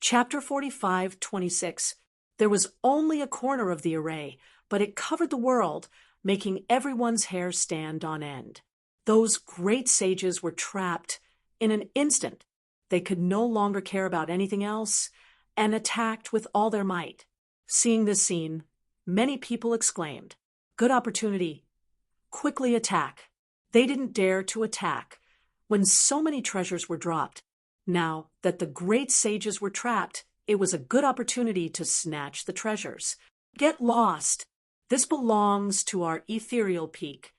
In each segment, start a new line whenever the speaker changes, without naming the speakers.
Chapter 45:26. There was only a corner of the array, but it covered the world, making everyone's hair stand on end. Those great sages were trapped in an instant. They could no longer care about anything else and attacked with all their might. Seeing this scene, many people exclaimed, "Good opportunity. Quickly attack." They didn't dare to attack when so many treasures were dropped. Now that the great sages were trapped, it was a good opportunity to snatch the treasures. Get lost. This belongs to our ethereal peak.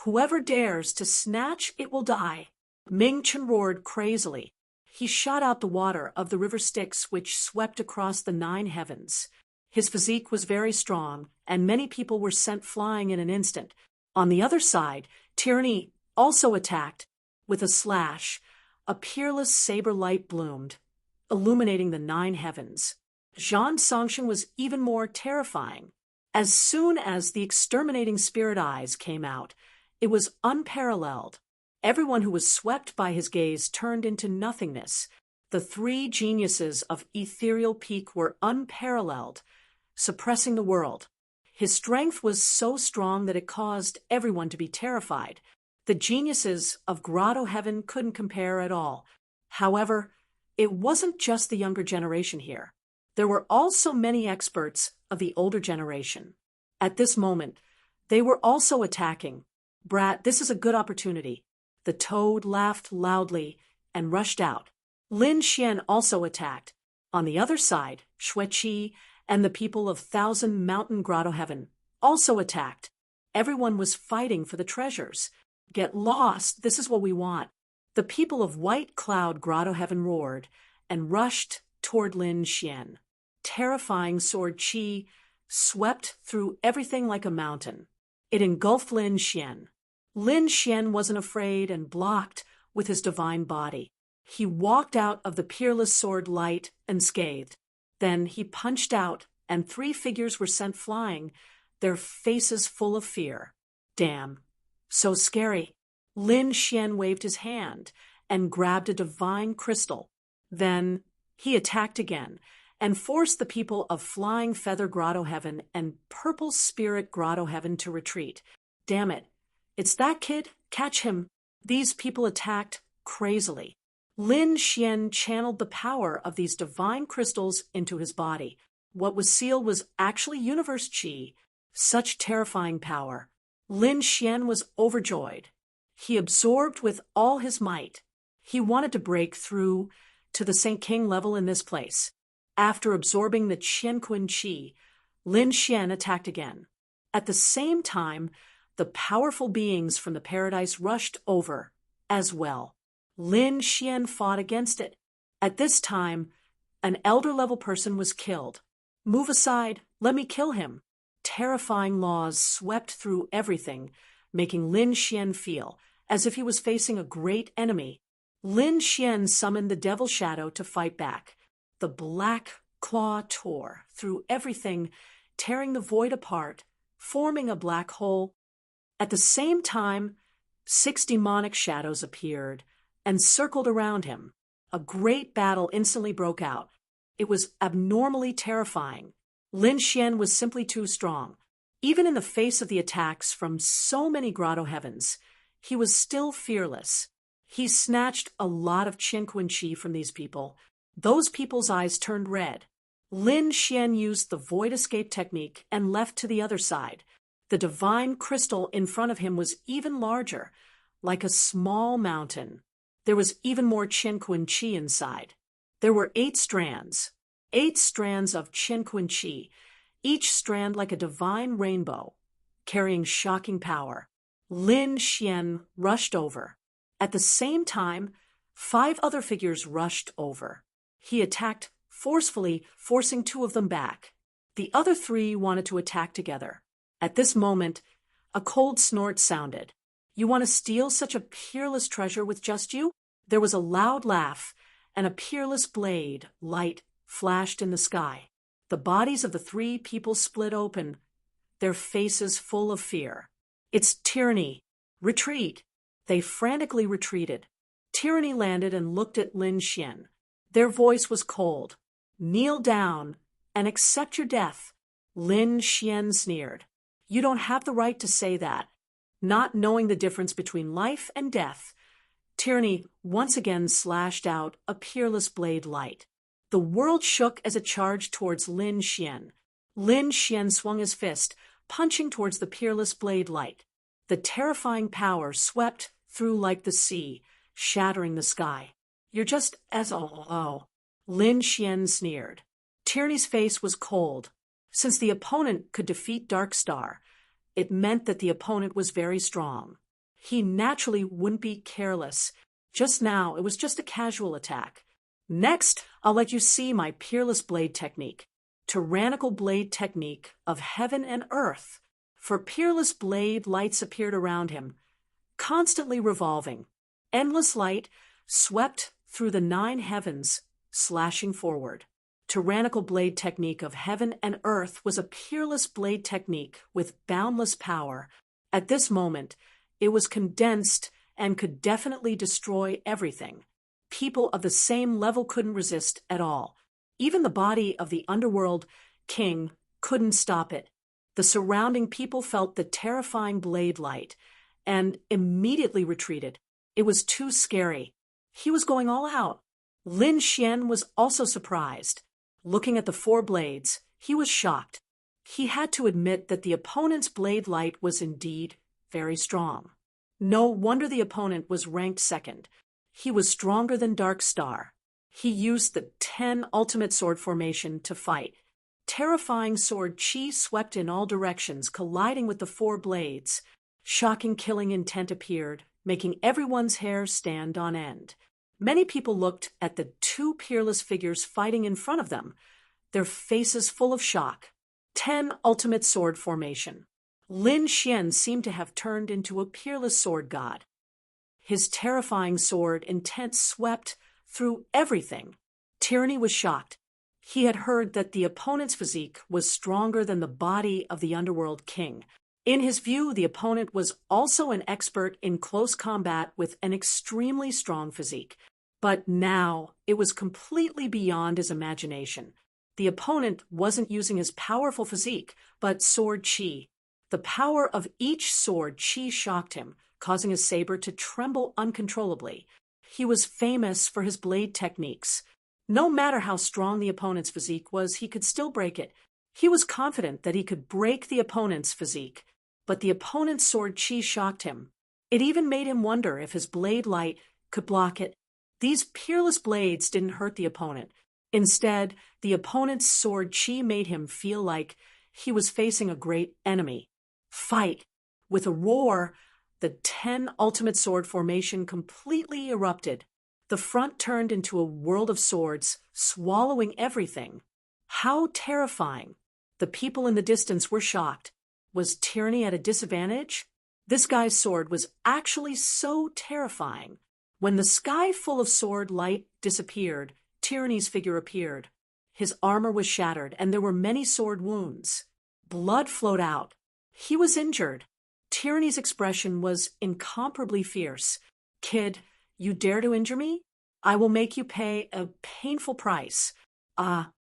Whoever dares to snatch it will die. Ming Chen roared crazily. He shot out the water of the river Styx, which swept across the 9 heavens. His physique was very strong, and many people were sent flying in an instant. On the other side, Tyranny also attacked. With a slash, a peerless saber light bloomed, illuminating the 9 heavens. Zhan Songsheng was even more terrifying. As soon as the exterminating spirit eyes came out, it was unparalleled. Everyone who was swept by his gaze turned into nothingness. The 3 geniuses of ethereal peak were unparalleled, suppressing the world. His strength was so strong that it caused everyone to be terrified. The geniuses of Grotto Heaven couldn't compare at all. However, it wasn't just the younger generation here. There were also many experts of the older generation. At this moment, they were also attacking. "Brat, this is a good opportunity." The toad laughed loudly and rushed out. Lin Xian also attacked. On the other side, Xueqi and the people of Thousand Mountain Grotto Heaven also attacked. Everyone was fighting for the treasures. "Get lost, this is what we want." The people of White Cloud Grotto Heaven roared and rushed toward Lin Xian. Terrifying sword Qi swept through everything like a mountain. It engulfed Lin Xian. Lin Xian wasn't afraid and blocked with his divine body. He walked out of the peerless sword light unscathed. Then he punched out, and 3 figures were sent flying, their faces full of fear. "Damn. So scary." Lin Xian waved his hand and grabbed a divine crystal. Then he attacked again and forced the people of Flying Feather Grotto Heaven and Purple Spirit Grotto Heaven to retreat. "Damn it. It's that kid. Catch him." These people attacked crazily. Lin Xian channeled the power of these divine crystals into his body. What was sealed was actually universe Qi. Such terrifying power. Lin Xian was overjoyed. He absorbed with all his might. He wanted to break through to the Saint King level in this place. After absorbing the Qianqun Qi, Lin Xian attacked again. At the same time, the powerful beings from the paradise rushed over as well. Lin Xian fought against it. At this time, an elder-level person was killed. "Move aside, let me kill him." Terrifying laws swept through everything, making Lin Xian feel as if he was facing a great enemy. Lin Xian summoned the Devil Shadow to fight back. The black claw tore through everything, tearing the void apart, forming a black hole. At the same time, 6 demonic shadows appeared and circled around him. A great battle instantly broke out. It was abnormally terrifying. Lin Xian was simply too strong. Even in the face of the attacks from so many Grotto Heavens, he was still fearless. He snatched a lot of Qianqun Qi from these people. Those people's eyes turned red. Lin Xian used the Void Escape technique and left to the other side. The divine crystal in front of him was even larger, like a small mountain. There was even more Qianqun Qi inside. There were 8 strands. 8 strands of Qianqun Qi, each strand like a divine rainbow, carrying shocking power. Lin Xian rushed over. At the same time, 5 other figures rushed over. He attacked forcefully, forcing 2 of them back. The other 3 wanted to attack together. At this moment, a cold snort sounded. "You want to steal such a peerless treasure with just you?" There was a loud laugh, and a peerless blade light flashed in the sky. The bodies of the 3 people split open, their faces full of fear. "It's Tyranny. Retreat." They frantically retreated. Tyranny landed and looked at Lin Xian. Their voice was cold. Kneel down and accept your death, Lin Xian sneered. You don't have the right to say that. Not knowing the difference between life and death, Tyranny once again slashed out a peerless blade light. The world shook as it charged towards Lin Xian. Lin Xian swung his fist, punching towards the peerless blade light. The terrifying power swept through like the sea, shattering the sky. You're just as oh, Lin Xian sneered. Tyranny's face was cold. Since the opponent could defeat Darkstar, it meant that the opponent was very strong. He naturally wouldn't be careless. Just now, it was just a casual attack. Next, I'll let you see my peerless blade technique. Tyrannical blade technique of heaven and earth. For peerless blade, lights appeared around him, constantly revolving. Endless light swept through the 9 heavens, slashing forward. Tyrannical blade technique of heaven and earth was a peerless blade technique with boundless power. At this moment, it was condensed and could definitely destroy everything. People of the same level couldn't resist at all. Even the body of the underworld king couldn't stop it. The surrounding people felt the terrifying blade light and immediately retreated. It was too scary. He was going all out. Lin Xian was also surprised. Looking at the 4 blades, he was shocked. He had to admit that the opponent's blade light was indeed very strong. No wonder the opponent was ranked second. He was stronger than Darkstar. He used the 10 ultimate sword formation to fight. Terrifying sword chi swept in all directions, colliding with the 4 blades. Shocking killing intent appeared, making everyone's hair stand on end. Many people looked at the 2 peerless figures fighting in front of them, their faces full of shock. 10 ultimate sword formation. Lin Xian seemed to have turned into a peerless sword god. His terrifying sword intent swept through everything. Tyranny was shocked. He had heard that the opponent's physique was stronger than the body of the underworld king. In his view, the opponent was also an expert in close combat with an extremely strong physique. But now it was completely beyond his imagination. The opponent wasn't using his powerful physique, but sword chi. The power of each sword chi shocked him, causing his saber to tremble uncontrollably. He was famous for his blade techniques. No matter how strong the opponent's physique was, he could still break it. He was confident that he could break the opponent's physique, but the opponent's sword chi shocked him. It even made him wonder if his blade light could block it. These peerless blades didn't hurt the opponent. Instead, the opponent's sword chi made him feel like he was facing a great enemy. Fight! With a roar, the 10 ultimate sword formation completely erupted. The front turned into a world of swords, swallowing everything. How terrifying! The people in the distance were shocked. Was Tyranny at a disadvantage? This guy's sword was actually so terrifying. When the sky full of sword light disappeared, Tyranny's figure appeared. His armor was shattered, and there were many sword wounds. Blood flowed out. He was injured. Tyranny's expression was incomparably fierce. Kid, you dare to injure me? I will make you pay a painful price.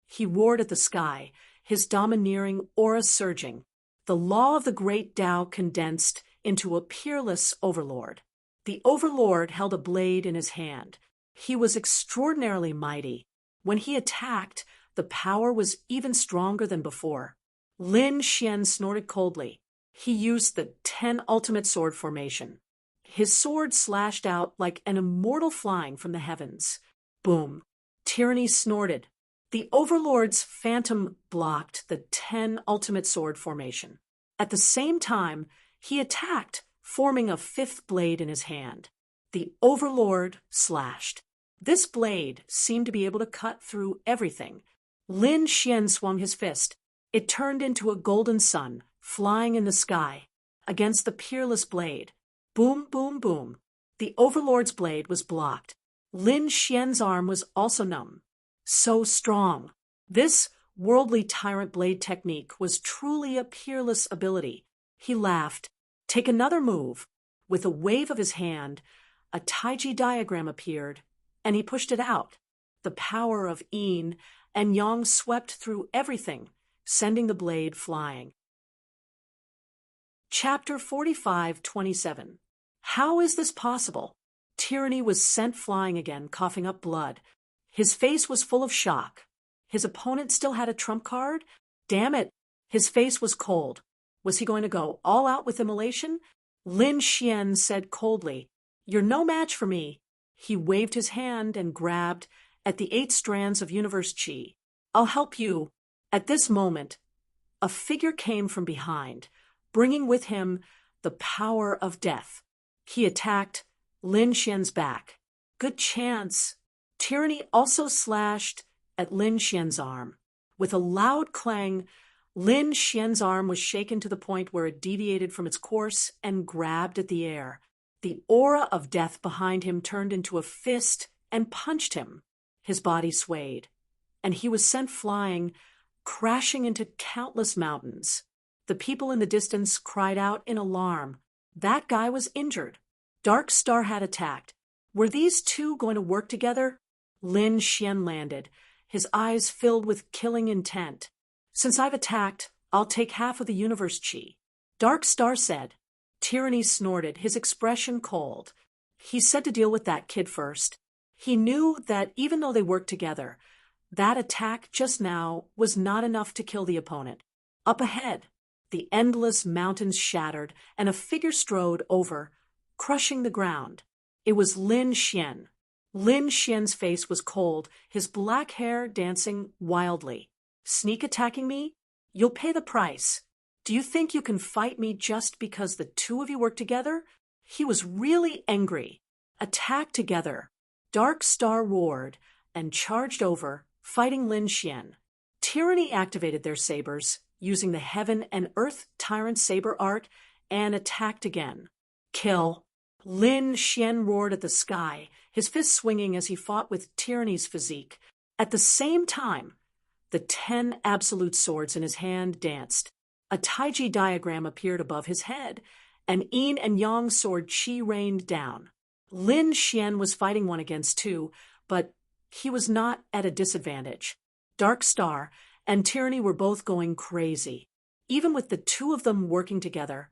He roared at the sky, his domineering aura surging. The law of the great Tao condensed into a peerless overlord. The overlord held a blade in his hand. He was extraordinarily mighty. When he attacked, the power was even stronger than before. Lin Xian snorted coldly. He used the 10 ultimate sword formation. His sword slashed out like an immortal flying from the heavens. Boom! Tyranny snorted. The overlord's phantom blocked the 10 ultimate sword formation. At the same time, he attacked, forming a 5th blade in his hand. The overlord slashed. This blade seemed to be able to cut through everything. Lin Xian swung his fist. It turned into a golden sun, flying in the sky, against the peerless blade. Boom, boom, boom. The overlord's blade was blocked. Lin Xian's arm was also numb. So strong. This worldly tyrant blade technique was truly a peerless ability. He laughed. Take another move. With a wave of his hand, a Taiji diagram appeared, and he pushed it out. The power of Yin and Yang swept through everything, sending the blade flying. Chapter 45:27. How is this possible? Tyranny was sent flying again, coughing up blood. His face was full of shock. His opponent still had a trump card? Damn it! His face was cold. Was he going to go all out with immolation? Lin Xian said coldly, "You're no match for me." He waved his hand and grabbed at the 8 strands of universe chi. "I'll help you." At this moment, a figure came from behind, bringing with him the power of death. He attacked Lin Xian's back. Good chance. Tyranny also slashed at Lin Xian's arm. With a loud clang, Lin Xian's arm was shaken to the point where it deviated from its course and grabbed at the air. The aura of death behind him turned into a fist and punched him. His body swayed, and he was sent flying, crashing into countless mountains. The people in the distance cried out in alarm. That guy was injured. Dark Star had attacked. Were these two going to work together? Lin Xian landed, his eyes filled with killing intent. "Since I've attacked, I'll take half of the universe chi," Dark Star said. Tyranny snorted, his expression cold. He said to deal with that kid first. He knew that even though they worked together, that attack just now was not enough to kill the opponent. Up ahead, the endless mountains shattered, and a figure strode over, crushing the ground. It was Lin Xian. Lin Xian's face was cold, his black hair dancing wildly. "Sneak attacking me? You'll pay the price. Do you think you can fight me just because the two of you work together?" He was really angry. "Attack together." Dark Star roared and charged over, fighting Lin Xian. Tyranny activated their sabers, using the Heaven and Earth Tyrant Saber art, and attacked again. "Kill." Lin Xian roared at the sky, his fists swinging as he fought with Tyranny's physique. At the same time, the 10 absolute swords in his hand danced. A Taiji diagram appeared above his head. An Yin and Yang sword chi rained down. Lin Xian was fighting 1 against 2, but he was not at a disadvantage. Dark Star and Tyranny were both going crazy. Even with the two of them working together,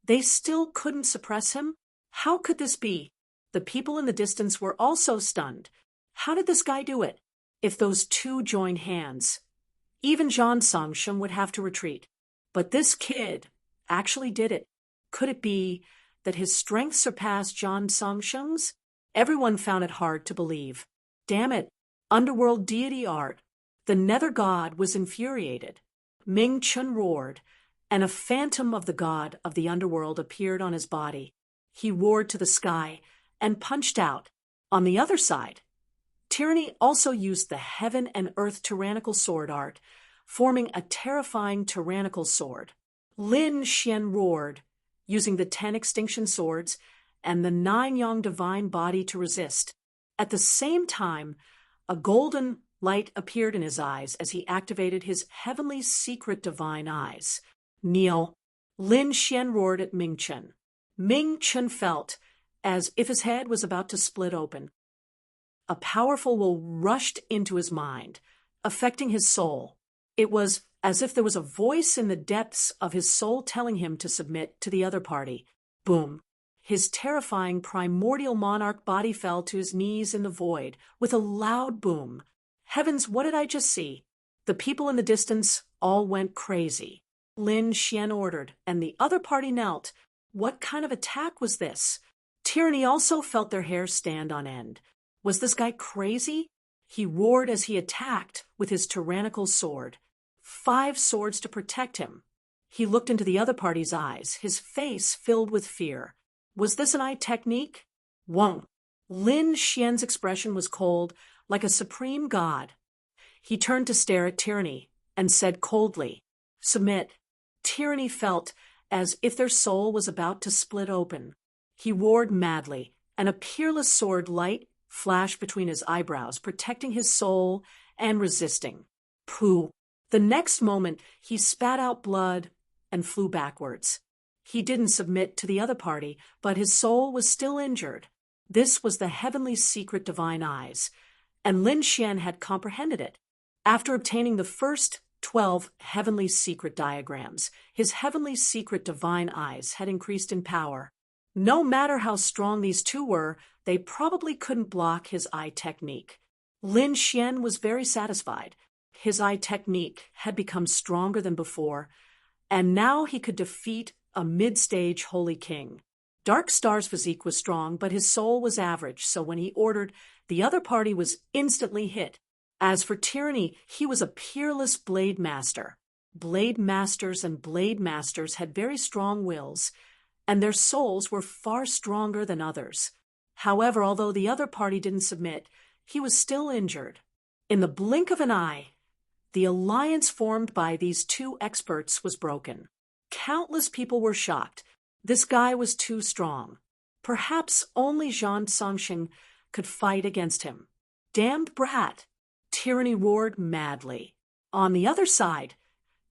they still couldn't suppress him. How could this be? The people in the distance were also stunned. How did this guy do it? If those two joined hands, even Zhang Songsheng would have to retreat. But this kid actually did it. Could it be that his strength surpassed Zhang Songsheng's? Everyone found it hard to believe. Damn it, underworld deity art. The nether god was infuriated. Ming Chun roared, and a phantom of the god of the underworld appeared on his body. He roared to the sky and punched out. On the other side, Tyranny also used the Heaven and Earth tyrannical sword art, forming a terrifying tyrannical sword. Lin Xian roared, using the 10 extinction swords and the 9 Yang divine body to resist. At the same time, a golden light appeared in his eyes as he activated his heavenly secret divine eyes. "Kneel." Lin Xian roared at Ming Chun. Ming Chun felt as if his head was about to split open. A powerful will rushed into his mind, affecting his soul. It was as if there was a voice in the depths of his soul telling him to submit to the other party. Boom. His terrifying primordial monarch body fell to his knees in the void with a loud boom. Heavens, what did I just see? The people in the distance all went crazy. Lin Xian ordered, and the other party knelt. What kind of attack was this? Tyranny also felt their hair stand on end. Was this guy crazy? He roared as he attacked with his tyrannical sword. 5 swords to protect him. He looked into the other party's eyes, his face filled with fear. Was this an eye technique? Won't. Lin Xian's expression was cold, like a supreme god. He turned to stare at Tyranny and said coldly, "Submit." Tyranny felt as if their soul was about to split open. He roared madly, and a peerless sword light flashed between his eyebrows, protecting his soul and resisting. Pooh. The next moment, he spat out blood and flew backwards. He didn't submit to the other party, but his soul was still injured. This was the heavenly secret divine eyes, and Lin Xian had comprehended it. After obtaining the first 12 heavenly secret diagrams, his heavenly secret divine eyes had increased in power. No matter how strong these two were, they probably couldn't block his eye technique. Lin Xian was very satisfied. His eye technique had become stronger than before, and now he could defeat a mid-stage holy king. Dark Star's physique was strong, but his soul was average, so when he ordered, the other party was instantly hit. As for Tyranny, he was a peerless blade master. Blade masters and blade masters had very strong wills, and their souls were far stronger than others. However, although the other party didn't submit, he was still injured. In the blink of an eye, the alliance formed by these two experts was broken. Countless people were shocked. This guy was too strong. Perhaps only Zhang Songxing could fight against him. Damned brat! Tyranny roared madly. On the other side,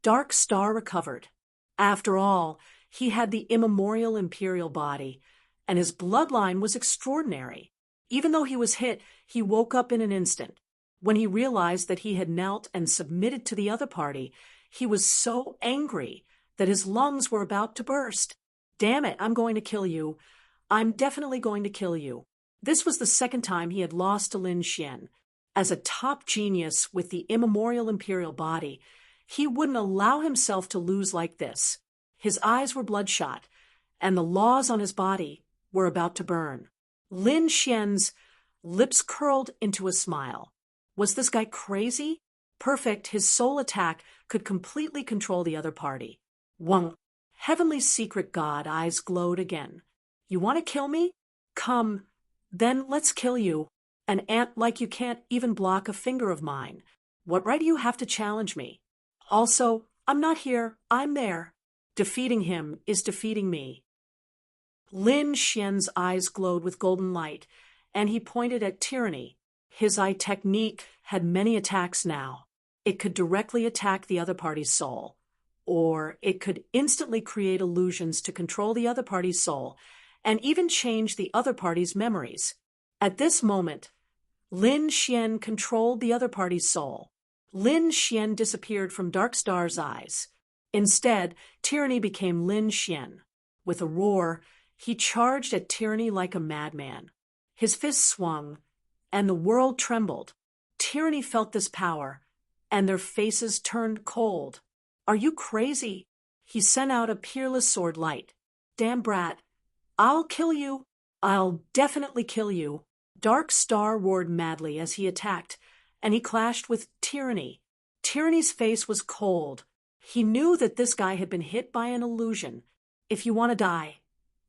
Dark Star recovered. After all, he had the immemorial imperial body, and his bloodline was extraordinary. Even though he was hit, he woke up in an instant. When he realized that he had knelt and submitted to the other party, he was so angry that his lungs were about to burst. Damn it, I'm going to kill you. I'm definitely going to kill you. This was the second time he had lost to Lin Xian. As a top genius with the immemorial imperial body, he wouldn't allow himself to lose like this. His eyes were bloodshot, and the laws on his body were about to burn. Lin Xian's lips curled into a smile. Was this guy crazy? Perfect, his soul attack could completely control the other party. Wang, heavenly secret god, eyes glowed again. You want to kill me? Come, then let's kill you. An ant like you can't even block a finger of mine. What right do you have to challenge me? Also, I'm not here, I'm there. Defeating him is defeating me. Lin Xian's eyes glowed with golden light, and he pointed at Tyranny. His eye technique had many attacks now. It could directly attack the other party's soul, or it could instantly create illusions to control the other party's soul, and even change the other party's memories. At this moment, Lin Xian controlled the other party's soul. Lin Xian disappeared from Dark Star's eyes. Instead, Tyranny became Lin Xian. With a roar, he charged at Tyranny like a madman. His fists swung, and the world trembled. Tyranny felt this power, and their faces turned cold. Are you crazy? He sent out a peerless sword light. Damn brat. I'll kill you. I'll definitely kill you. Dark Star roared madly as he attacked, and he clashed with Tyranny. Tyranny's face was cold. He knew that this guy had been hit by an illusion. If you want to die,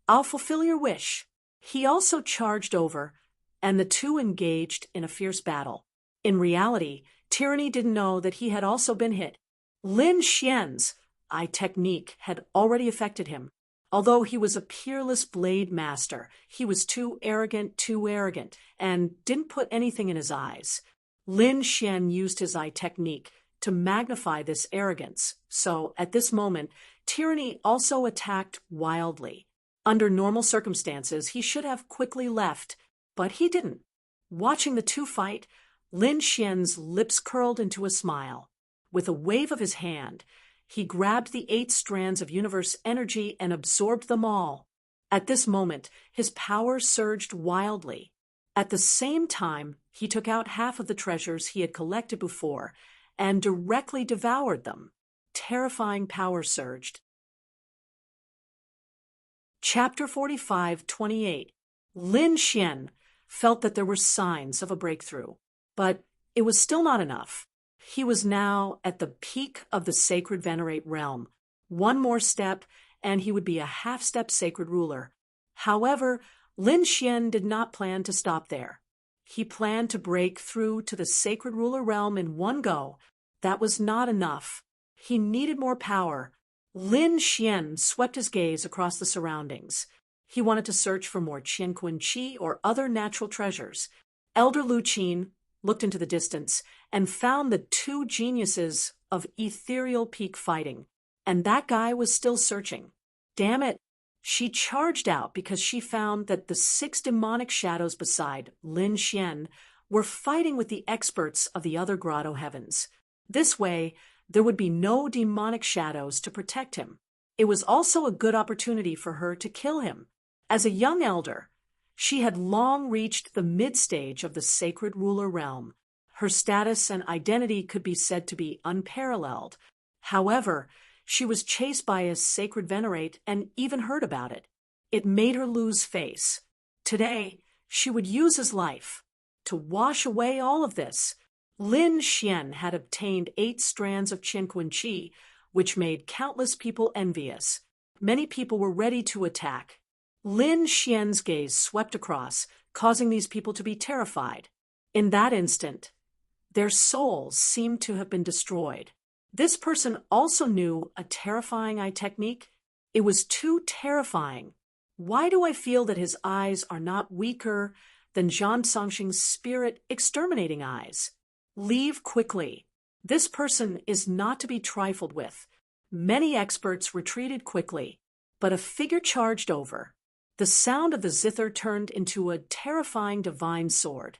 I'll fulfill your wish. He also charged over, and the two engaged in a fierce battle. In reality, Tyranny didn't know that he had also been hit. Lin Xian's eye technique had already affected him. Although he was a peerless blade master, he was too arrogant, and didn't put anything in his eyes. Lin Xian used his eye technique to magnify this arrogance, so at this moment, Tyranny also attacked wildly. Under normal circumstances, he should have quickly left, but he didn't. Watching the two fight, Lin Xian's lips curled into a smile. With a wave of his hand, he grabbed the 8 strands of universe energy and absorbed them all. At this moment, his power surged wildly. At the same time, he took out half of the treasures he had collected before and directly devoured them. Terrifying power surged. Chapter 45:28. Lin Xian felt that there were signs of a breakthrough, but it was still not enough. He was now at the peak of the sacred venerate realm. One more step, and he would be a half-step sacred ruler. However, Lin Xian did not plan to stop there. He planned to break through to the sacred ruler realm in one go. That was not enough. He needed more power. Lin Xian swept his gaze across the surroundings. He wanted to search for more Qianquan Qi or other natural treasures. Elder Lu Qin looked into the distance and found the 2 geniuses of ethereal peak fighting, and that guy was still searching. Damn it! She charged out because she found that the 6 demonic shadows beside Lin Xian were fighting with the experts of the other grotto heavens. This way, there would be no demonic shadows to protect him. It was also a good opportunity for her to kill him. As a young elder, she had long reached the mid-stage of the sacred ruler realm. Her status and identity could be said to be unparalleled. However, she was chased by a sacred venerate and even heard about it. It made her lose face. Today, she would use his life to wash away all of this. Lin Xian had obtained 8 strands of Qinquan Qi, which made countless people envious. Many people were ready to attack. Lin Xian's gaze swept across, causing these people to be terrified. In that instant, their souls seemed to have been destroyed. This person also knew a terrifying eye technique. It was too terrifying. Why do I feel that his eyes are not weaker than Zhan Songxing's spirit exterminating eyes? Leave quickly. This person is not to be trifled with. Many experts retreated quickly, but a figure charged over. The sound of the zither turned into a terrifying divine sword,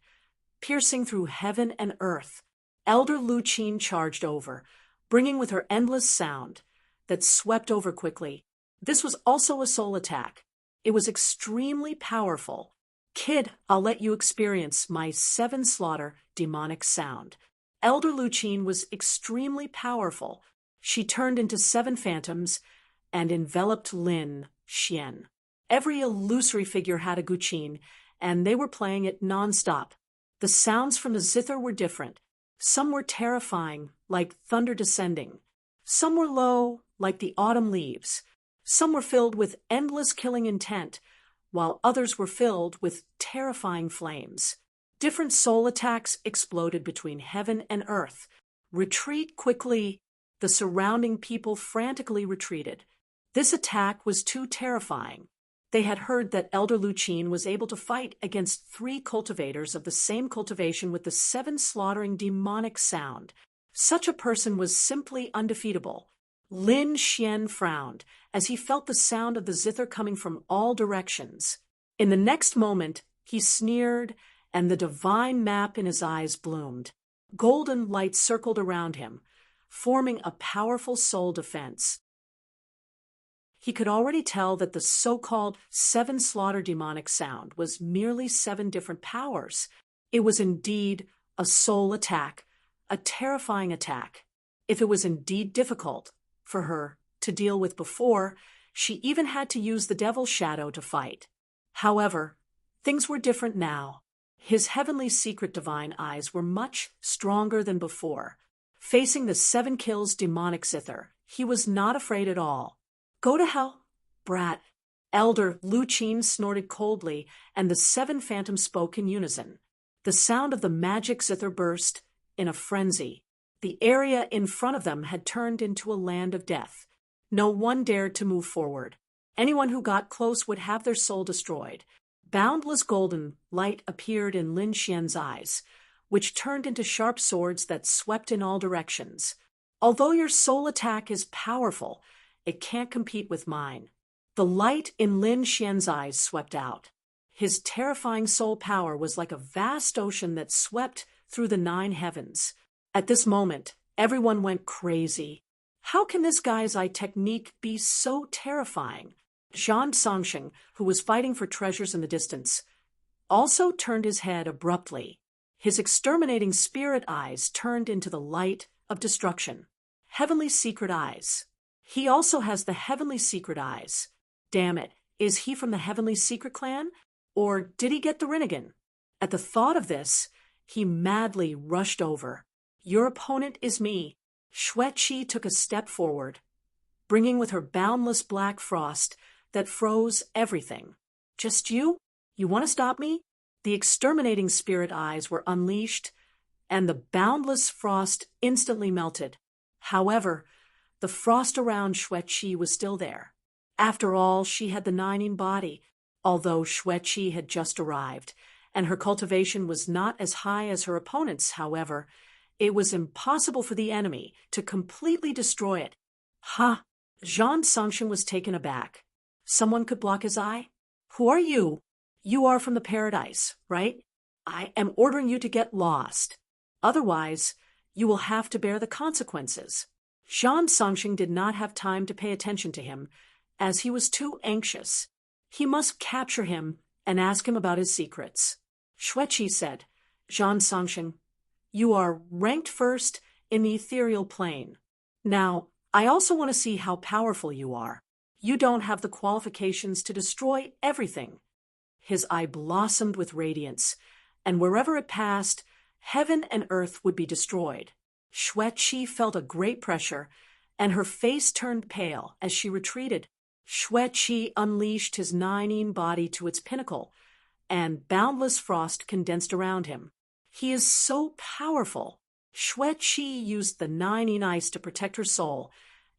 piercing through heaven and earth. Elder Lu Qin charged over, bringing with her endless sound that swept over quickly. This was also a soul attack. It was extremely powerful. Kid, I'll let you experience my 7 slaughter demonic sound. Elder Lu Qin was extremely powerful. She turned into 7 phantoms and enveloped Lin Xian. Every illusory figure had a guqin, and they were playing it non-stop. The sounds from the zither were different. Some were terrifying, like thunder descending. Some were low, like the autumn leaves. Some were filled with endless killing intent, while others were filled with terrifying flames. Different soul attacks exploded between heaven and earth. Retreat quickly. The surrounding people frantically retreated. This attack was too terrifying. They had heard that Elder Lu Qin was able to fight against 3 cultivators of the same cultivation with the 7 slaughtering demonic sound. Such a person was simply undefeatable. Lin Xian frowned as he felt the sound of the zither coming from all directions. In the next moment, he sneered, and the divine map in his eyes bloomed. Golden light circled around him, forming a powerful soul defense. He could already tell that the so-called 7 slaughter demonic sound was merely 7 different powers. It was indeed a soul attack, a terrifying attack. If it was indeed difficult for her to deal with before, she even had to use the devil's shadow to fight. However, things were different now. His heavenly secret divine eyes were much stronger than before. Facing the 7 kills demonic zither, he was not afraid at all. Go to hell, brat. Elder Lu Qin snorted coldly, and the 7 phantoms spoke in unison. The sound of the magic zither burst in a frenzy. The area in front of them had turned into a land of death. No one dared to move forward. Anyone who got close would have their soul destroyed. Boundless golden light appeared in Lin Xian's eyes, which turned into sharp swords that swept in all directions. Although your soul attack is powerful, it can't compete with mine. The light in Lin Xian's eyes swept out. His terrifying soul power was like a vast ocean that swept through the 9 heavens. At this moment, everyone went crazy. How can this guy's eye technique be so terrifying? Zhan Songxing, who was fighting for treasures in the distance, also turned his head abruptly. His exterminating spirit eyes turned into the light of destruction. Heavenly secret eyes. He also has the heavenly secret eyes. Damn it, is he from the heavenly secret clan? Or did he get the Rinnegan? At the thought of this, he madly rushed over. Your opponent is me. Xue Qi took a step forward, bringing with her boundless black frost that froze everything. Just you? You want to stop me? The exterminating spirit eyes were unleashed, and the boundless frost instantly melted. However, the frost around Xue Qi was still there. After all, she had the 9 body, although Xue Qi had just arrived, and her cultivation was not as high as her opponent's. However, it was impossible for the enemy to completely destroy it. Ha! Zhan Songxing was taken aback. Someone could block his eye? Who are you? You are from the paradise, right? I am ordering you to get lost. Otherwise, You will have to bear the consequences. Zhang Songxing did not have time to pay attention to him, as he was too anxious. He must capture him and ask him about his secrets. Xueqi said, Zhang Songxing, you are ranked first in the ethereal plane. Now, I also want to see how powerful you are. You don't have the qualifications to destroy everything. His eye blossomed with radiance, and wherever it passed, heaven and earth would be destroyed. Xueqi felt a great pressure, and her face turned pale as she retreated. Xueqi unleashed his nine body to its pinnacle, and boundless frost condensed around him. He is so powerful. Xueqi used the nine ice to protect her soul,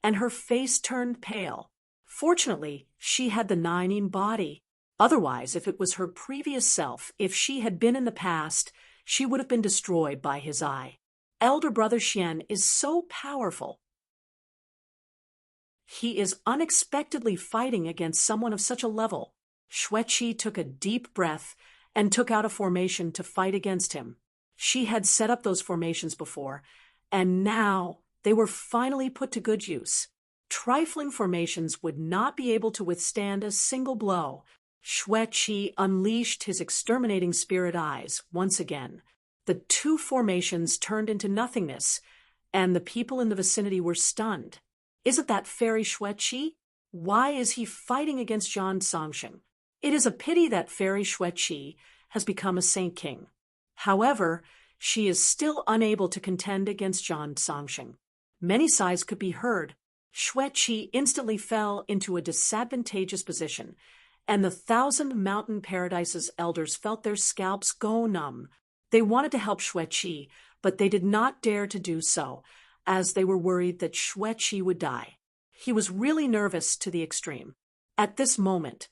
and her face turned pale. Fortunately, she had the nine body. Otherwise, if it was her previous self, if she had been in the past, she would have been destroyed by his eye. Elder brother Xian is so powerful. He is unexpectedly fighting against someone of such a level. Xueqi took a deep breath and took out a formation to fight against him. She had set up those formations before, and now they were finally put to good use. Trifling formations would not be able to withstand a single blow. Xueqi unleashed his exterminating spirit eyes once again. The two formations turned into nothingness, and the people in the vicinity were stunned. Isn't that fairy Xueqi? Why is he fighting against Zhang Songxing? It is a pity that fairy Xueqi has become a saint king. However, she is still unable to contend against Zhang Songxing. Many sighs could be heard. Xueqi instantly fell into a disadvantageous position, and the Thousand Mountain Paradise's elders felt their scalps go numb. They wanted to help Xueqi, but they did not dare to do so, as they were worried that Xueqi would die. He was really nervous to the extreme. At this moment,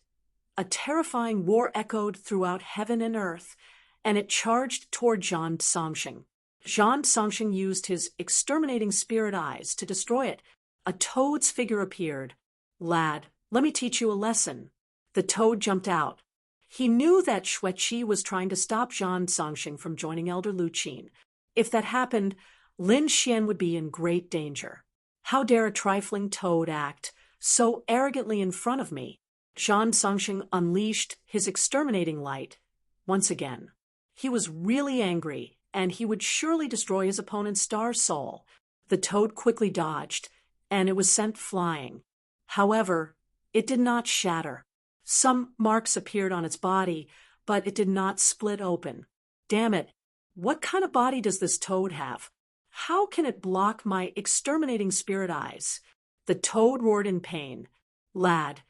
a terrifying war echoed throughout heaven and earth, and it charged toward Zhang Songxing. Zhang Songxing used his exterminating spirit eyes to destroy it. A toad's figure appeared. Lad, let me teach you a lesson. The toad jumped out. He knew that Xueqi was trying to stop Zhang Songxing from joining Elder Lu Qin. If that happened, Lin Xian would be in great danger. How dare a trifling toad act so arrogantly in front of me? Zhang Songxing unleashed his exterminating light once again. He was really angry, and he would surely destroy his opponent's star soul. The toad quickly dodged, and it was sent flying. However, it did not shatter. Some marks appeared on its body, but it did not split open. Damn it! What kind of body does this toad have? How can it block my exterminating spirit eyes? The toad roared in pain. Lad,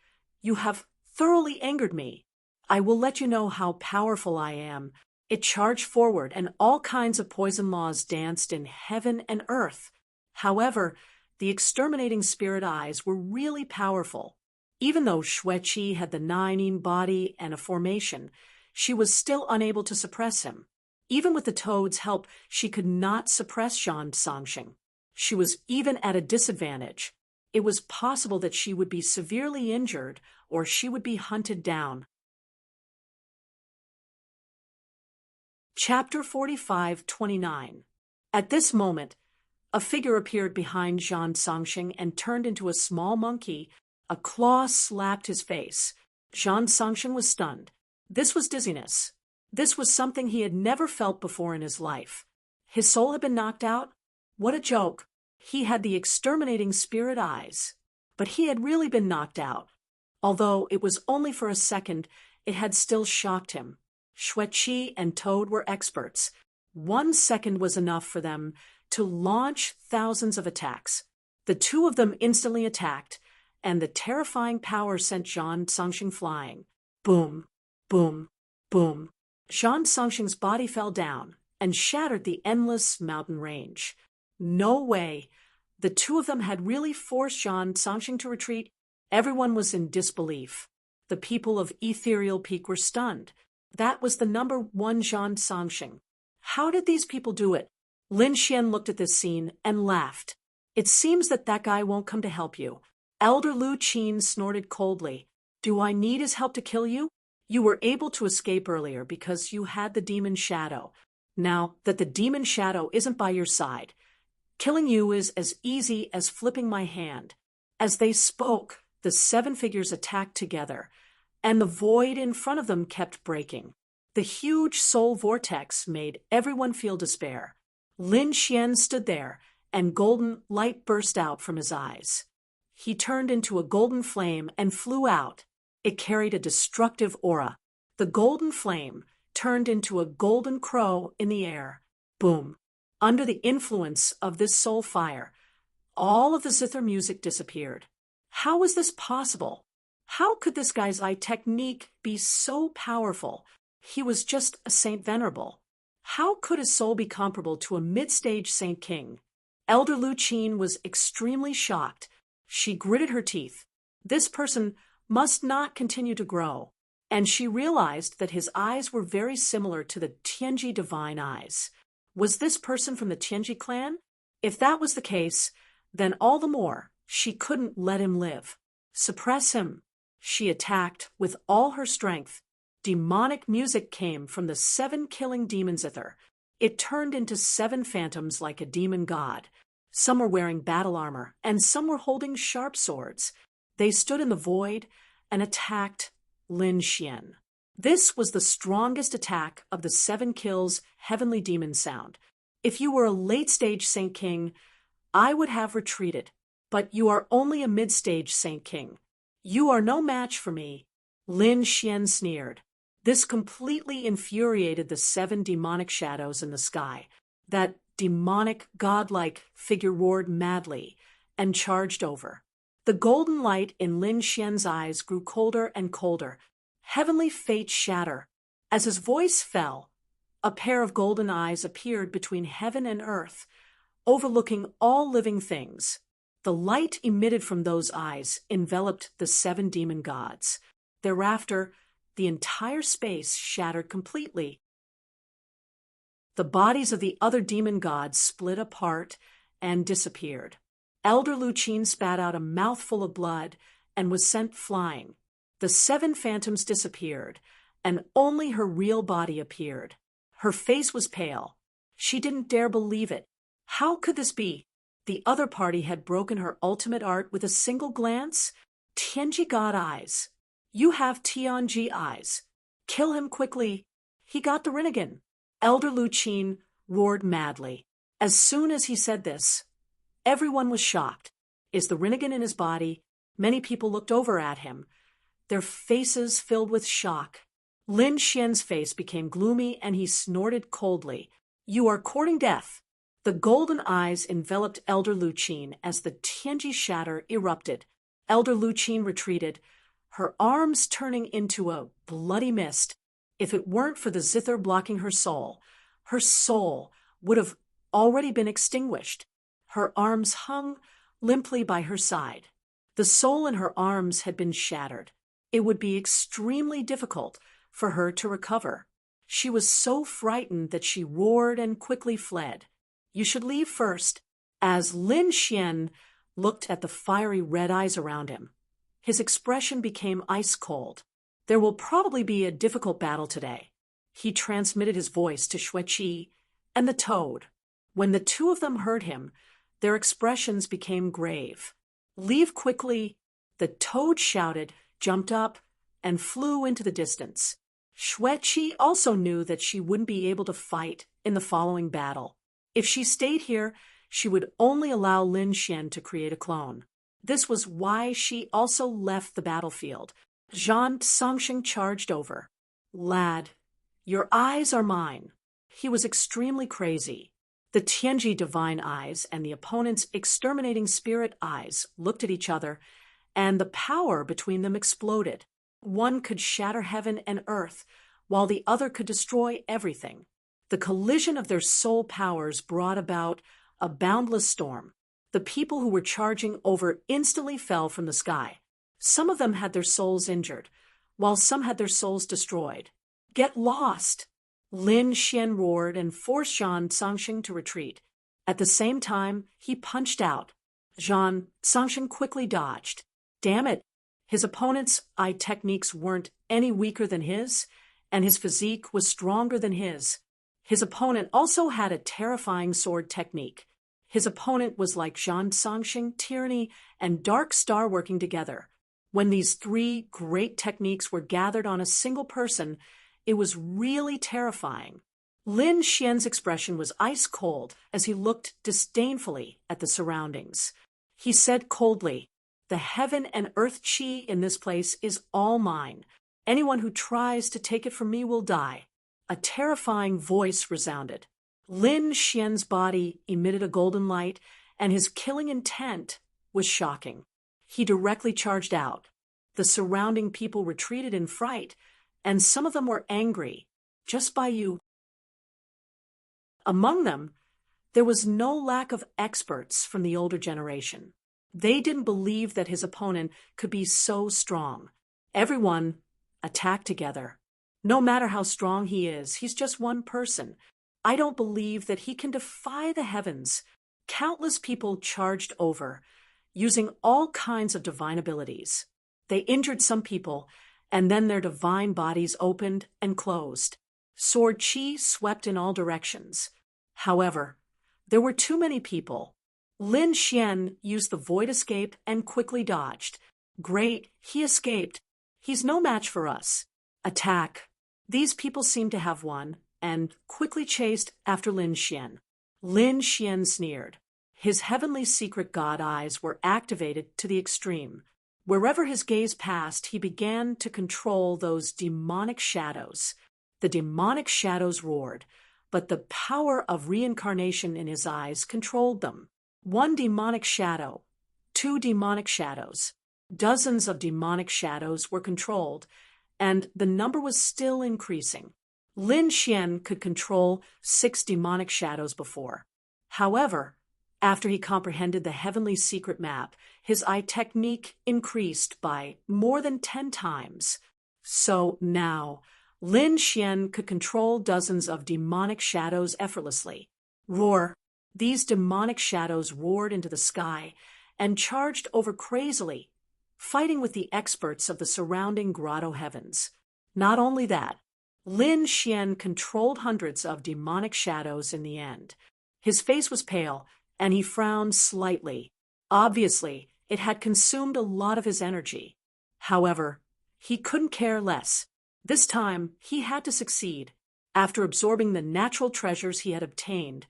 you have thoroughly angered me. I will let you know how powerful I am. It charged forward, and all kinds of poison laws danced in heaven and earth. However, the exterminating spirit eyes were really powerful. Even though Xueqi had the nine body and a formation, she was still unable to suppress him. Even with the toad's help, she could not suppress Zhang Songxing. She was even at a disadvantage. It was possible that she would be severely injured, or she would be hunted down. Chapter 45:29. At this moment, a figure appeared behind Zhang Songxing and turned into a small monkey. A claw slapped his face. Zhang Songxing was stunned. This was dizziness. This was something he had never felt before in his life. His soul had been knocked out? What a joke. He had the exterminating spirit eyes. But he had really been knocked out. Although it was only for a second, it had still shocked him. Xueqi and Toad were experts. 1 second was enough for them to launch thousands of attacks. The two of them instantly attacked, and the terrifying power sent Zhang Songxing flying. Boom, boom, boom. Zhang Songxing's body fell down and shattered the endless mountain range. No way. The two of them had really forced Zhang Songxing to retreat. Everyone was in disbelief. The people of Ethereal Peak were stunned. That was the #1 Zhang Songxing. How did these people do it? Lin Xian looked at this scene and laughed. It seems that guy won't come to help you. Elder Lu Qin snorted coldly. Do I need his help to kill you? You were able to escape earlier because you had the demon shadow. Now that the demon shadow isn't by your side, Killing you is as easy as flipping my hand." As they spoke, the seven figures attacked together, and the void in front of them kept breaking. The huge soul vortex made everyone feel despair. Lin Xian stood there, and golden light burst out from his eyes. He turned into a golden flame and flew out. It carried a destructive aura. The golden flame turned into a golden crow in the air. Boom! Under the influence of this soul fire, all of the zither music disappeared. How was this possible? How could this guy's eye technique be so powerful? He was just a Saint Venerable. How could his soul be comparable to a mid-stage Saint King? Elder Lu Qin was extremely shocked. She gritted her teeth. This person must not continue to grow. And she realized that his eyes were very similar to the Tianji divine eyes. Was this person from the Tianji clan? If that was the case, then all the more she couldn't let him live. Suppress him. She attacked with all her strength. Demonic music came from the seven killing demon zither. It turned into seven phantoms like a demon god. Some were wearing battle armor, and some were holding sharp swords. They stood in the void and attacked Lin Xian. This was the strongest attack of the seven kills heavenly demon sound. If you were a late-stage Saint King, I would have retreated. But you are only a mid-stage Saint King. You are no match for me. Lin Xian sneered. This completely infuriated the seven demonic shadows in the sky. That demonic, godlike figure roared madly and charged over. The golden light in Lin Xian's eyes grew colder and colder. Heavenly fate shatter. As his voice fell, a pair of golden eyes appeared between heaven and earth, overlooking all living things. The light emitted from those eyes enveloped the seven demon gods. Thereafter, the entire space shattered completely. The bodies of the other demon gods split apart and disappeared. Elder Lu Qin spat out a mouthful of blood and was sent flying. The seven phantoms disappeared, and only her real body appeared. Her face was pale. She didn't dare believe it. How could this be? The other party had broken her ultimate art with a single glance? Tianji God eyes. You have Tianji eyes. Kill him quickly. He got the Rinnegan. Elder Lu Qin roared madly. As soon as he said this, everyone was shocked. Is the Rinnegan in his body? Many people looked over at him, their faces filled with shock. Lin Xian's face became gloomy and he snorted coldly. You are courting death. The golden eyes enveloped Elder Lu Qin as the Tianji shatter erupted. Elder Lu Qin retreated, her arms turning into a bloody mist. If it weren't for the zither blocking her soul would have already been extinguished. Her arms hung limply by her side. The soul in her arms had been shattered. It would be extremely difficult for her to recover. She was so frightened that she roared and quickly fled. You should leave first. As Lin Xian looked at the fiery red eyes around him, his expression became ice cold. There will probably be a difficult battle today. He transmitted his voice to Xueqi and the toad. When the two of them heard him, their expressions became grave. Leave quickly, the toad shouted, jumped up, and flew into the distance. Xueqi also knew that she wouldn't be able to fight in the following battle. If she stayed here, she would only allow Lin Xian to create a clone. This was why she also left the battlefield. Zhan Songxing charged over. Lad, your eyes are mine. He was extremely crazy. The Tianji divine eyes and the opponent's exterminating spirit eyes looked at each other, and the power between them exploded. One could shatter heaven and earth, while the other could destroy everything. The collision of their soul powers brought about a boundless storm. The people who were charging over instantly fell from the sky. Some of them had their souls injured, while some had their souls destroyed. Get lost! Lin Xian roared and forced Zhan Songxing to retreat. At the same time, he punched out. Zhan Songxing quickly dodged. Damn it! His opponent's eye techniques weren't any weaker than his, and his physique was stronger than his. His opponent also had a terrifying sword technique. His opponent was like Zhang Songxing, tyranny, and Dark Star working together. When these three great techniques were gathered on a single person, it was really terrifying. Lin Xian's expression was ice cold as he looked disdainfully at the surroundings. He said coldly, "The heaven and earth qi in this place is all mine. Anyone who tries to take it from me will die." A terrifying voice resounded. Lin Xian's body emitted a golden light, and his killing intent was shocking. He directly charged out. The surrounding people retreated in fright, and some of them were angry. Just by you. Among them, there was no lack of experts from the older generation. They didn't believe that his opponent could be so strong. Everyone attacked together. No matter how strong he is, he's just one person. I don't believe that he can defy the heavens. Countless people charged over, using all kinds of divine abilities. They injured some people, and then their divine bodies opened and closed. Sword qi swept in all directions. However, there were too many people. Lin Xian used the void escape and quickly dodged. Great, he escaped. He's no match for us. Attack. These people seemed to have won, and quickly chased after Lin Xian. Lin Xian sneered. His heavenly secret god eyes were activated to the extreme. Wherever his gaze passed, he began to control those demonic shadows. The demonic shadows roared, but the power of reincarnation in his eyes controlled them. One demonic shadow, two demonic shadows, dozens of demonic shadows were controlled, and the number was still increasing. Lin Xian could control 6 demonic shadows before. However, after he comprehended the heavenly secret map, his eye technique increased by more than 10 times. So now, Lin Xian could control dozens of demonic shadows effortlessly. Roar! These demonic shadows roared into the sky and charged over crazily, fighting with the experts of the surrounding grotto heavens. Not only that, Lin Xian controlled hundreds of demonic shadows in the end. His face was pale, and he frowned slightly. Obviously, it had consumed a lot of his energy. However, he couldn't care less. This time, he had to succeed. After absorbing the natural treasures he had obtained,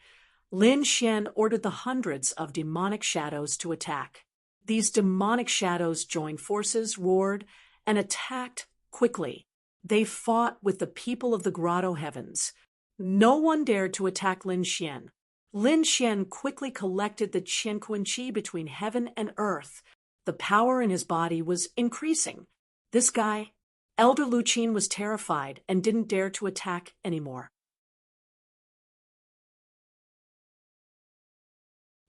Lin Xian ordered the hundreds of demonic shadows to attack. These demonic shadows joined forces, roared, and attacked quickly. They fought with the people of the grotto heavens. No one dared to attack Lin Xian. Lin Xian quickly collected the Qianquan qi between heaven and earth. The power in his body was increasing. This guy, Elder Lu Qin, was terrified and didn't dare to attack anymore.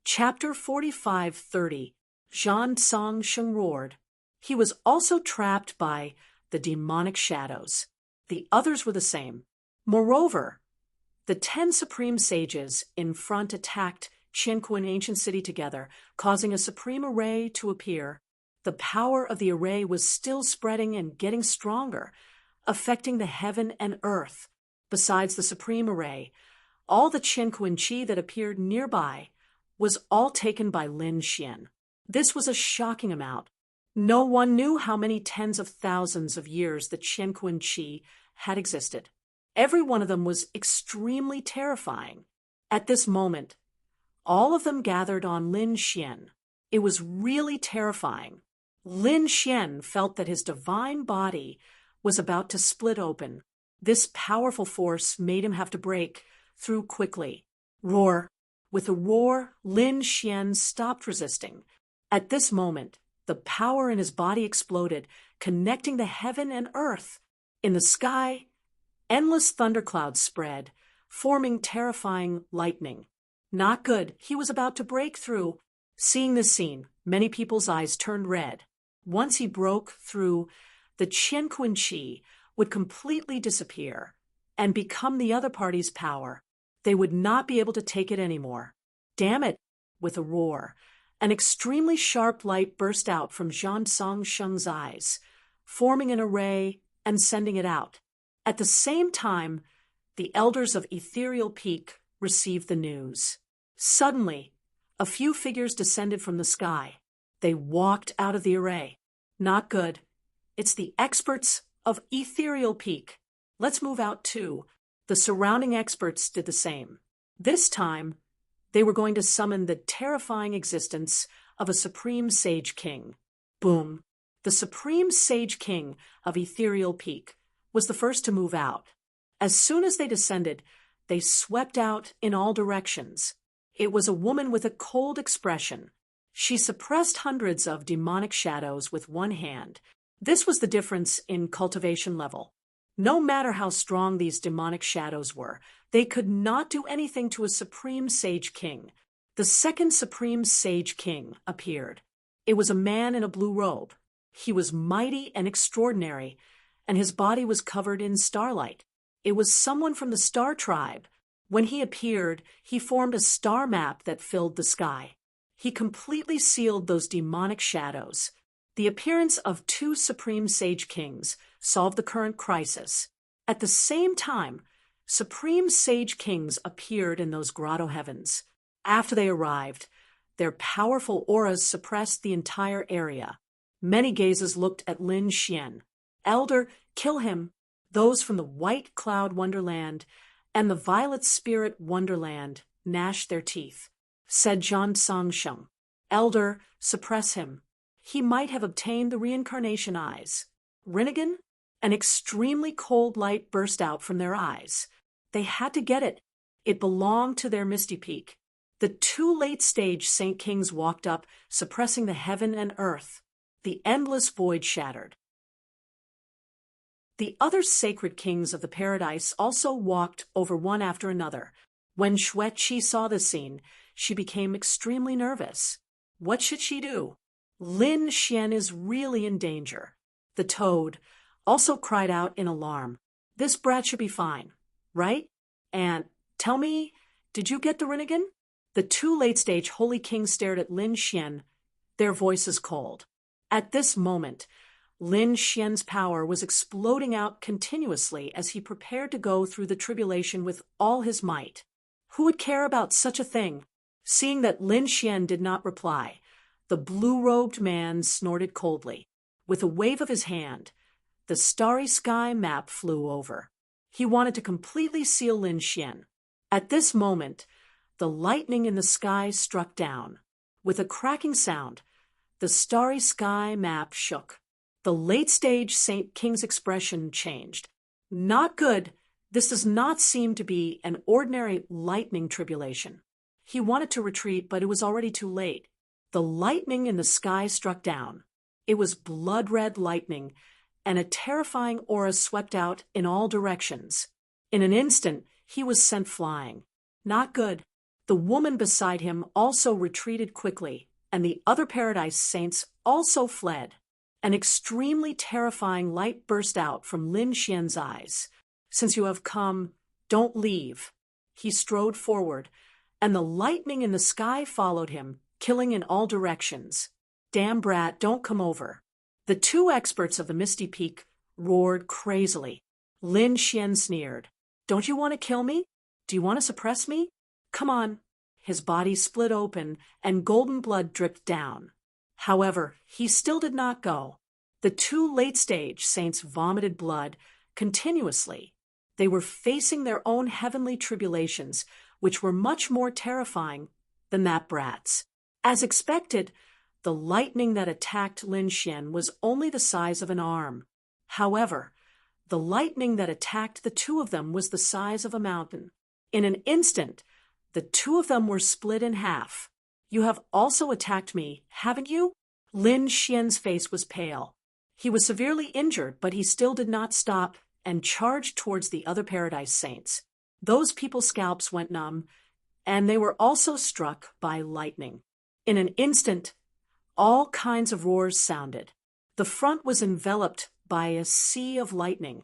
Chapter 45:30. Zhan Songxing roared. He was also trapped by the demonic shadows. The others were the same. Moreover, the 10 supreme sages in front attacked Qianquan ancient city together, causing a supreme array to appear. The power of the array was still spreading and getting stronger, affecting the heaven and earth. Besides the supreme array, all the Qianquan qi that appeared nearby was all taken by Lin Xian. This was a shocking amount. No one knew how many tens of thousands of years the Qianquan qi had existed. Every one of them was extremely terrifying. At this moment, all of them gathered on Lin Xian. It was really terrifying. Lin Xian felt that his divine body was about to split open. This powerful force made him have to break through quickly. Roar! With a roar, Lin Xian stopped resisting. At this moment, the power in his body exploded, connecting the heaven and earth. In the sky, endless thunderclouds spread, forming terrifying lightning. Not good. He was about to break through. Seeing this scene, many people's eyes turned red. Once he broke through, the Qianquan qi would completely disappear and become the other party's power. They would not be able to take it anymore. Damn it! With a roar, an extremely sharp light burst out from Zhan Songxing's eyes, forming an array and sending it out. At the same time, the elders of Ethereal Peak received the news. Suddenly, A few figures descended from the sky. They walked out of the array. Not good. It's the experts of Ethereal Peak. Let's move out too. The surrounding experts did the same. This time, they were going to summon the terrifying existence of a Supreme Sage King. Boom. The Supreme Sage King of Ethereal Peak was the first to move out. As soon as they descended, they swept out in all directions. It was a woman with a cold expression. She suppressed hundreds of demonic shadows with one hand. This was the difference in cultivation level. No matter how strong these demonic shadows were, they could not do anything to a Supreme Sage King. The second Supreme Sage King appeared. It was a man in a blue robe. He was mighty and extraordinary, and his body was covered in starlight. It was someone from the Star Tribe. When he appeared, he formed a star map that filled the sky. He completely sealed those demonic shadows. The appearance of two Supreme Sage Kings solved the current crisis. At the same time, Supreme Sage Kings appeared in those grotto heavens. After they arrived, their powerful auras suppressed the entire area. Many gazes looked at Lin Xian. Elder, kill him. Those from the White Cloud Wonderland and the Violet Spirit Wonderland gnashed their teeth. Said Zhan Songsheng, Elder, suppress him. He might have obtained the reincarnation eyes. Rinnegan? An extremely cold light burst out from their eyes. They had to get it. It belonged to their Misty Peak. The two late-stage Saint Kings walked up, suppressing the heaven and earth. The endless void shattered. The other sacred kings of the paradise also walked over one after another. When Xueqi saw this scene, she became extremely nervous. What should she do? Lin Xian is really in danger. The toad also cried out in alarm. This brat should be fine, right? And tell me, did you get the Rinnegan? The two late-stage holy kings stared at Lin Xian, their voices cold. At this moment, Lin Xian's power was exploding out continuously as he prepared to go through the tribulation with all his might. Who would care about such a thing? Seeing that Lin Xian did not reply, the blue-robed man snorted coldly. With a wave of his hand, the starry sky map flew over. He wanted to completely seal Lin Xian. At this moment, the lightning in the sky struck down. With a cracking sound, the starry sky map shook. The late-stage Saint King's expression changed. Not good. This does not seem to be an ordinary lightning tribulation. He wanted to retreat, but it was already too late. The lightning in the sky struck down. It was blood-red lightning, and a terrifying aura swept out in all directions. In an instant, he was sent flying. Not good. The woman beside him also retreated quickly, and the other paradise saints also fled. An extremely terrifying light burst out from Lin Xian's eyes. Since you have come, don't leave. He strode forward, and the lightning in the sky followed him, killing in all directions. Damn brat, don't come over. The two experts of the Misty Peak roared crazily. Lin Xian sneered. Don't you want to kill me? Do you want to suppress me? Come on. His body split open, and golden blood dripped down. However, he still did not go. The two late-stage saints vomited blood continuously. They were facing their own heavenly tribulations, which were much more terrifying than that brat's. As expected, the lightning that attacked Lin Xian was only the size of an arm. However, the lightning that attacked the two of them was the size of a mountain. In an instant, the two of them were split in half. You have also attacked me, haven't you? Lin Xian's face was pale. He was severely injured, but he still did not stop and charged towards the other paradise saints. Those people's scalps went numb, and they were also struck by lightning. In an instant, all kinds of roars sounded. The front was enveloped by a sea of lightning,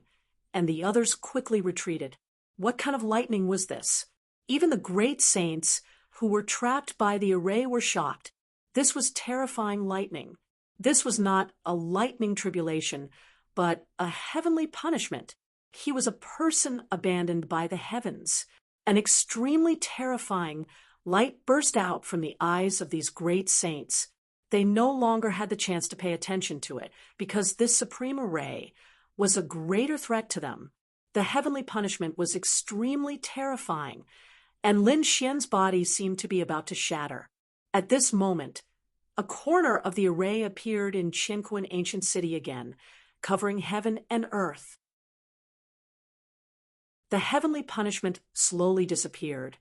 and the others quickly retreated. What kind of lightning was this? Even the great saints who were trapped by the array were shocked. This was terrifying lightning. This was not a lightning tribulation, but a heavenly punishment. He was a person abandoned by the heavens. An extremely terrifying, Light burst out from the eyes of these great saints. They no longer had the chance to pay attention to it, because this supreme array was a greater threat to them. The heavenly punishment was extremely terrifying, and Lin Xian's body seemed to be about to shatter. At this moment, a corner of the array appeared in Qinquan ancient city again, covering heaven and earth. The heavenly punishment slowly disappeared,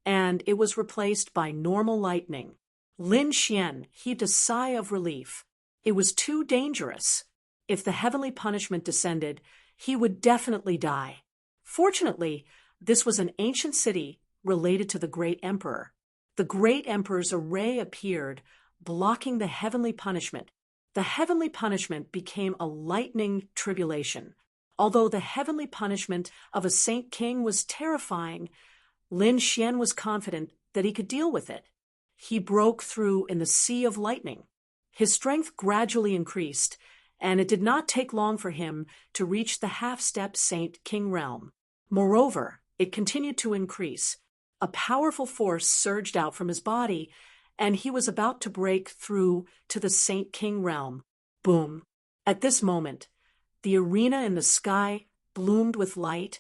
and it was replaced by normal lightning. Lin Xian heaved a sigh of relief. It was too dangerous. If the heavenly punishment descended, he would definitely die. Fortunately, this was an ancient city related to the great emperor. The great emperor's array appeared, blocking the heavenly punishment. The heavenly punishment became a lightning tribulation. Although the heavenly punishment of a saint king was terrifying, Lin Xian was confident that he could deal with it. He broke through in the sea of lightning. His strength gradually increased, and it did not take long for him to reach the half-step saint king realm. Moreover, it continued to increase. A powerful force surged out from his body, and he was about to break through to the saint king realm. Boom! At this moment, the arena in the sky bloomed with light,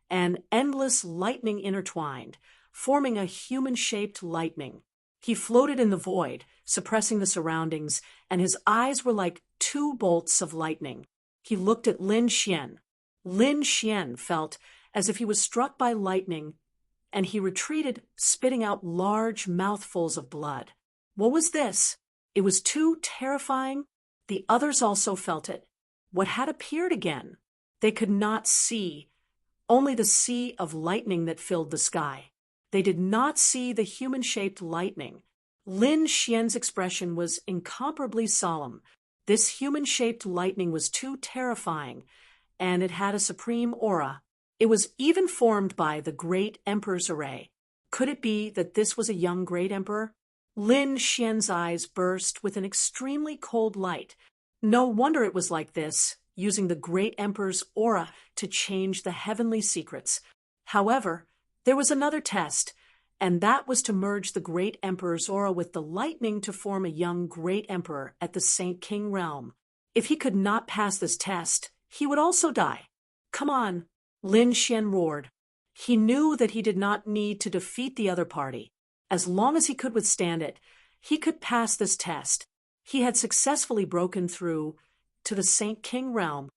and endless lightning intertwined, forming a human-shaped lightning. He floated in the void, suppressing the surroundings, and his eyes were like two bolts of lightning. He looked at Lin Xian. Lin Xian felt as if he was struck by lightning, and he retreated, spitting out large mouthfuls of blood. What was this? It was too terrifying. The others also felt it. What had appeared again? They could not see, only the sea of lightning that filled the sky. They did not see the human-shaped lightning. Lin Xian's expression was incomparably solemn. This human-shaped lightning was too terrifying, and it had a supreme aura. It was even formed by the great emperor's array. Could it be that this was a young great emperor? Lin Xian's eyes burst with an extremely cold light. No wonder it was like this, using the great emperor's aura to change the heavenly secrets. However, there was another test, and that was to merge the great emperor's aura with the lightning to form a young great emperor at the Saint King realm. If he could not pass this test, he would also die. Come on, Lin Xian roared. He knew that he did not need to defeat the other party. As long as he could withstand it, he could pass this test. He had successfully broken through to the Saint King realm.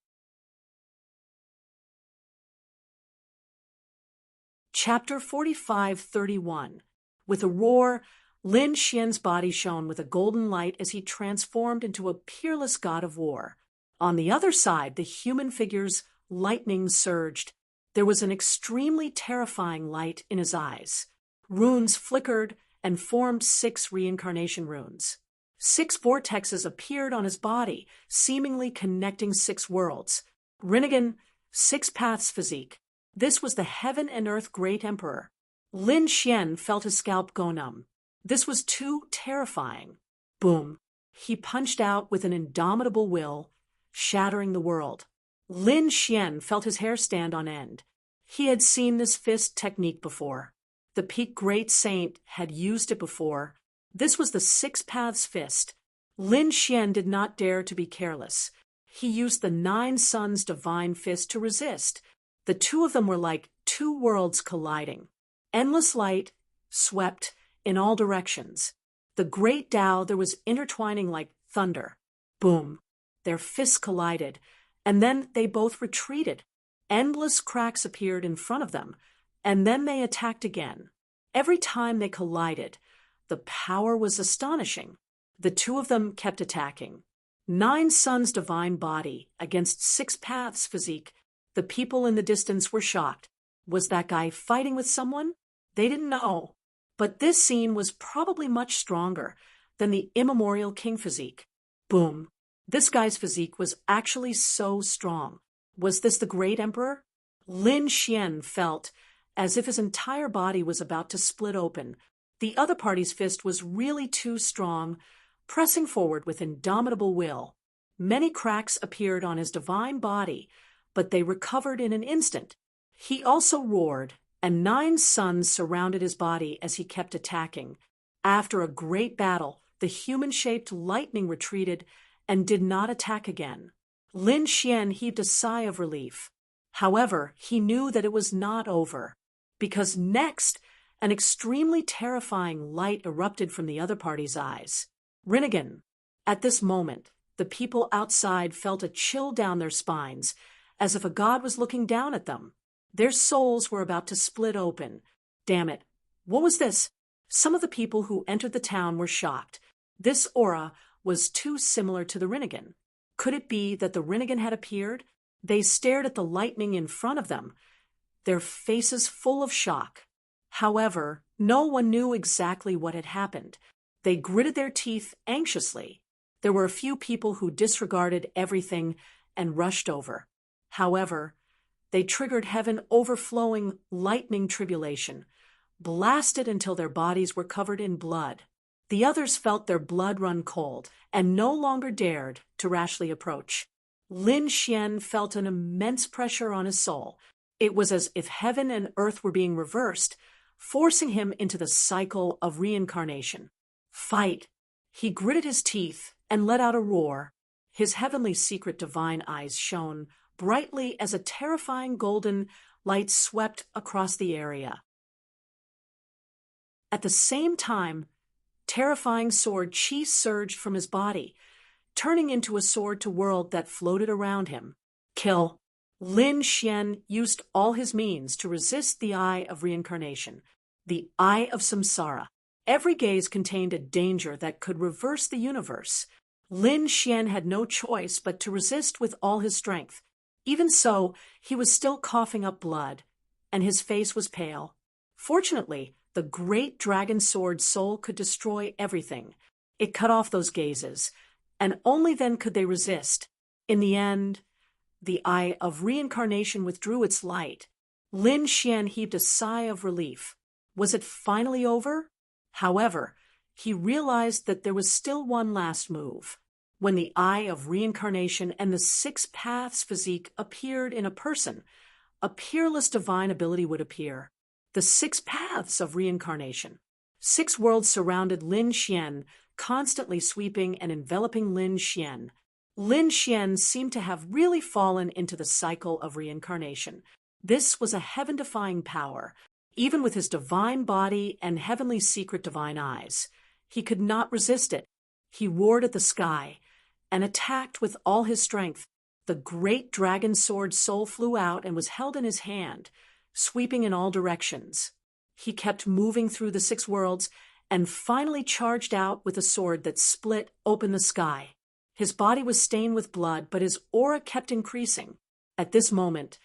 Chapter 45:31. With a roar, Lin Xian's body shone with a golden light as he transformed into a peerless god of war. On the other side, the human figure's lightning surged. There was an extremely terrifying light in his eyes. Runes flickered and formed 6 reincarnation runes. 6 vortexes appeared on his body, seemingly connecting 6 worlds. Rinnegan, 6 paths physique. This was the heaven and earth great emperor. Lin Xian felt his scalp go numb. This was too terrifying. Boom. He punched out with an indomitable will, shattering the world. Lin Xian felt his hair stand on end. He had seen this fist technique before. The peak great saint had used it before. This was the 6 paths fist. Lin Xian did not dare to be careless. He used the 9 suns divine fist to resist. The 2 of them were like 2 worlds colliding. Endless light swept in all directions. The great Tao there was intertwining like thunder. Boom. Their fists collided, and then they both retreated. Endless cracks appeared in front of them, and then they attacked again. Every time they collided, the power was astonishing. The 2 of them kept attacking. 9 suns divine body against 6 paths physique. The people in the distance were shocked. Was that guy fighting with someone? They didn't know. But this scene was probably much stronger than the immemorial king physique. Boom. This guy's physique was actually so strong. Was this the great emperor? Lin Xian felt as if his entire body was about to split open. The other party's fist was really too strong, pressing forward with indomitable will. Many cracks appeared on his divine body, but they recovered in an instant. He also roared, and 9 suns surrounded his body as he kept attacking. After a great battle, the human-shaped lightning retreated and did not attack again. Lin Xian heaved a sigh of relief. However, he knew that it was not over, because next, an extremely terrifying light erupted from the other party's eyes. Rinnegan. At this moment, the people outside felt a chill down their spines, as if a god was looking down at them. Their souls were about to split open. Damn it. What was this? Some of the people who entered the town were shocked. This aura was too similar to the Rinnegan. Could it be that the Rinnegan had appeared? They stared at the lightning in front of them, their faces full of shock. However, no one knew exactly what had happened. They gritted their teeth anxiously. There were a few people who disregarded everything and rushed over. However, they triggered heaven overflowing lightning tribulation, blasted until their bodies were covered in blood. The others felt their blood run cold and no longer dared to rashly approach. Lin Xian felt an immense pressure on his soul. It was as if heaven and earth were being reversed, forcing him into the cycle of reincarnation. Fight! He gritted his teeth and let out a roar. His heavenly secret divine eyes shone brightly as a terrifying golden light swept across the area. At the same time, terrifying sword chi surged from his body, turning into a sword to world that floated around him. Kill! Lin Xian used all his means to resist the eye of reincarnation, the eye of samsara. Every gaze contained a danger that could reverse the universe. Lin Xian had no choice but to resist with all his strength. Even so, he was still coughing up blood, and his face was pale. Fortunately, the great dragon sword soul could destroy everything. It cut off those gazes, and only then could they resist. In the end, the eye of reincarnation withdrew its light. Lin Xian heaved a sigh of relief. Was it finally over? However, he realized that there was still one last move. When the eye of reincarnation and the 6 paths physique appeared in a person, a peerless divine ability would appear. The 6 paths of reincarnation. 6 worlds surrounded Lin Xian, constantly sweeping and enveloping Lin Xian. Lin Xian seemed to have really fallen into the cycle of reincarnation. This was a heaven-defying power. Even with his divine body and heavenly secret divine eyes, he could not resist it. He roared at the sky and attacked with all his strength. The great dragon sword soul flew out and was held in his hand, sweeping in all directions. He kept moving through the 6 worlds and finally charged out with a sword that split open the sky. His body was stained with blood, but his aura kept increasing. At this moment,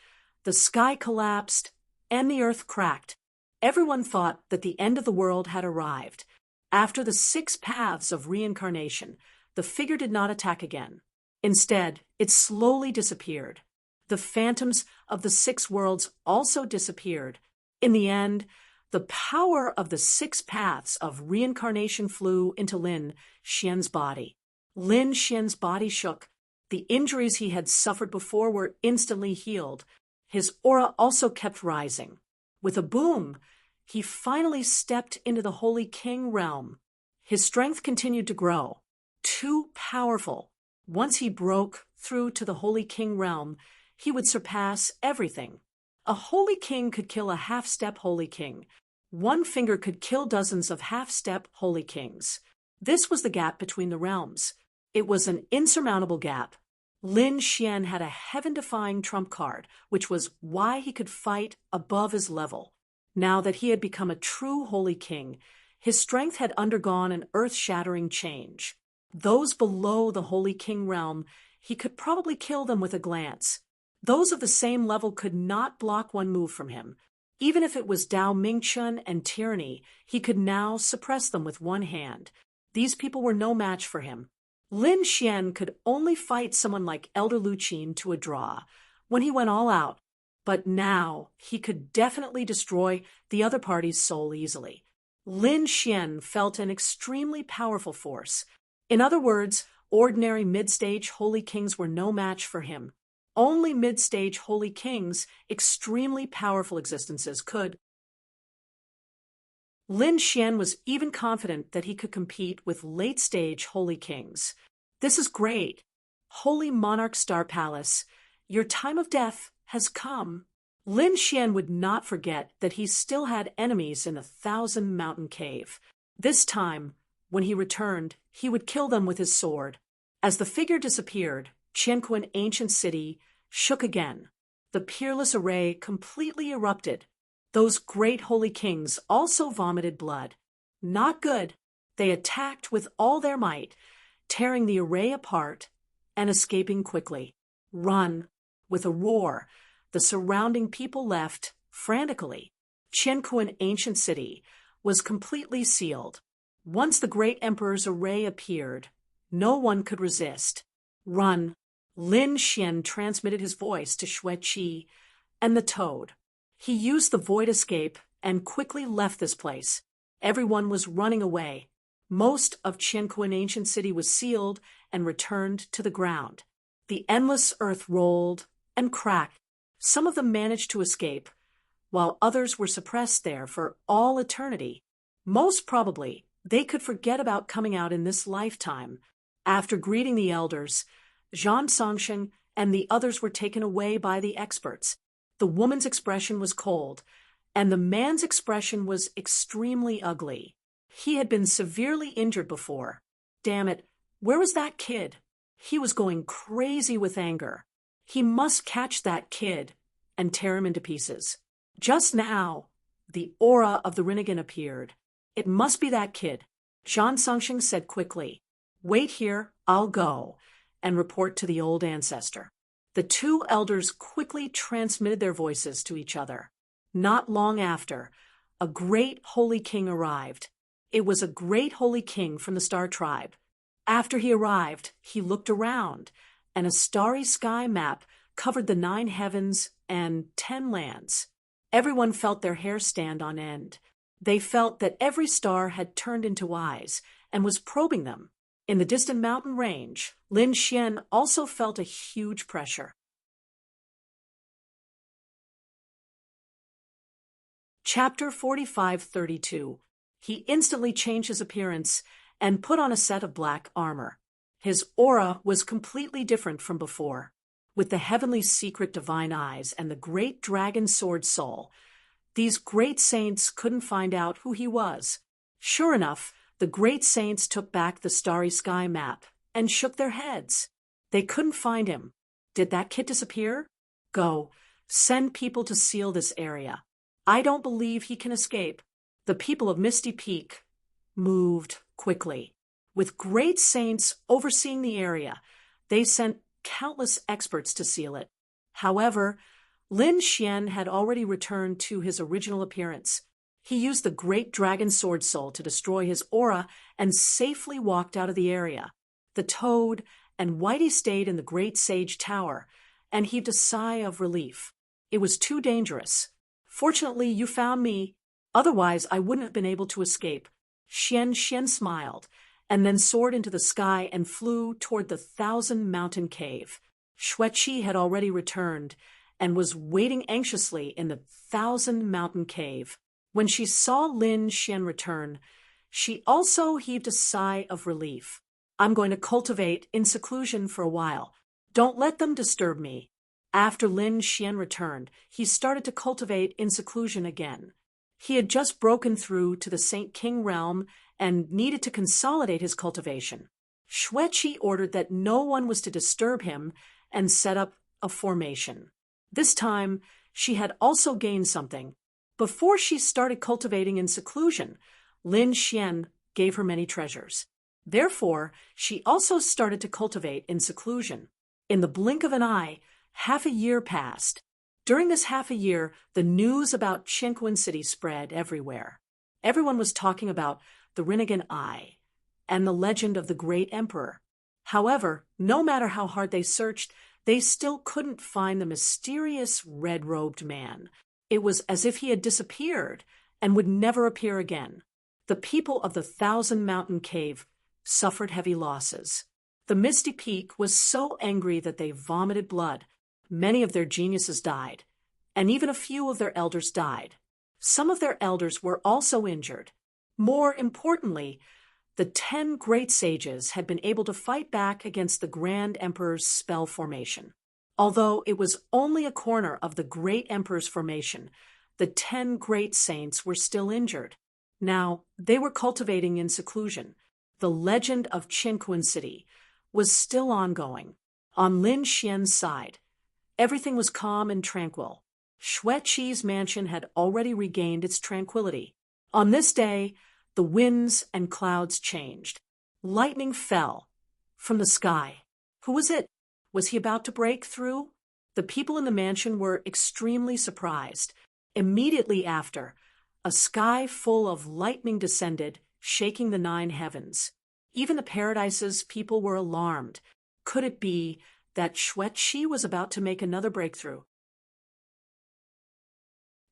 the sky collapsed and the earth cracked. Everyone thought that the end of the world had arrived. After the 6 paths of reincarnation, the figure did not attack again. Instead, it slowly disappeared. The phantoms of the 6 worlds also disappeared. In the end, the power of the 6 paths of reincarnation flew into Lin Xian's body. Lin Xian's body shook. The injuries he had suffered before were instantly healed. His aura also kept rising. With a boom, he finally stepped into the Holy King realm. His strength continued to grow. Too powerful. Once he broke through to the Holy King realm, he would surpass everything. A Holy King could kill a half-step Holy King. One finger could kill dozens of half-step Holy Kings. This was the gap between the realms. It was an insurmountable gap. Lin Xian had a heaven-defying trump card, which was why he could fight above his level. Now that he had become a true Holy King, his strength had undergone an earth-shattering change. Those below the Holy King realm, he could probably kill them with a glance. Those of the same level could not block one move from him. Even if it was Dao Mingchun and tyranny, he could now suppress them with one hand. These people were no match for him. Lin Xian could only fight someone like Elder Luchin to a draw when he went all out, but now he could definitely destroy the other party's soul easily. Lin Xian felt an extremely powerful force. In other words, ordinary mid-stage Holy Kings were no match for him. Only mid-stage Holy Kings, extremely powerful existences, could Lin Xian was even confident that he could compete with late-stage holy kings. This is great. Holy Monarch Star Palace, your time of death has come. Lin Xian would not forget that he still had enemies in the 1,000-mountain cave. This time, when he returned, he would kill them with his sword. As the figure disappeared, Qianquan ancient city shook again. The peerless array completely erupted. Those great holy kings also vomited blood. Not good. They attacked with all their might, tearing the array apart and escaping quickly. Run! With a roar, the surrounding people left frantically. Qianquan ancient city was completely sealed. Once the great emperor's array appeared, no one could resist. Run! Lin Xian transmitted his voice to Xueqi and the toad. He used the void escape and quickly left this place. Everyone was running away. Most of Qianquan ancient city was sealed and returned to the ground. The endless earth rolled and cracked. Some of them managed to escape, while others were suppressed there for all eternity. Most probably, they could forget about coming out in this lifetime. After greeting the elders, Zhan Songsheng and the others were taken away by the experts. The woman's expression was cold, and the man's expression was extremely ugly. He had been severely injured before. Damn it, where was that kid? He was going crazy with anger. He must catch that kid and tear him into pieces. Just now, the aura of the Rinnegan appeared. It must be that kid. Zhan Songsheng said quickly, "Wait here, I'll go," and report to the old ancestor. The two elders quickly transmitted their voices to each other. Not long after, a great holy king arrived. It was a great holy king from the Star Tribe. After he arrived, he looked around, and a starry sky map covered the 9 heavens and 10 lands. Everyone felt their hair stand on end. They felt that every star had turned into eyes and was probing them. In the distant mountain range, Lin Xian also felt a huge pressure. Chapter 45-32. He instantly changed his appearance and put on a set of black armor. His aura was completely different from before. With the heavenly secret divine eyes and the great dragon sword soul, these great saints couldn't find out who he was. Sure enough, the great saints took back the starry sky map and shook their heads. They couldn't find him. Did that kid disappear? Go. Send people to seal this area. I don't believe he can escape. The people of Misty Peak moved quickly. With great saints overseeing the area, they sent countless experts to seal it. However, Lin Xian had already returned to his original appearance. He used the great dragon sword soul to destroy his aura and safely walked out of the area. The toad and Whitey stayed in the great sage tower and heaved a sigh of relief. It was too dangerous. Fortunately, you found me. Otherwise, I wouldn't have been able to escape. Xian smiled and then soared into the sky and flew toward the 1,000-mountain cave. Xueqi had already returned and was waiting anxiously in the 1,000-mountain cave. When she saw Lin Xian return, she also heaved a sigh of relief. I'm going to cultivate in seclusion for a while. Don't let them disturb me. After Lin Xian returned, he started to cultivate in seclusion again. He had just broken through to the Saint King realm and needed to consolidate his cultivation. Xueqi ordered that no one was to disturb him and set up a formation. This time, she had also gained something. Before she started cultivating in seclusion, Lin Xian gave her many treasures. Therefore, she also started to cultivate in seclusion. In the blink of an eye, half a year passed. During this half a year, the news about Qianquan City spread everywhere. Everyone was talking about the Rinnegan Eye and the legend of the great emperor. However, no matter how hard they searched, they still couldn't find the mysterious red-robed man. It was as if he had disappeared and would never appear again. The people of the 1,000-mountain cave suffered heavy losses. The Misty Peak was so angry that they vomited blood. Many of their geniuses died, and even a few of their elders died. Some of their elders were also injured. More importantly, the 10 great sages had been able to fight back against the Grand Emperor's spell formation. Although it was only a corner of the Great Emperor's formation, the 10 great saints were still injured. Now, they were cultivating in seclusion. The legend of Qinquan City was still ongoing. On Lin Xian's side, everything was calm and tranquil. Xue Qi's mansion had already regained its tranquility. On this day, the winds and clouds changed. Lightning fell from the sky. Who was it? Was he about to break through? The people in the mansion were extremely surprised. Immediately after, a sky full of lightning descended, shaking the 9 heavens. Even the paradise's people were alarmed. Could it be that Xue Qi was about to make another breakthrough?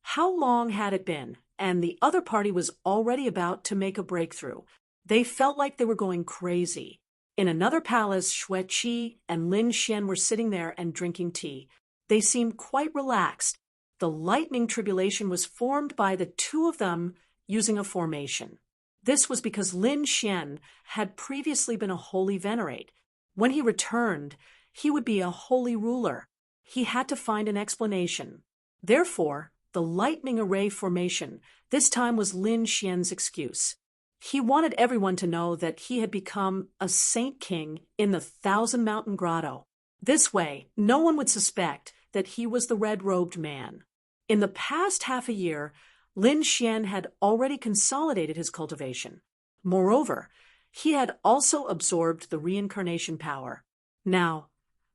How long had it been? And the other party was already about to make a breakthrough. They felt like they were going crazy. In another palace, Xue Qi and Lin Xian were sitting there and drinking tea. They seemed quite relaxed. The lightning tribulation was formed by the two of them using a formation. This was because Lin Xian had previously been a holy venerate. When he returned, he would be a holy ruler. He had to find an explanation. Therefore, the lightning array formation this time was Lin Xian's excuse. He wanted everyone to know that he had become a saint king in the 1,000 Mountain Grotto. This way, no one would suspect that he was the red-robed man. In the past half a year, Lin Xian had already consolidated his cultivation. Moreover, he had also absorbed the reincarnation power. Now,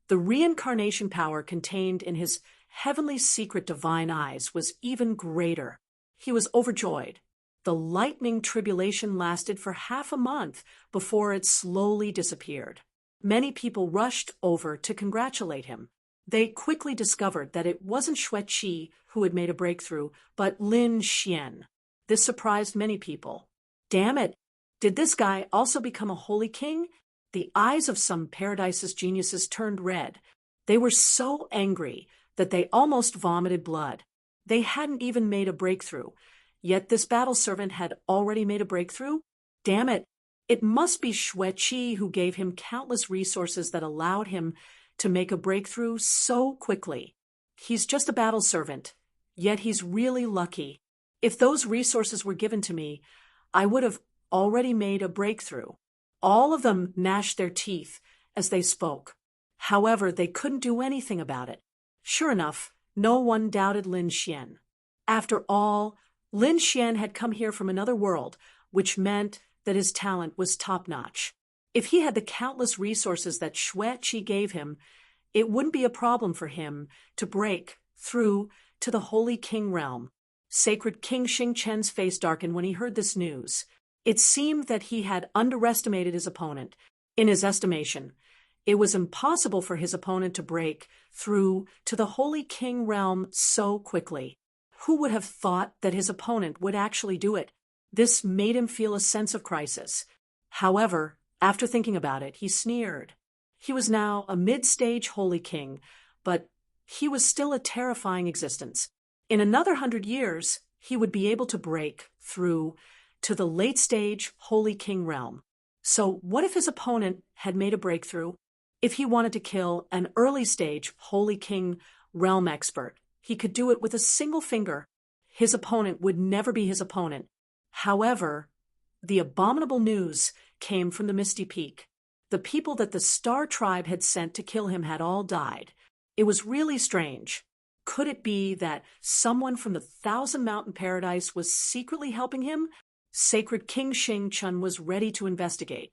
the reincarnation power contained in his heavenly secret divine eyes was even greater. He was overjoyed. The lightning tribulation lasted for half a month before it slowly disappeared. Many people rushed over to congratulate him. They quickly discovered that it wasn't Xue Qi who had made a breakthrough, but Lin Xian. This surprised many people. Damn it! Did this guy also become a holy king? The eyes of some paradise's geniuses turned red. They were so angry that they almost vomited blood. They hadn't even made a breakthrough, yet this battle servant had already made a breakthrough? Damn it! It must be Xue Qi who gave him countless resources that allowed him to make a breakthrough so quickly. He's just a battle servant, yet he's really lucky. If those resources were given to me, I would have already made a breakthrough. All of them gnashed their teeth as they spoke. However, they couldn't do anything about it. Sure enough, no one doubted Lin Xian. After all, Lin Xian had come here from another world, which meant that his talent was top-notch. If he had the countless resources that Xue Qi gave him, it wouldn't be a problem for him to break through to the Holy King realm. Sacred King Xingchen's face darkened when he heard this news. It seemed that he had underestimated his opponent. In his estimation, it was impossible for his opponent to break through to the Holy King realm so quickly. Who would have thought that his opponent would actually do it? This made him feel a sense of crisis. However, after thinking about it, he sneered. He was now a mid-stage holy king, but he was still a terrifying existence. In another 100 years, he would be able to break through to the late-stage holy king realm. So what if his opponent had made a breakthrough? If he wanted to kill an early-stage holy king realm expert, he could do it with a single finger. His opponent would never be his opponent. However, the abominable news came from the Misty Peak. The people that the Star Tribe had sent to kill him had all died. It was really strange. Could it be that someone from the 1,000 Mountain Paradise was secretly helping him? Sacred King Xingchen was ready to investigate.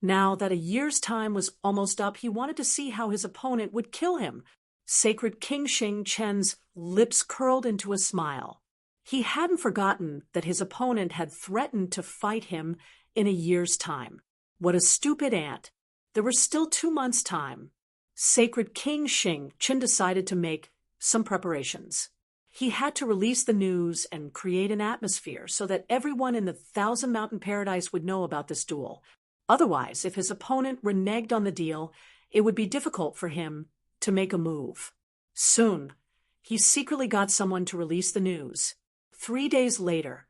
Now that a year's time was almost up, he wanted to see how his opponent would kill him. Sacred King Xingchen's lips curled into a smile. He hadn't forgotten that his opponent had threatened to fight him in a year's time. What a stupid ant. There were still 2 months' time. Sacred King Xingchen decided to make some preparations. He had to release the news and create an atmosphere so that everyone in the 1,000 Mountain Paradise would know about this duel. Otherwise, if his opponent reneged on the deal, it would be difficult for him to make a move. Soon, he secretly got someone to release the news. 3 days later,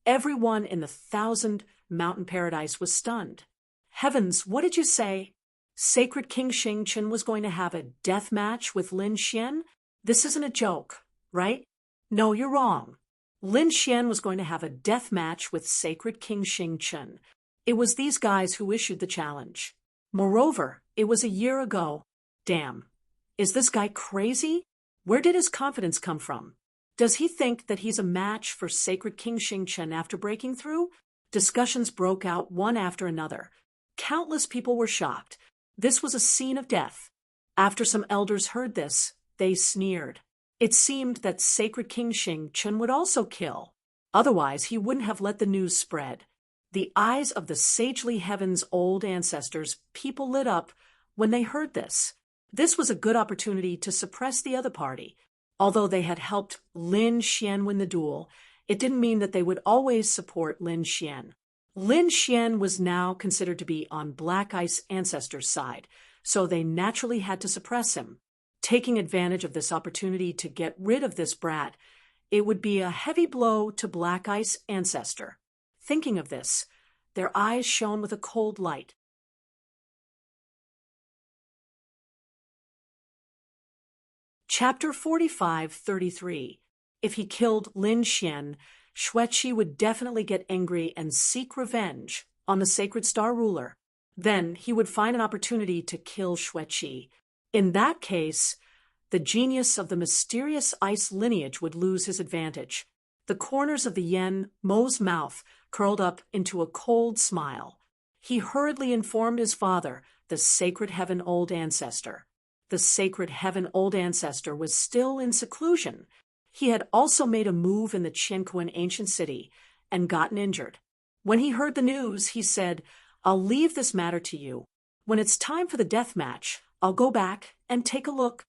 everyone in the 1,000-mountain paradise was stunned. Heavens, what did you say? Sacred King Xingchen was going to have a death match with Lin Xian? This isn't a joke, right? No, you're wrong. Lin Xian was going to have a death match with Sacred King Xingchen. It was these guys who issued the challenge. Moreover, it was a year ago. Damn. Is this guy crazy? Where did his confidence come from? Does he think that he's a match for Sacred King Xingchen after breaking through? Discussions broke out one after another. Countless people were shocked. This was a scene of death. After some elders heard this, they sneered. It seemed that Sacred King Xingchen would also kill. Otherwise, he wouldn't have let the news spread. The eyes of the sagely heaven's old ancestors, people lit up when they heard this. This was a good opportunity to suppress the other party. Although they had helped Lin Xian win the duel, it didn't mean that they would always support Lin Xian. Lin Xian was now considered to be on Black Ice ancestors' side, so they naturally had to suppress him. Taking advantage of this opportunity to get rid of this brat, it would be a heavy blow to Black Ice ancestor. Thinking of this, their eyes shone with a cold light. Chapter 45:33. If he killed Lin Xian, Xueqi would definitely get angry and seek revenge on the Sacred Star ruler. Then he would find an opportunity to kill Xueqi. In that case, the genius of the mysterious ice lineage would lose his advantage. The corners of the Yen Mo's mouth curled up into a cold smile. He hurriedly informed his father, the Sacred Heaven Old Ancestor. The Sacred Heaven Old Ancestor was still in seclusion. He had also made a move in the Qianquan ancient city and gotten injured. When he heard the news, he said, "I'll leave this matter to you. When it's time for the death match, I'll go back and take a look."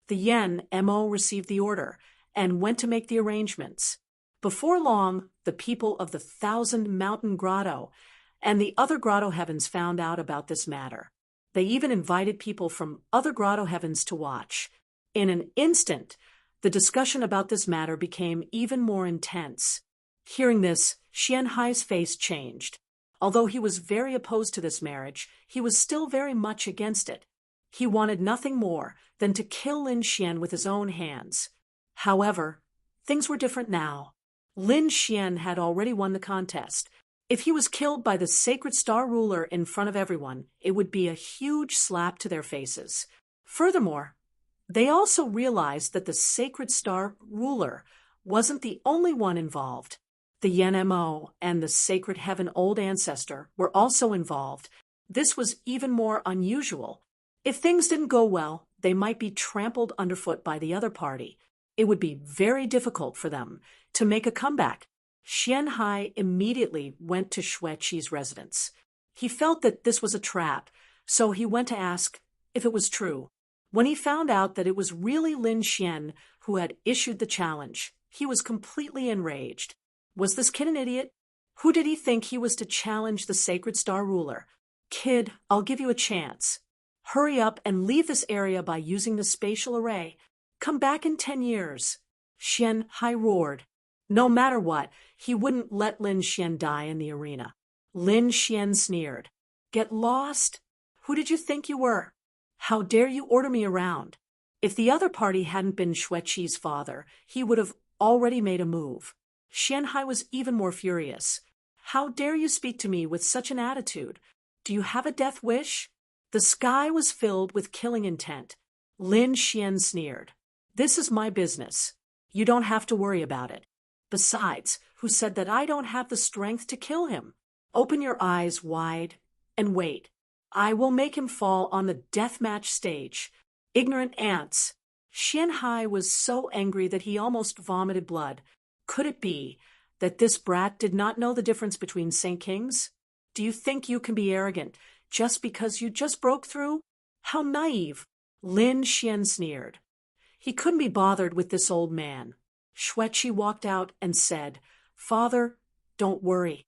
The Yen Mo received the order and went to make the arrangements. Before long, the people of the 1,000-mountain grotto and the other grotto heavens found out about this matter. They even invited people from other grotto heavens to watch. In an instant, the discussion about this matter became even more intense. Hearing this, Xianhai's face changed. Although he was very opposed to this marriage, he was still very much against it. He wanted nothing more than to kill Lin Xian with his own hands. However, things were different now. Lin Xian had already won the contest. If he was killed by the Sacred Star ruler in front of everyone, it would be a huge slap to their faces. Furthermore, they also realized that the Sacred Star ruler wasn't the only one involved. The Yen Mo and the Sacred Heaven Old Ancestor were also involved. This was even more unusual. If things didn't go well, they might be trampled underfoot by the other party. It would be very difficult for them to make a comeback. Xianhai immediately went to Xueqi's residence. He felt that this was a trap, so he went to ask if it was true. When he found out that it was really Lin Xian who had issued the challenge, he was completely enraged. Was this kid an idiot? Who did he think he was to challenge the Sacred Star ruler? Kid, I'll give you a chance. Hurry up and leave this area by using the spatial array. Come back in 10 years. Xianhai roared. No matter what, he wouldn't let Lin Xian die in the arena. Lin Xian sneered. Get lost? Who did you think you were? How dare you order me around? If the other party hadn't been Xueqi's father, he would have already made a move. Xianhai was even more furious. How dare you speak to me with such an attitude? Do you have a death wish? The sky was filled with killing intent. Lin Xian sneered. This is my business. You don't have to worry about it. Besides, who said that I don't have the strength to kill him? Open your eyes wide and wait. I will make him fall on the deathmatch stage. Ignorant ants. Xianhai was so angry that he almost vomited blood. Could it be that this brat did not know the difference between Saint Kings? Do you think you can be arrogant just because you just broke through? How naive. Lin Xian sneered. He couldn't be bothered with this old man. Xueqi walked out and said, Father, don't worry.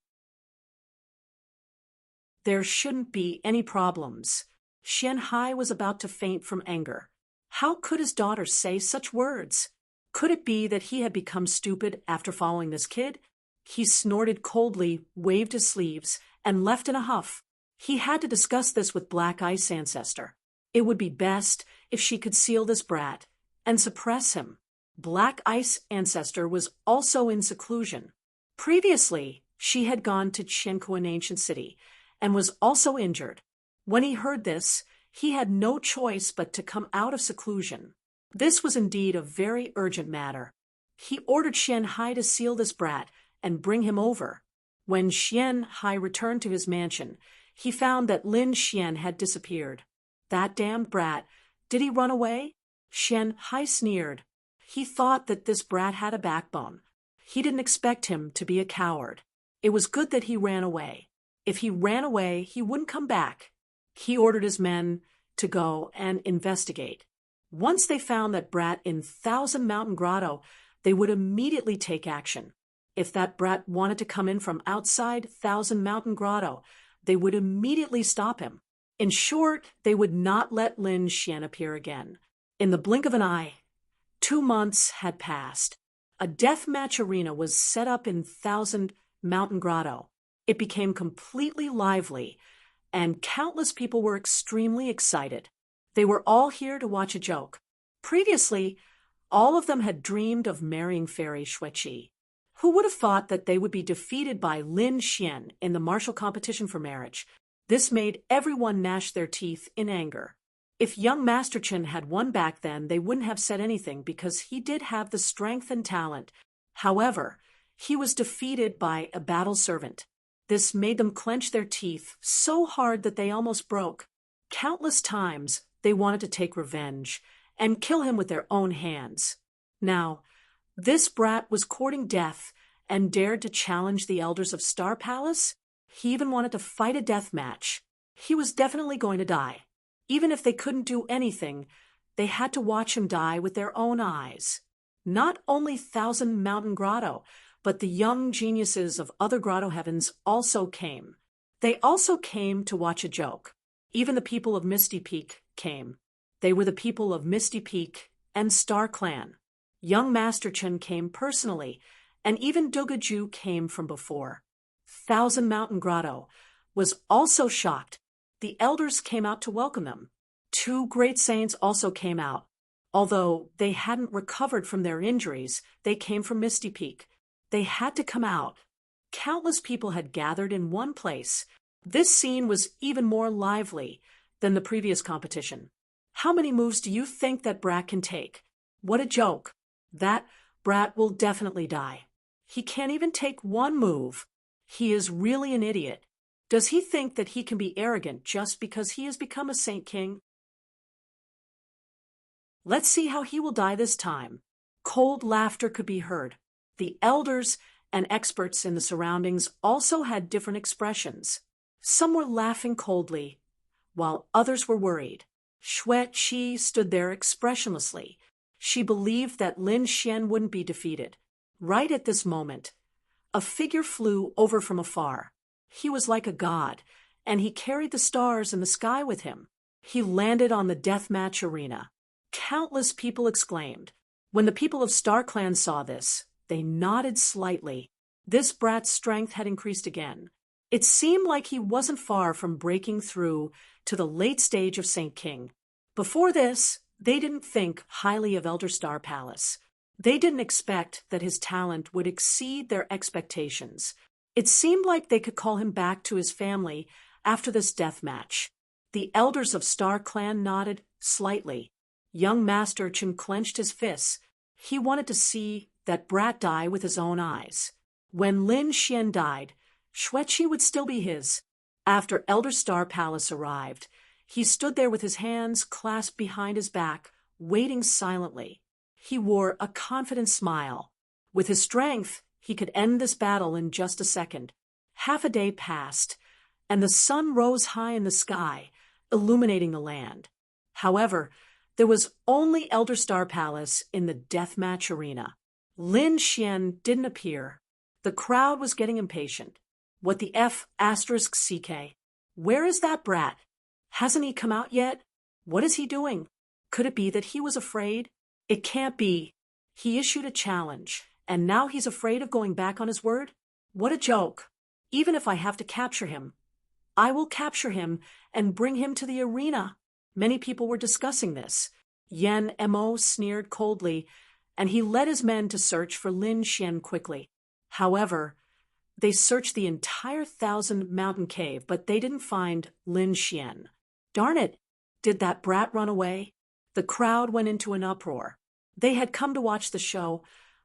There shouldn't be any problems. Xianhai was about to faint from anger. How could his daughter say such words? Could it be that he had become stupid after following this kid? He snorted coldly, waved his sleeves, and left in a huff. He had to discuss this with Black Ice Ancestor. It would be best if she could seal this brat and suppress him. Black Ice Ancestor was also in seclusion. Previously, she had gone to Chenkuan Ancient City and was also injured. When he heard this, he had no choice but to come out of seclusion. This was indeed a very urgent matter. He ordered Xian Hai to seal this brat and bring him over. When Xian Hai returned to his mansion, he found that Lin Xian had disappeared. That damned brat. Did he run away? Xian Hai sneered. He thought that this brat had a backbone. He didn't expect him to be a coward. It was good that he ran away. If he ran away, he wouldn't come back. He ordered his men to go and investigate. Once they found that brat in Thousand Mountain Grotto, they would immediately take action. If that brat wanted to come in from outside Thousand Mountain Grotto, they would immediately stop him. In short, they would not let Lin Xian appear again. In the blink of an eye, 2 months had passed. A deathmatch arena was set up in Thousand Mountain Grotto. It became completely lively, and countless people were extremely excited. They were all here to watch a joke. Previously, all of them had dreamed of marrying Fairy Xueqi. Who would have thought that they would be defeated by Lin Xian in the martial competition for marriage? This made everyone gnash their teeth in anger. If young Master Chen had won back then, they wouldn't have said anything because he did have the strength and talent. However, he was defeated by a battle servant. This made them clench their teeth so hard that they almost broke. Countless times, they wanted to take revenge and kill him with their own hands. Now, this brat was courting death and dared to challenge the elders of Star Palace. He even wanted to fight a death match. He was definitely going to die. Even if they couldn't do anything, they had to watch him die with their own eyes. Not only Thousand Mountain Grotto, but the young geniuses of other grotto heavens also came. They also came to watch a joke. Even the people of Misty Peak came. They were the people of Misty Peak and Star Clan. Young Master Chen came personally, and even Dogaju came from before. Thousand Mountain Grotto was also shocked. The elders came out to welcome them. 2 great saints also came out. Although they hadn't recovered from their injuries, they came from Misty Peak. They had to come out. Countless people had gathered in one place. This scene was even more lively than the previous competition. How many moves do you think that brat can take? What a joke. That brat will definitely die. He can't even take 1 move. He is really an idiot. Does he think that he can be arrogant just because he has become a Saint King? Let's see how he will die this time. Cold laughter could be heard. The elders and experts in the surroundings also had different expressions. Some were laughing coldly, while others were worried. Xueqi stood there expressionlessly. She believed that Lin Xian wouldn't be defeated. Right at this moment, a figure flew over from afar. He was like a god, and he carried the stars in the sky with him. He landed on the deathmatch arena. Countless people exclaimed. When the people of Star Clan saw this, they nodded slightly. This brat's strength had increased again. It seemed like he wasn't far from breaking through to the late stage of Saint King. Before this, they didn't think highly of Elder Star Palace. They didn't expect that his talent would exceed their expectations. It seemed like they could call him back to his family after this death match. The elders of Star Clan nodded slightly. Young Master Chen clenched his fists. He wanted to see that brat die with his own eyes. When Lin Xian died, Xueqi would still be his. After Elder Star Palace arrived, he stood there with his hands clasped behind his back, waiting silently. He wore a confident smile. With his strength, he could end this battle in just a second. Half a day passed, and the sun rose high in the sky, illuminating the land. However, there was only Elder Star Palace in the deathmatch arena. Lin Xian didn't appear. The crowd was getting impatient. What the F***CK? Where is that brat? Hasn't he come out yet? What is he doing? Could it be that he was afraid? It can't be. He issued a challenge, and now he's afraid of going back on his word? What a joke. Even if I have to capture him, I will capture him and bring him to the arena. Many people were discussing this. Yen Mo sneered coldly, and he led his men to search for Lin Xian quickly. However, they searched the entire 1,000-mountain cave, but they didn't find Lin Xian. Darn it! Did that brat run away? The crowd went into an uproar. They had come to watch the show,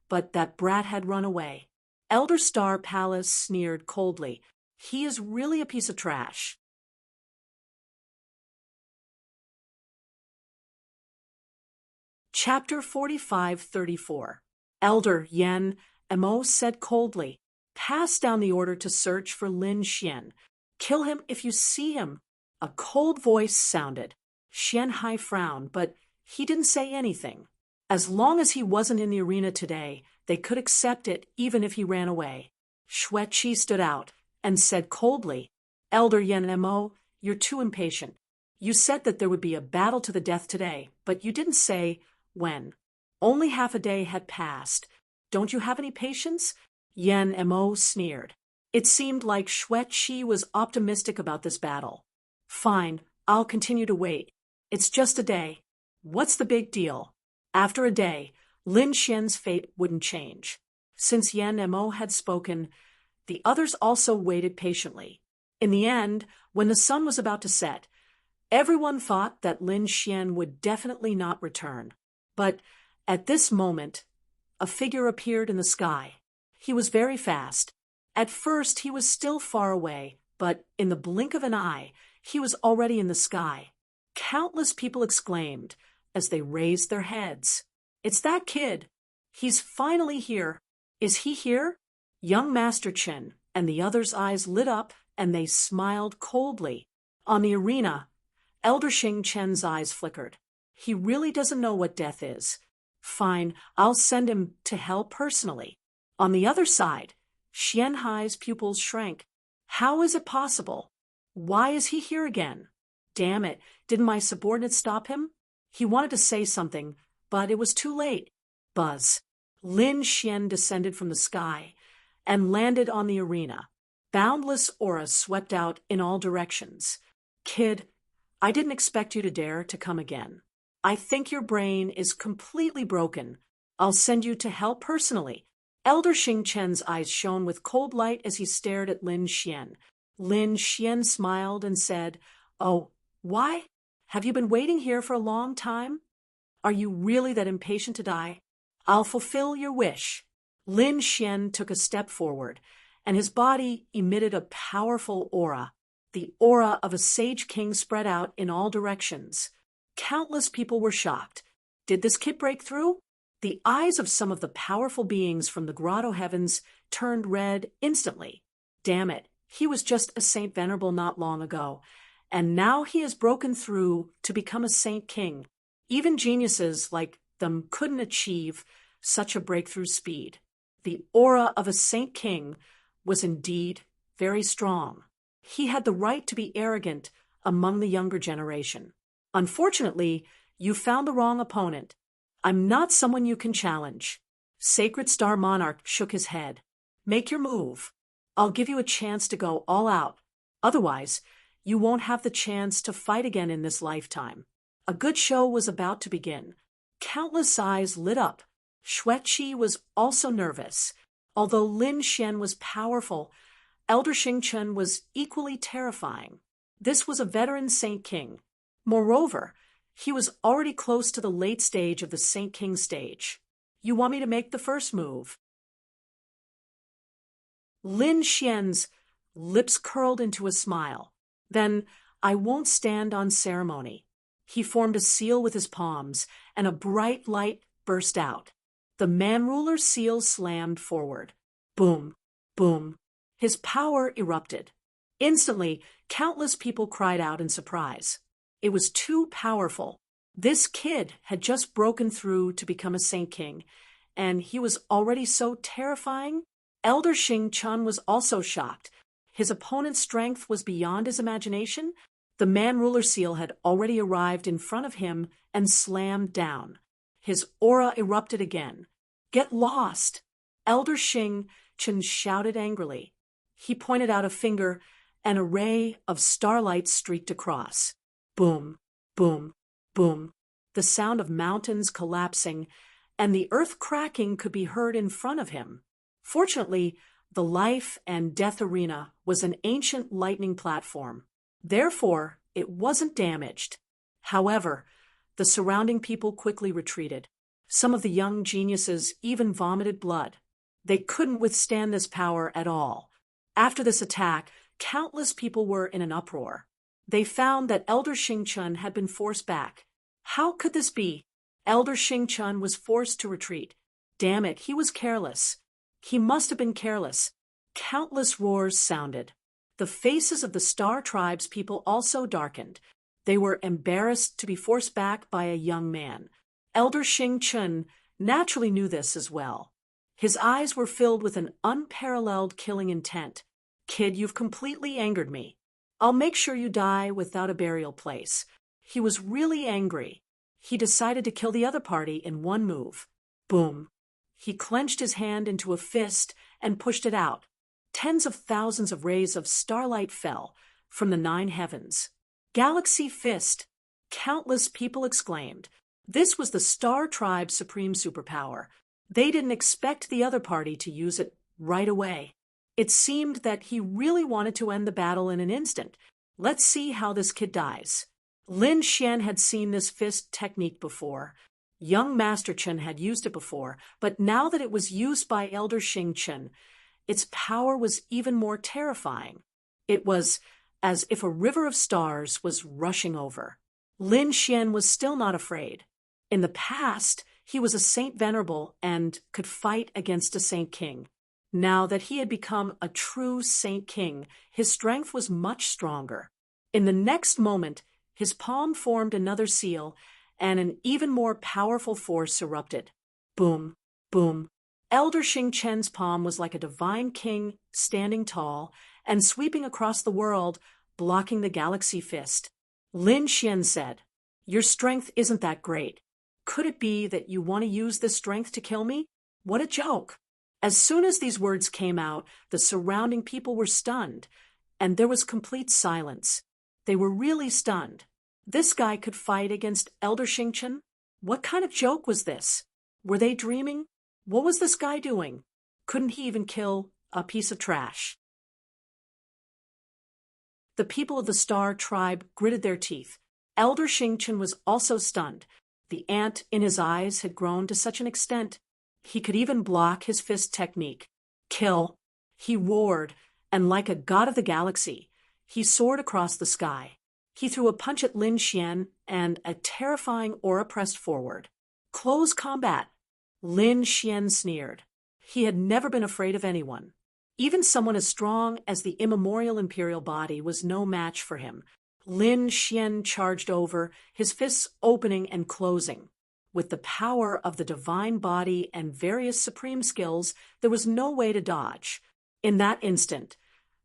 but that brat had run away. Elder Star Palace sneered coldly. He is really a piece of trash. Chapter 45-34. Elder Yen Mo said coldly, "Pass down the order to search for Lin Xian. Kill him if you see him." A cold voice sounded. Xian Hai frowned, but he didn't say anything. As long as he wasn't in the arena today, they could accept it even if he ran away. Xue Qi stood out and said coldly, "Elder Yen Mo, you're too impatient. You said that there would be a battle to the death today, but you didn't say when. Only half a day had passed. Don't you have any patience?" Yen Mo sneered. It seemed like Xue Qi was optimistic about this battle. "Fine, I'll continue to wait. It's just a day. What's the big deal?" After a day, Lin Xian's fate wouldn't change. Since Yen Mo had spoken, the others also waited patiently. In the end, when the sun was about to set, everyone thought that Lin Xian would definitely not return. But at this moment, a figure appeared in the sky. He was very fast. At first, he was still far away, but in the blink of an eye, he was already in the sky. Countless people exclaimed as they raised their heads. "It's that kid. He's finally here. Is he here?" Young Master Chen and the others' eyes lit up and they smiled coldly. On the arena, Elder Xing Chen's eyes flickered. He really doesn't know what death is. Fine, I'll send him to hell personally. On the other side, Xian Hai's pupils shrank. How is it possible? Why is he here again? Damn it, didn't my subordinate stop him? He wanted to say something, but it was too late. Buzz. Lin Xian descended from the sky and landed on the arena. Boundless aura swept out in all directions. "Kid, I didn't expect you to dare to come again. I think your brain is completely broken. I'll send you to hell personally." Elder Xing Chen's eyes shone with cold light as he stared at Lin Xian. Lin Xian smiled and said, "Oh, why? Have you been waiting here for a long time? Are you really that impatient to die? I'll fulfill your wish." Lin Xian took a step forward, and his body emitted a powerful aura. The aura of a sage king spread out in all directions. Countless people were shocked. Did this kid break through? The eyes of some of the powerful beings from the grotto heavens turned red instantly. Damn it, he was just a Saint Venerable not long ago, and now he has broken through to become a Saint King. Even geniuses like them couldn't achieve such a breakthrough speed. The aura of a Saint King was indeed very strong. He had the right to be arrogant among the younger generation. Unfortunately, you found the wrong opponent. I'm not someone you can challenge. Sacred Star Monarch shook his head. Make your move. I'll give you a chance to go all out. Otherwise, you won't have the chance to fight again in this lifetime. A good show was about to begin. Countless eyes lit up. Xue Qi was also nervous. Although Lin Xian was powerful, Elder Xing Chen was equally terrifying. This was a veteran Saint King. Moreover, he was already close to the late stage of the Saint King stage. You want me to make the first move? Lin Xian's lips curled into a smile. Then, I won't stand on ceremony. He formed a seal with his palms, and a bright light burst out. The man-ruler's seal slammed forward. Boom, boom. His power erupted. Instantly, countless people cried out in surprise. It was too powerful. This kid had just broken through to become a Saint King, and he was already so terrifying. Elder Xing Chen was also shocked. His opponent's strength was beyond his imagination. The man-ruler seal had already arrived in front of him and slammed down. His aura erupted again. Get lost! Elder Xing Chen shouted angrily. He pointed out a finger, and a ray of starlight streaked across. Boom, boom, boom. The sound of mountains collapsing and the earth cracking could be heard in front of him. Fortunately, the life and death arena was an ancient lightning platform. Therefore, it wasn't damaged. However, the surrounding people quickly retreated. Some of the young geniuses even vomited blood. They couldn't withstand this power at all. After this attack, countless people were in an uproar. They found that Elder Xingchun had been forced back. How could this be? Elder Xingchun was forced to retreat. Damn it, he was careless. He must have been careless. Countless roars sounded. The faces of the Star Tribe's people also darkened. They were embarrassed to be forced back by a young man. Elder Xingchun naturally knew this as well. His eyes were filled with an unparalleled killing intent. Kid, you've completely angered me. I'll make sure you die without a burial place. He was really angry. He decided to kill the other party in one move. Boom. He clenched his hand into a fist and pushed it out. Tens of thousands of rays of starlight fell from the 9 heavens. Galaxy Fist! Countless people exclaimed. This was the Star Tribe's supreme superpower. They didn't expect the other party to use it right away. It seemed that he really wanted to end the battle in an instant. Let's see how this kid dies. Lin Xian had seen this fist technique before. Young Master Chen had used it before, but now that it was used by Elder Xingchen, its power was even more terrifying. It was as if a river of stars was rushing over. Lin Xian was still not afraid. In the past, he was a saint venerable and could fight against a saint king. Now that he had become a true saint king, his strength was much stronger. In the next moment, his palm formed another seal, and an even more powerful force erupted. Boom, boom. Elder Xingchen's palm was like a divine king standing tall and sweeping across the world, blocking the Galaxy Fist. Lin Xian said, "Your strength isn't that great. Could it be that you want to use this strength to kill me? What a joke." As soon as these words came out, the surrounding people were stunned, and there was complete silence. They were really stunned. This guy could fight against Elder Xingchen? What kind of joke was this? Were they dreaming? What was this guy doing? Couldn't he even kill a piece of trash? The people of the Star Tribe gritted their teeth. Elder Xingchen was also stunned. The ant in his eyes had grown to such an extent he could even block his fist technique. Kill! He roared, and like a god of the galaxy, he soared across the sky. He threw a punch at Lin Xian, and a terrifying aura pressed forward. Close combat! Lin Xian sneered. He had never been afraid of anyone. Even someone as strong as the immemorial imperial body was no match for him. Lin Xian charged over, his fists opening and closing. With the power of the divine body and various supreme skills, there was no way to dodge. In that instant,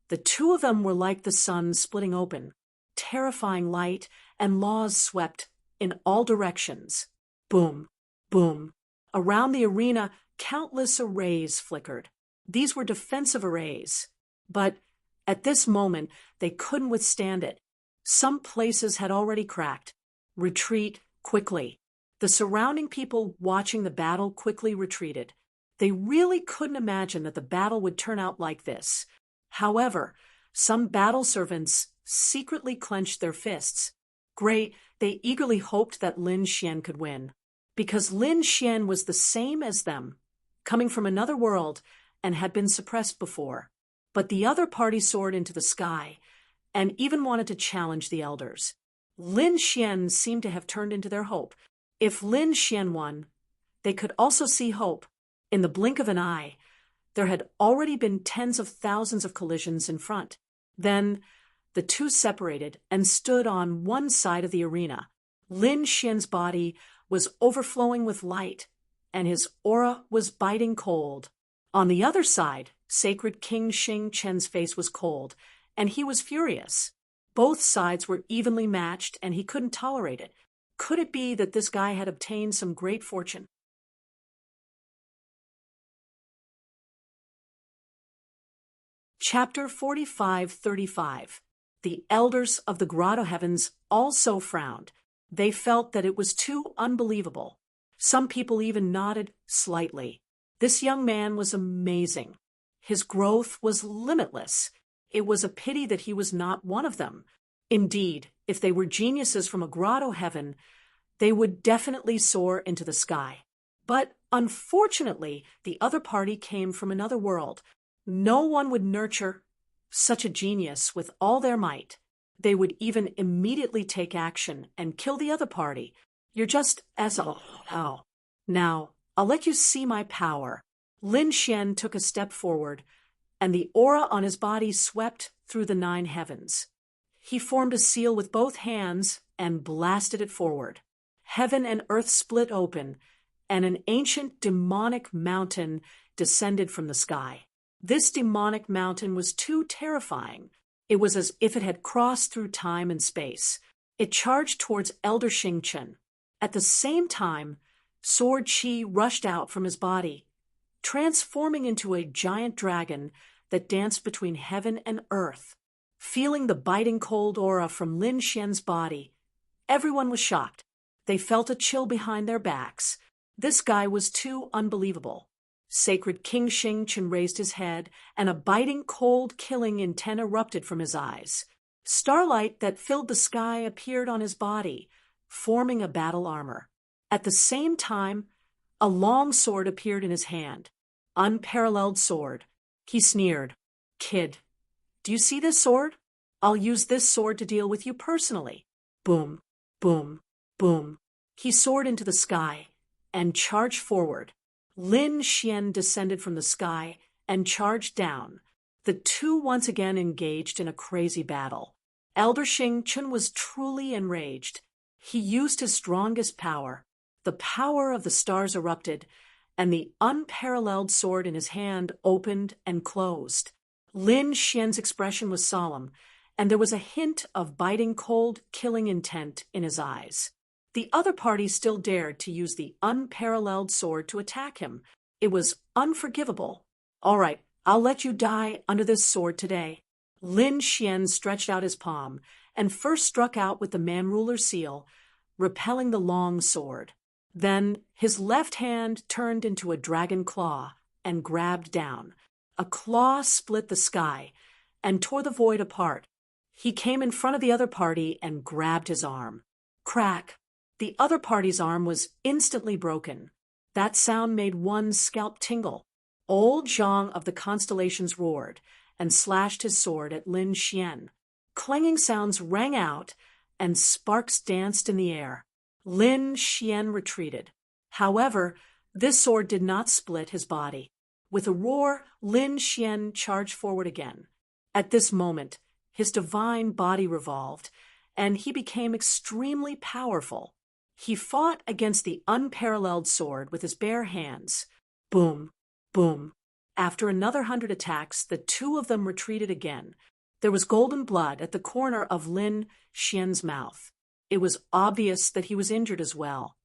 the two of them were like the sun splitting open. Terrifying light and laws swept in all directions. Boom, boom. Around the arena, countless arrays flickered. These were defensive arrays. But at this moment, they couldn't withstand it. Some places had already cracked. Retreat quickly. The surrounding people watching the battle quickly retreated. They really couldn't imagine that the battle would turn out like this. However, some battle servants secretly clenched their fists. Great, they eagerly hoped that Lin Xian could win. Because Lin Xian was the same as them, coming from another world, and had been suppressed before. But the other party soared into the sky, and even wanted to challenge the elders. Lin Xian seemed to have turned into their hope. If Lin Xian won, they could also see hope. In the blink of an eye, there had already been tens of thousands of collisions in front. Then the two separated and stood on one side of the arena. Lin Xian's body was overflowing with light, and his aura was biting cold. On the other side, sacred King Xingchen's face was cold, and he was furious. Both sides were evenly matched, and he couldn't tolerate it. Could it be that this guy had obtained some great fortune? Chapter 45:35. The elders of the grotto heavens also frowned. They felt that it was too unbelievable. Some people even nodded slightly. This young man was amazing. His growth was limitless. It was a pity that he was not one of them. Indeed, if they were geniuses from a grotto heaven, they would definitely soar into the sky. But unfortunately, the other party came from another world. No one would nurture such a genius with all their might. They would even immediately take action and kill the other party. You're just as oh. Now, I'll let you see my power. Lin Xian took a step forward, and the aura on his body swept through the 9 heavens. He formed a seal with both hands and blasted it forward. Heaven and earth split open, and an ancient demonic mountain descended from the sky. This demonic mountain was too terrifying. It was as if it had crossed through time and space. It charged towards Elder Xingchen. At the same time, sword chi rushed out from his body, transforming into a giant dragon that danced between heaven and earth. Feeling the biting cold aura from Lin Xian's body, everyone was shocked. They felt a chill behind their backs. This guy was too unbelievable. Sacred King Xingchen raised his head, and a biting, cold, killing intent erupted from his eyes. Starlight that filled the sky appeared on his body, forming a battle armor. At the same time, a long sword appeared in his hand. Unparalleled sword. He sneered. "Kid, do you see this sword? I'll use this sword to deal with you personally." Boom, boom, boom. He soared into the sky and charged forward. Lin Xian descended from the sky and charged down. The two once again engaged in a crazy battle. Elder Xingchen was truly enraged. He used his strongest power. The power of the stars erupted, and the unparalleled sword in his hand opened and closed. Lin Xian's expression was solemn, and there was a hint of biting cold, killing intent in his eyes. The other party still dared to use the unparalleled sword to attack him. It was unforgivable. "All right, I'll let you die under this sword today." Lin Xian stretched out his palm and first struck out with the man-ruler seal, repelling the long sword. Then his left hand turned into a dragon claw and grabbed down. A claw split the sky and tore the void apart. He came in front of the other party and grabbed his arm. Crack! The other party's arm was instantly broken. That sound made one's scalp tingle. Old Zhang of the constellations roared and slashed his sword at Lin Xian. Clanging sounds rang out and sparks danced in the air. Lin Xian retreated. However, this sword did not split his body. With a roar, Lin Xian charged forward again. At this moment, his divine body revolved, and he became extremely powerful. He fought against the unparalleled sword with his bare hands. Boom, boom. After another 100 attacks, the two of them retreated again. There was golden blood at the corner of Lin Xian's mouth. It was obvious that he was injured as well.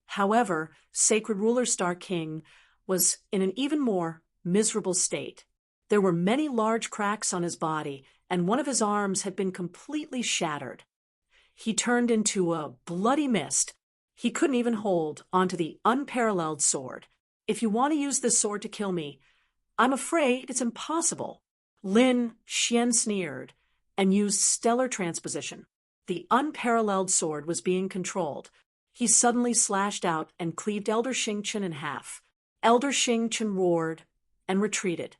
However, Sacred Ruler Star King was in an even more miserable state. There were many large cracks on his body, and one of his arms had been completely shattered. He turned into a bloody mist. He couldn't even hold onto the unparalleled sword. "If you want to use this sword to kill me, I'm afraid it's impossible." Lin Xian sneered and used stellar transposition. The unparalleled sword was being controlled. He suddenly slashed out and cleaved Elder Xingchen in half. Elder Xingchen roared and retreated.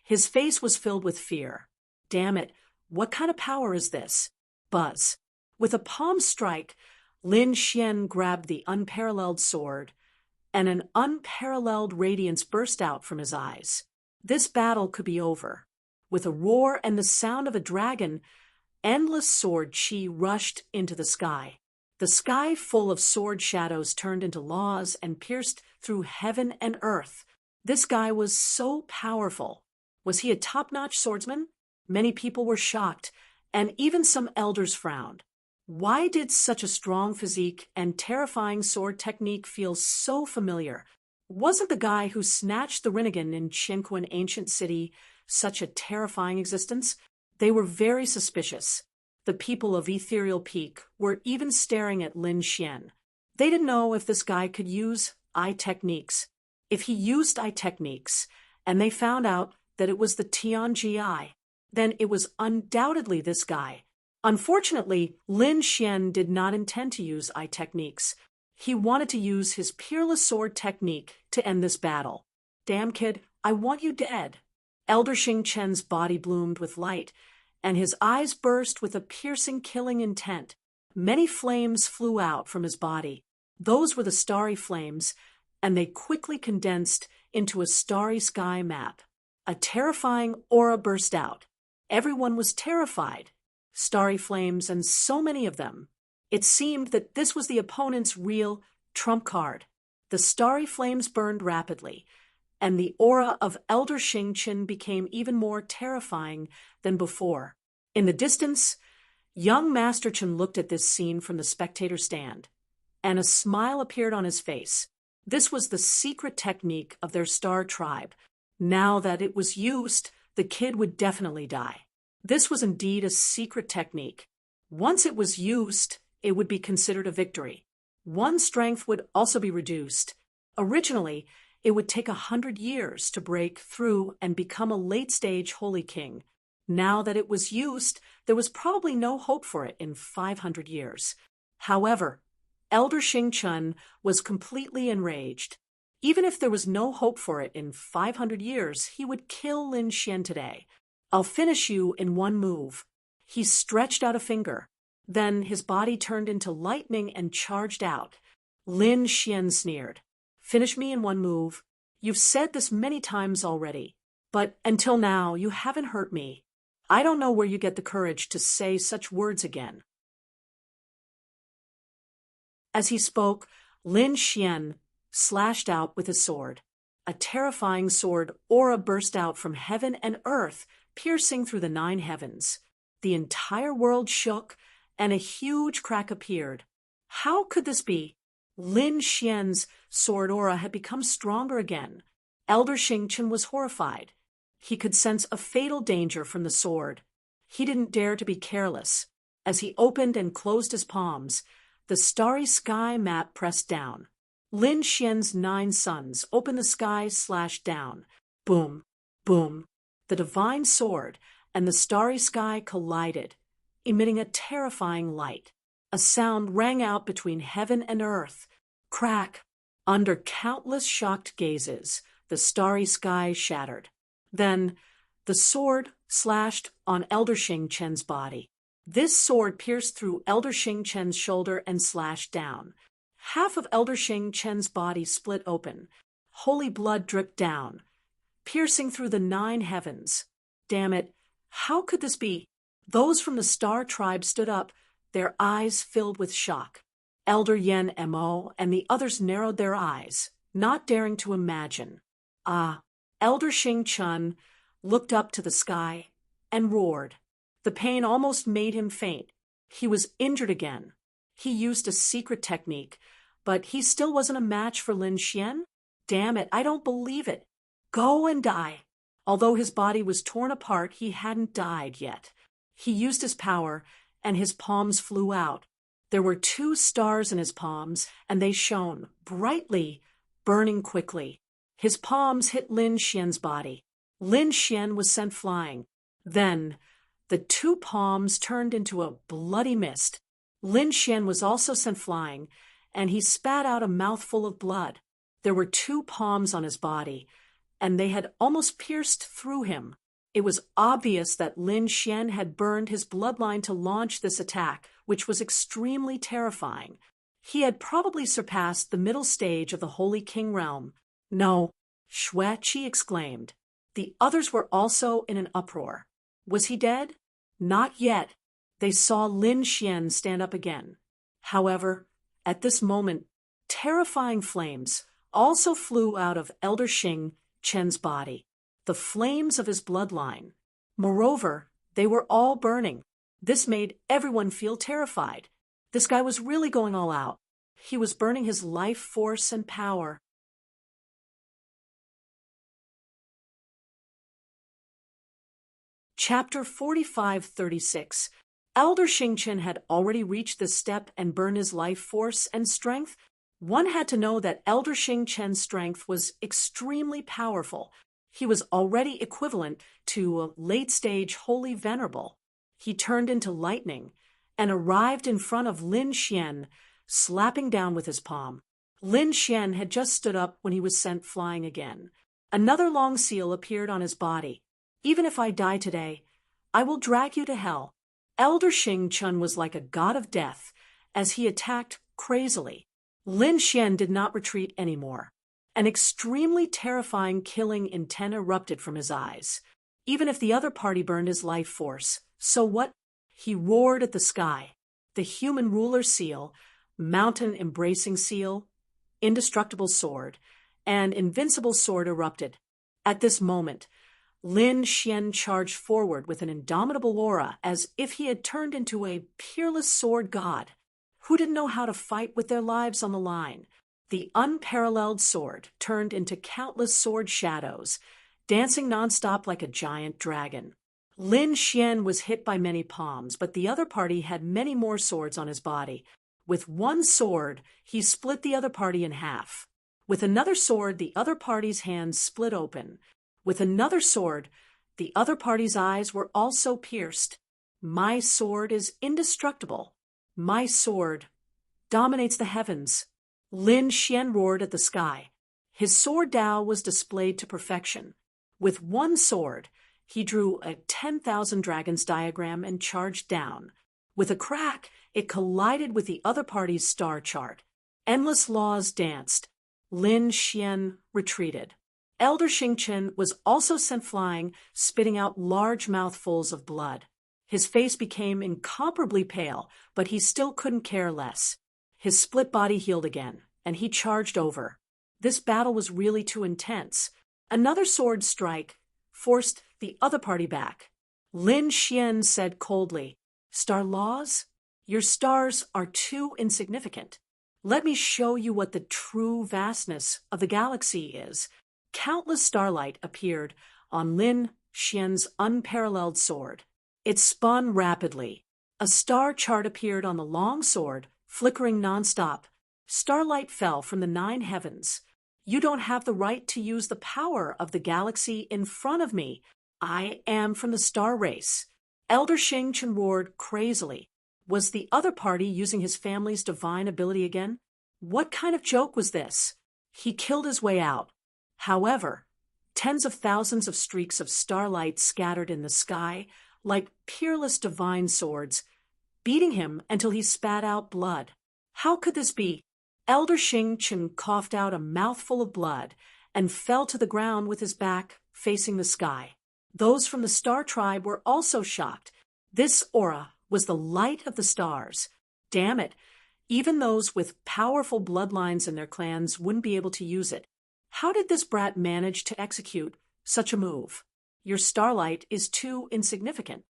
His face was filled with fear. Damn it, what kind of power is this? Buzz. With a palm strike, Lin Xian grabbed the unparalleled sword, and an unparalleled radiance burst out from his eyes. This battle could be over. With a roar and the sound of a dragon, endless sword chi rushed into the sky. The sky full of sword shadows turned into laws and pierced through heaven and earth. This guy was so powerful. Was he a top-notch swordsman? Many people were shocked, and even some elders frowned. Why did such a strong physique and terrifying sword technique feel so familiar? Wasn't the guy who snatched the Rinnegan in Chinquan ancient city such a terrifying existence? They were very suspicious. The people of Ethereal Peak were even staring at Lin Xian. They didn't know if this guy could use eye techniques. If he used eye techniques, and they found out that it was the Tianji eye, then it was undoubtedly this guy. Unfortunately, Lin Xian did not intend to use eye techniques. He wanted to use his peerless sword technique to end this battle. Damn kid, I want you dead. Elder Xing Chen's body bloomed with light, and his eyes burst with a piercing killing intent. Many flames flew out from his body. Those were the starry flames, and they quickly condensed into a starry sky map. A terrifying aura burst out. Everyone was terrified. Starry flames, and so many of them. It seemed that this was the opponent's real trump card. The starry flames burned rapidly, and the aura of Elder Xing Chen became even more terrifying than before. In the distance, young Master Chen looked at this scene from the spectator stand, and a smile appeared on his face. This was the secret technique of their star tribe. Now that it was used, the kid would definitely die. This was indeed a secret technique. Once it was used, it would be considered a victory. One's strength would also be reduced. Originally, it would take 100 years to break through and become a late-stage Holy King. Now that it was used, there was probably no hope for it in 500 years. However, Elder Xing Chen was completely enraged. Even if there was no hope for it in 500 years, he would kill Lin Xian today. I'll finish you in one move. He stretched out a finger. Then his body turned into lightning and charged out. Lin Xian sneered. Finish me in one move. You've said this many times already, but until now you haven't hurt me. I don't know where you get the courage to say such words again. As he spoke, Lin Xian slashed out with his sword. A terrifying sword aura burst out from heaven and earth, piercing through the 9 heavens. The entire world shook, and a huge crack appeared. How could this be? Lin Xian's sword aura had become stronger again. Elder Xing Chen was horrified. He could sense a fatal danger from the sword. He didn't dare to be careless. As he opened and closed his palms, the starry sky map pressed down. Lin Xian's 9 suns opened the sky slashed down. Boom, boom. The divine sword and the starry sky collided, emitting a terrifying light. A sound rang out between heaven and earth. Crack! Under countless shocked gazes, the starry sky shattered. Then, the sword slashed on Elder Xing Chen's body. This sword pierced through Elder Xing Chen's shoulder and slashed down. Half of Elder Xing Chen's body split open. Holy blood dripped down, piercing through the 9 heavens. Damn it, how could this be? Those from the Star Tribe stood up, their eyes filled with shock. Elder Yen Mo and the others narrowed their eyes, not daring to imagine. Elder Xing Chen looked up to the sky and roared. The pain almost made him faint. He was injured again. He used a secret technique, but he still wasn't a match for Lin Xian. Damn it, I don't believe it. Go and die. Although his body was torn apart, he hadn't died yet. He used his power, and his palms flew out. There were 2 stars in his palms, and they shone brightly, burning quickly. His palms hit Lin Xian's body. Lin Xian was sent flying. Then, the 2 palms turned into a bloody mist. Lin Xian was also sent flying, and he spat out a mouthful of blood. There were 2 palms on his body, and they had almost pierced through him. It was obvious that Lin Xian had burned his bloodline to launch this attack, which was extremely terrifying. He had probably surpassed the middle stage of the Holy King realm. No, Xue Qi exclaimed. The others were also in an uproar. Was he dead? Not yet. They saw Lin Xian stand up again. However, at this moment, terrifying flames also flew out of Elder Xing Chen's body, the flames of his bloodline. Moreover, they were all burning. This made everyone feel terrified. This guy was really going all out. He was burning his life force and power. Chapter 4536. Elder Xingqian had already reached this step and burned his life force and strength. One had to know that Elder Xingqian's strength was extremely powerful. He was already equivalent to a late-stage holy venerable. He turned into lightning and arrived in front of Lin Xian, slapping down with his palm. Lin Xian had just stood up when he was sent flying again. Another long seal appeared on his body. Even if I die today, I will drag you to hell. Elder Xingqian was like a god of death as he attacked crazily. Lin Xian did not retreat anymore. An extremely terrifying killing intent erupted from his eyes. Even if the other party burned his life force, so what? He roared at the sky. The human ruler seal, mountain-embracing seal, indestructible sword, and invincible sword erupted. At this moment, Lin Xian charged forward with an indomitable aura as if he had turned into a peerless sword god. Who didn't know how to fight with their lives on the line? The unparalleled sword turned into countless sword shadows, dancing nonstop like a giant dragon. Lin Xian was hit by many palms, but the other party had many more swords on his body. With one sword, he split the other party in half. With another sword, the other party's hands split open. With another sword, the other party's eyes were also pierced. My sword is indestructible. My sword dominates the heavens. Lin Xian roared at the sky. His sword Dao was displayed to perfection. With one sword, he drew a 10,000 dragons diagram and charged down. With a crack, it collided with the other party's star chart. Endless laws danced. Lin Xian retreated. Elder Xingqian was also sent flying, spitting out large mouthfuls of blood. His face became incomparably pale, but he still couldn't care less. His split body healed again, and he charged over. This battle was really too intense. Another sword strike forced the other party back. Lin Xian said coldly, "Star laws? Your stars are too insignificant. Let me show you what the true vastness of the galaxy is." Countless starlight appeared on Lin Xian's unparalleled sword. It spun rapidly. A star chart appeared on the long sword, flickering nonstop. Starlight fell from the 9 heavens. You don't have the right to use the power of the galaxy in front of me. I am from the star race. Elder Xingqian roared crazily. Was the other party using his family's divine ability again? What kind of joke was this? He killed his way out. However, tens of thousands of streaks of starlight scattered in the sky like peerless divine swords, beating him until he spat out blood. How could this be? Elder Xingqian coughed out a mouthful of blood and fell to the ground with his back facing the sky. Those from the star tribe were also shocked. This aura was the light of the stars. Damn it, even those with powerful bloodlines in their clans wouldn't be able to use it. How did this brat manage to execute such a move? Your starlight is too insignificant.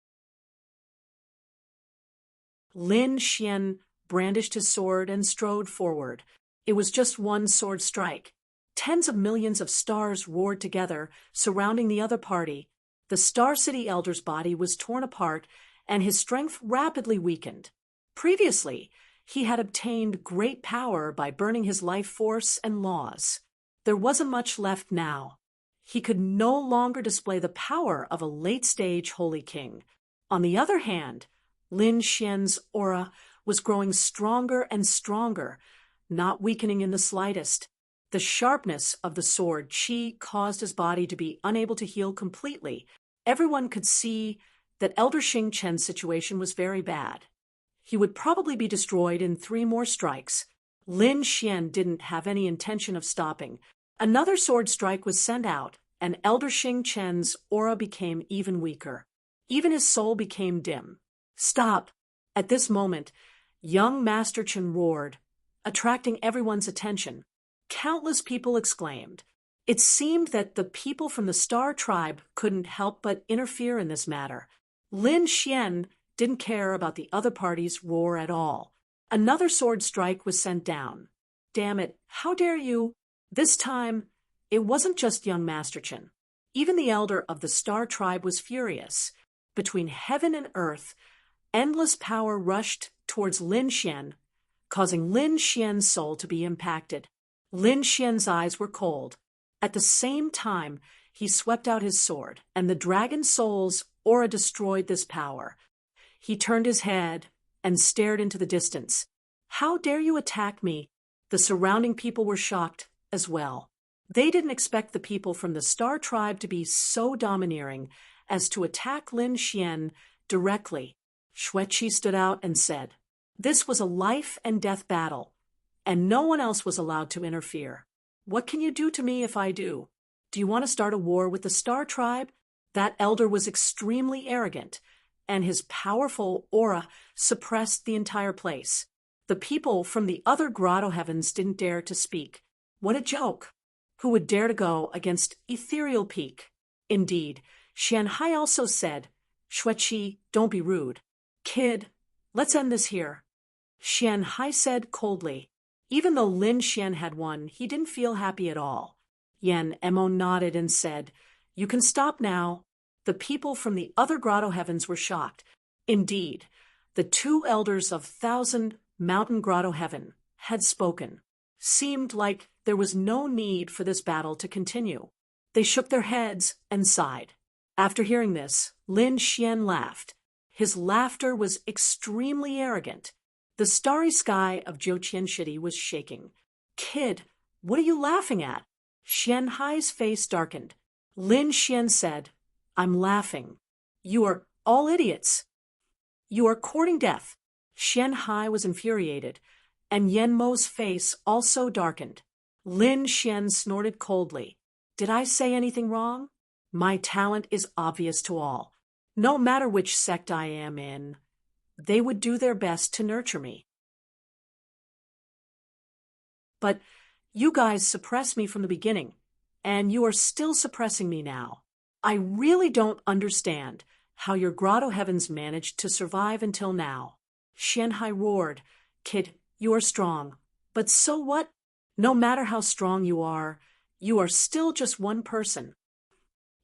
Lin Xian brandished his sword and strode forward. It was just one sword strike. Tens of millions of stars roared together, surrounding the other party. The Star City Elder's body was torn apart, and his strength rapidly weakened. Previously, he had obtained great power by burning his life force and laws. There wasn't much left now. He could no longer display the power of a late-stage holy king. On the other hand, Lin Xian's aura was growing stronger and stronger, not weakening in the slightest. The sharpness of the sword qi caused his body to be unable to heal completely. Everyone could see that Elder Xingqian's situation was very bad. He would probably be destroyed in 3 more strikes. Lin Xian didn't have any intention of stopping. Another sword strike was sent out, and Elder Xingqian's aura became even weaker. Even his soul became dim. Stop! At this moment, young Master Chen roared, attracting everyone's attention. Countless people exclaimed. It seemed that the people from the Star Tribe couldn't help but interfere in this matter. Lin Xian didn't care about the other party's roar at all. Another sword strike was sent down. Damn it, how dare you? This time, it wasn't just young Master Chen. Even the elder of the Star Tribe was furious. Between heaven and earth, endless power rushed towards Lin Xian, causing Lin Xian's soul to be impacted. Lin Xian's eyes were cold. At the same time, he swept out his sword, and the dragon soul's aura destroyed this power. He turned his head and stared into the distance. "How dare you attack me?" The surrounding people were shocked as well. They didn't expect the people from the Star Tribe to be so domineering as to attack Lin Xian directly. Xueqi stood out and said, "This was a life and death battle, and no one else was allowed to interfere. What can you do to me if I do? Do you want to start a war with the Star Tribe?" That elder was extremely arrogant, and his powerful aura suppressed the entire place. The people from the other grotto heavens didn't dare to speak. What a joke! Who would dare to go against Ethereal Peak? Indeed, Xianhai also said, "Xueqi, don't be rude. Kid, let's end this here." Xianhai said coldly. Even though Lin Xian had won, he didn't feel happy at all. Yan Emo nodded and said, "You can stop now." The people from the other grotto heavens were shocked. Indeed, the two elders of Thousand Mountain Grotto Heaven had spoken. Seemed like there was no need for this battle to continue. They shook their heads and sighed. After hearing this, Lin Xian laughed. His laughter was extremely arrogant. The starry sky of Jiuqian City was shaking. "Kid, what are you laughing at?" Xianhai's face darkened. Lin Xian said, "I'm laughing. You are all idiots. You are courting death." Xianhai was infuriated, and Yanmo's face also darkened. Lin Xian snorted coldly. "Did I say anything wrong? My talent is obvious to all. No matter which sect I am in, they would do their best to nurture me. But you guys suppressed me from the beginning, and you are still suppressing me now. I really don't understand how your grotto heavens managed to survive until now." Xianhai roared, "Kid, you are strong. But so what? No matter how strong you are still just one person.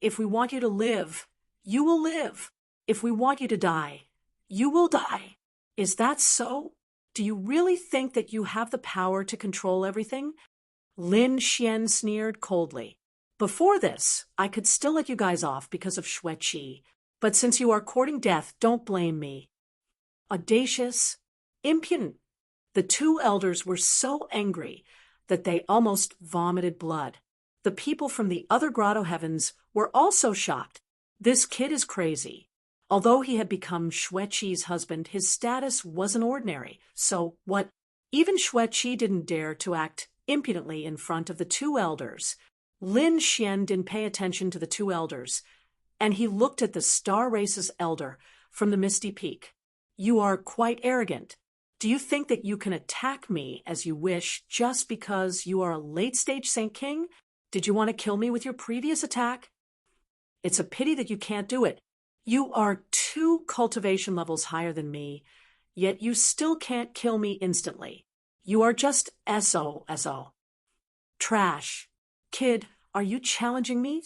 If we want you to live, you will live. If we want you to die, you will die. Is that so? Do you really think that you have the power to control everything?" Lin Xian sneered coldly. "Before this, I could still let you guys off because of Xueqi, but since you are courting death, don't blame me." Audacious, impudent. The two elders were so angry that they almost vomited blood. The people from the other grotto heavens were also shocked. This kid is crazy. Although he had become Xueqi's husband, his status wasn't ordinary. So what? Even Xueqi didn't dare to act impudently in front of the two elders. Lin Xian didn't pay attention to the two elders, and he looked at the Star Race's elder from the Misty Peak. "You are quite arrogant. Do you think that you can attack me as you wish just because you are a late-stage Saint King? Did you want to kill me with your previous attack? It's a pity that you can't do it. You are 2 cultivation levels higher than me, yet you still can't kill me instantly. You are just SO. Trash. Kid, are you challenging me?"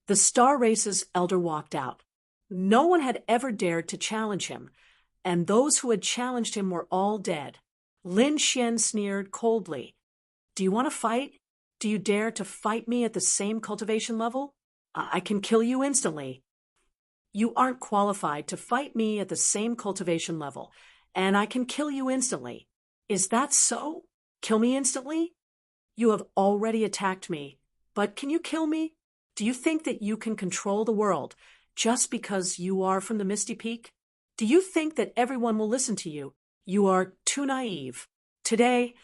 The Star Race's elder walked out. No one had ever dared to challenge him, and those who had challenged him were all dead. Lin Xian sneered coldly. "Do you want to fight? Do you dare to fight me at the same cultivation level? I can kill you instantly." "You aren't qualified to fight me at the same cultivation level, and I can kill you instantly. Is that so? Kill me instantly? You have already attacked me, but can you kill me? Do you think that you can control the world just because you are from the Misty Peak? Do you think that everyone will listen to you? You are too naive. Today,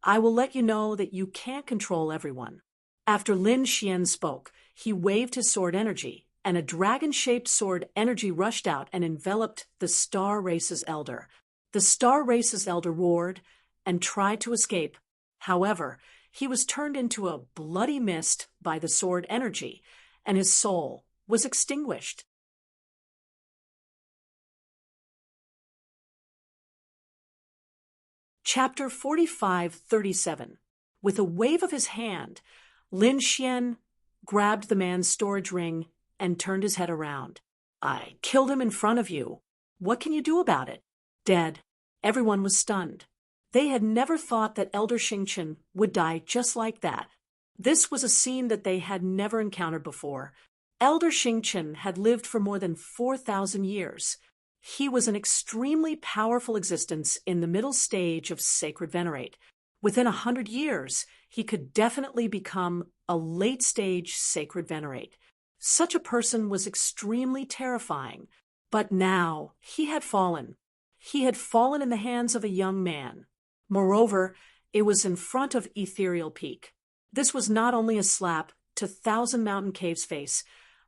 I will let you know that you can't control everyone." After Lin Xian spoke, he waved his sword energy, and a dragon-shaped sword energy rushed out and enveloped the Star Race's elder. The Star Race's elder roared and tried to escape. However, he was turned into a bloody mist by the sword energy, and his soul was extinguished. Chapter 45:37. With a wave of his hand, Lin Xian grabbed the man's storage ring and turned his head around. I killed him in front of you. What can you do about it? Dead. Everyone was stunned. They had never thought that Elder Xingqian would die just like that. This was a scene that they had never encountered before. Elder Xingqian had lived for more than 4,000 years. He was an extremely powerful existence in the middle stage of Sacred Venerate. Within 100 years, he could definitely become a late-stage Sacred Venerate. Such a person was extremely terrifying. But now he had fallen. He had fallen in the hands of a young man. Moreover, it was in front of Ethereal Peak. This was not only a slap to Thousand Mountain Cave's face,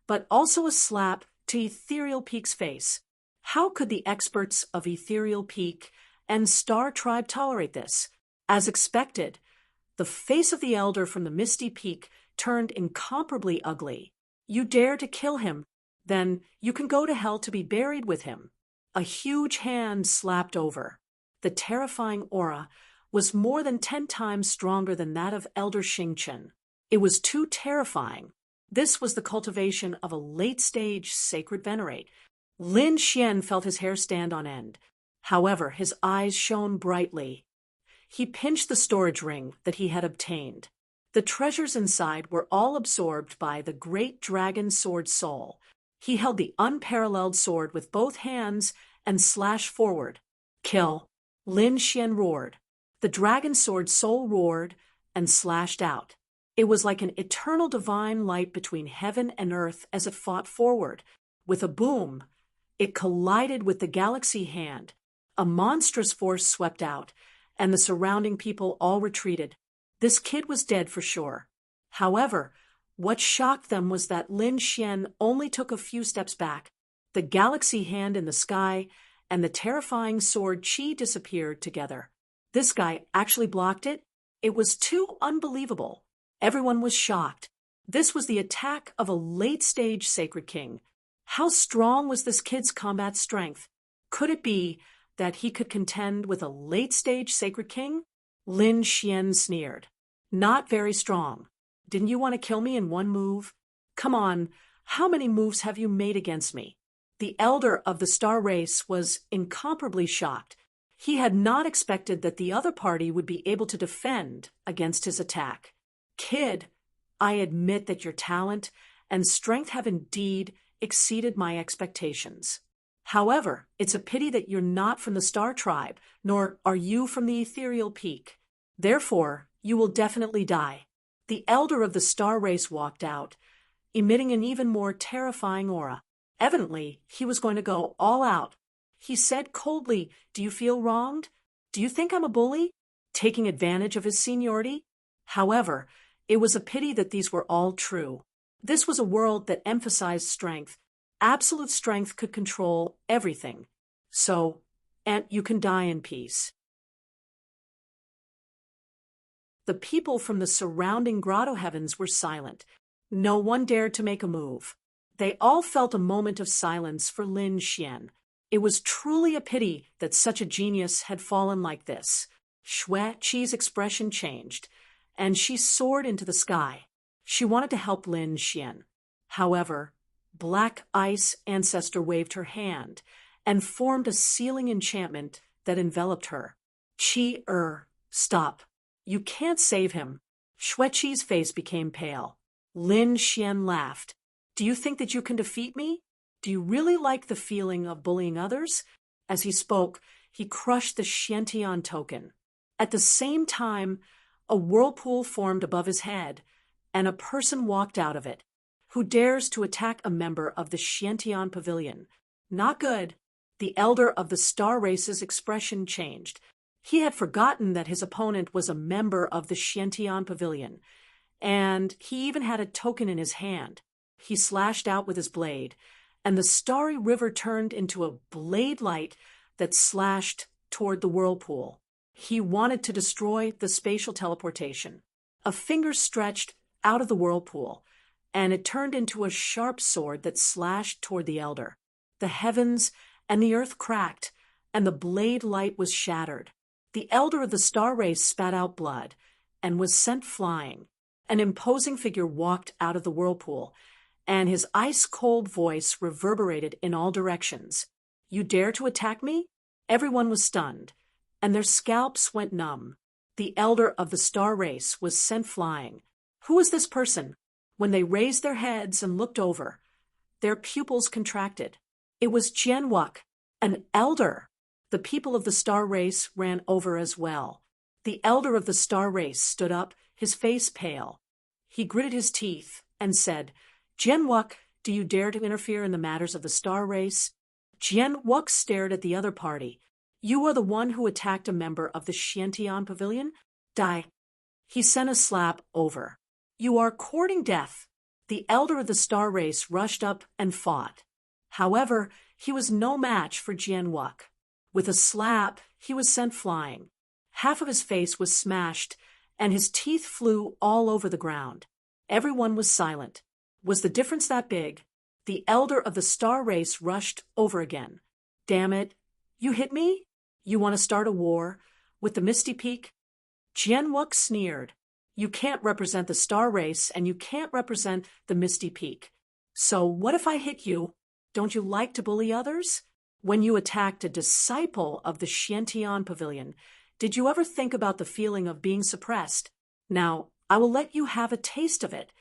but also a slap to Ethereal Peak's face. How could the experts of Ethereal Peak and Star Tribe tolerate this? As expected, the face of the elder from the Misty Peak turned incomparably ugly. You dare to kill him, then you can go to hell to be buried with him. A huge hand slapped over. The terrifying aura was more than 10 times stronger than that of Elder Xingqian. It was too terrifying. This was the cultivation of a late-stage Sacred Venerate. Lin Xian felt his hair stand on end. However, his eyes shone brightly. He pinched the storage ring that he had obtained. The treasures inside were all absorbed by the great dragon sword soul. He held the unparalleled sword with both hands and slashed forward. Kill! Lin Xian roared. The dragon sword soul roared and slashed out. It was like an eternal divine light between heaven and earth as it fought forward. With a boom, it collided with the galaxy hand. A monstrous force swept out, and the surrounding people all retreated. This kid was dead for sure. However, what shocked them was that Lin Xian only took a few steps back. The galaxy hand in the sky and the terrifying sword Qi disappeared together. This guy actually blocked it? It was too unbelievable. Everyone was shocked. This was the attack of a late-stage Sacred King. How strong was this kid's combat strength? Could it be that he could contend with a late-stage Sacred King? Lin Xian sneered. Not very strong. Didn't you want to kill me in one move? Come on, how many moves have you made against me? The elder of the star race was incomparably shocked. He had not expected that the other party would be able to defend against his attack. Kid, I admit that your talent and strength have indeed exceeded my expectations. However, it's a pity that you're not from the Star Tribe, nor are you from the Ethereal Peak. Therefore, you will definitely die. The elder of the star race walked out, emitting an even more terrifying aura. Evidently, he was going to go all out. He said coldly, "Do you feel wronged? Do you think I'm a bully? Taking advantage of his seniority?" However, it was a pity that these were all true. This was a world that emphasized strength. Absolute strength could control everything. So, and you can die in peace. The people from the surrounding grotto heavens were silent. No one dared to make a move. They all felt a moment of silence for Lin Xian. It was truly a pity that such a genius had fallen like this. Xue Qi's expression changed, and she soared into the sky. She wanted to help Lin Xian. However, Black Ice Ancestor waved her hand and formed a sealing enchantment that enveloped her. Stop. You can't save him. Xue Qi's face became pale. Lin Xian laughed. Do you think that you can defeat me? Do you really like the feeling of bullying others? As he spoke, he crushed the Xiantian token. At the same time, a whirlpool formed above his head, and a person walked out of it. Who dares to attack a member of the Xiantian Pavilion? Not good. The elder of the star race's expression changed. He had forgotten that his opponent was a member of the Xiantian Pavilion, and he even had a token in his hand. He slashed out with his blade, and the starry river turned into a blade light that slashed toward the whirlpool. He wanted to destroy the spatial teleportation. A finger stretched out of the whirlpool, and it turned into a sharp sword that slashed toward the elder. The heavens and the earth cracked, and the blade light was shattered. The elder of the star race spat out blood and was sent flying. An imposing figure walked out of the whirlpool, and his ice-cold voice reverberated in all directions. "You dare to attack me?" Everyone was stunned, and their scalps went numb. The elder of the star race was sent flying. Who was this person? When they raised their heads and looked over, their pupils contracted. It was Jianwuk, an elder. The people of the star race ran over as well. The elder of the star race stood up, his face pale. He gritted his teeth and said, "Jianwuk, do you dare to interfere in the matters of the star race?" Jianwuk stared at the other party. "You are the one who attacked a member of the Xiantian pavilion? Die." He sent a slap over. "You are courting death." The elder of the star race rushed up and fought. However, he was no match for Jianwuk. With a slap, he was sent flying. Half of his face was smashed, and his teeth flew all over the ground. Everyone was silent. Was the difference that big? The elder of the star race rushed over again. "Damn it. You hit me? You want to start a war with the Misty Peak?" Jianwuk sneered. "You can't represent the star race, and you can't represent the Misty Peak. So what if I hit you? Don't you like to bully others? When you attacked a disciple of the Xiantian pavilion, did you ever think about the feeling of being suppressed? Now, I will let you have a taste of it."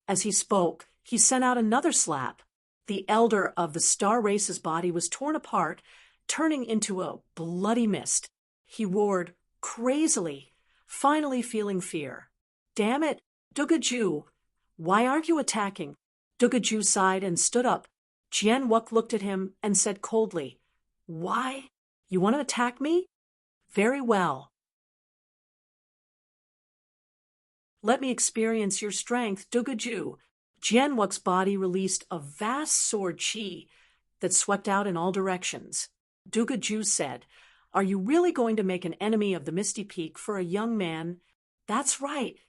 As he spoke, he sent out another slap. The elder of the star race's body was torn apart, turning into a bloody mist. He roared crazily, finally feeling fear. "Damn it, Dugaju! Why aren't you attacking?" Dugaju sighed and stood up. Jianwuk looked at him and said coldly, "Why? You want to attack me? Very well. Let me experience your strength, Dugaju." Jianwuk's body released a vast sword chi that swept out in all directions. Dugaju said, "Are you really going to make an enemy of the Misty Peak for a young man?" "That's right."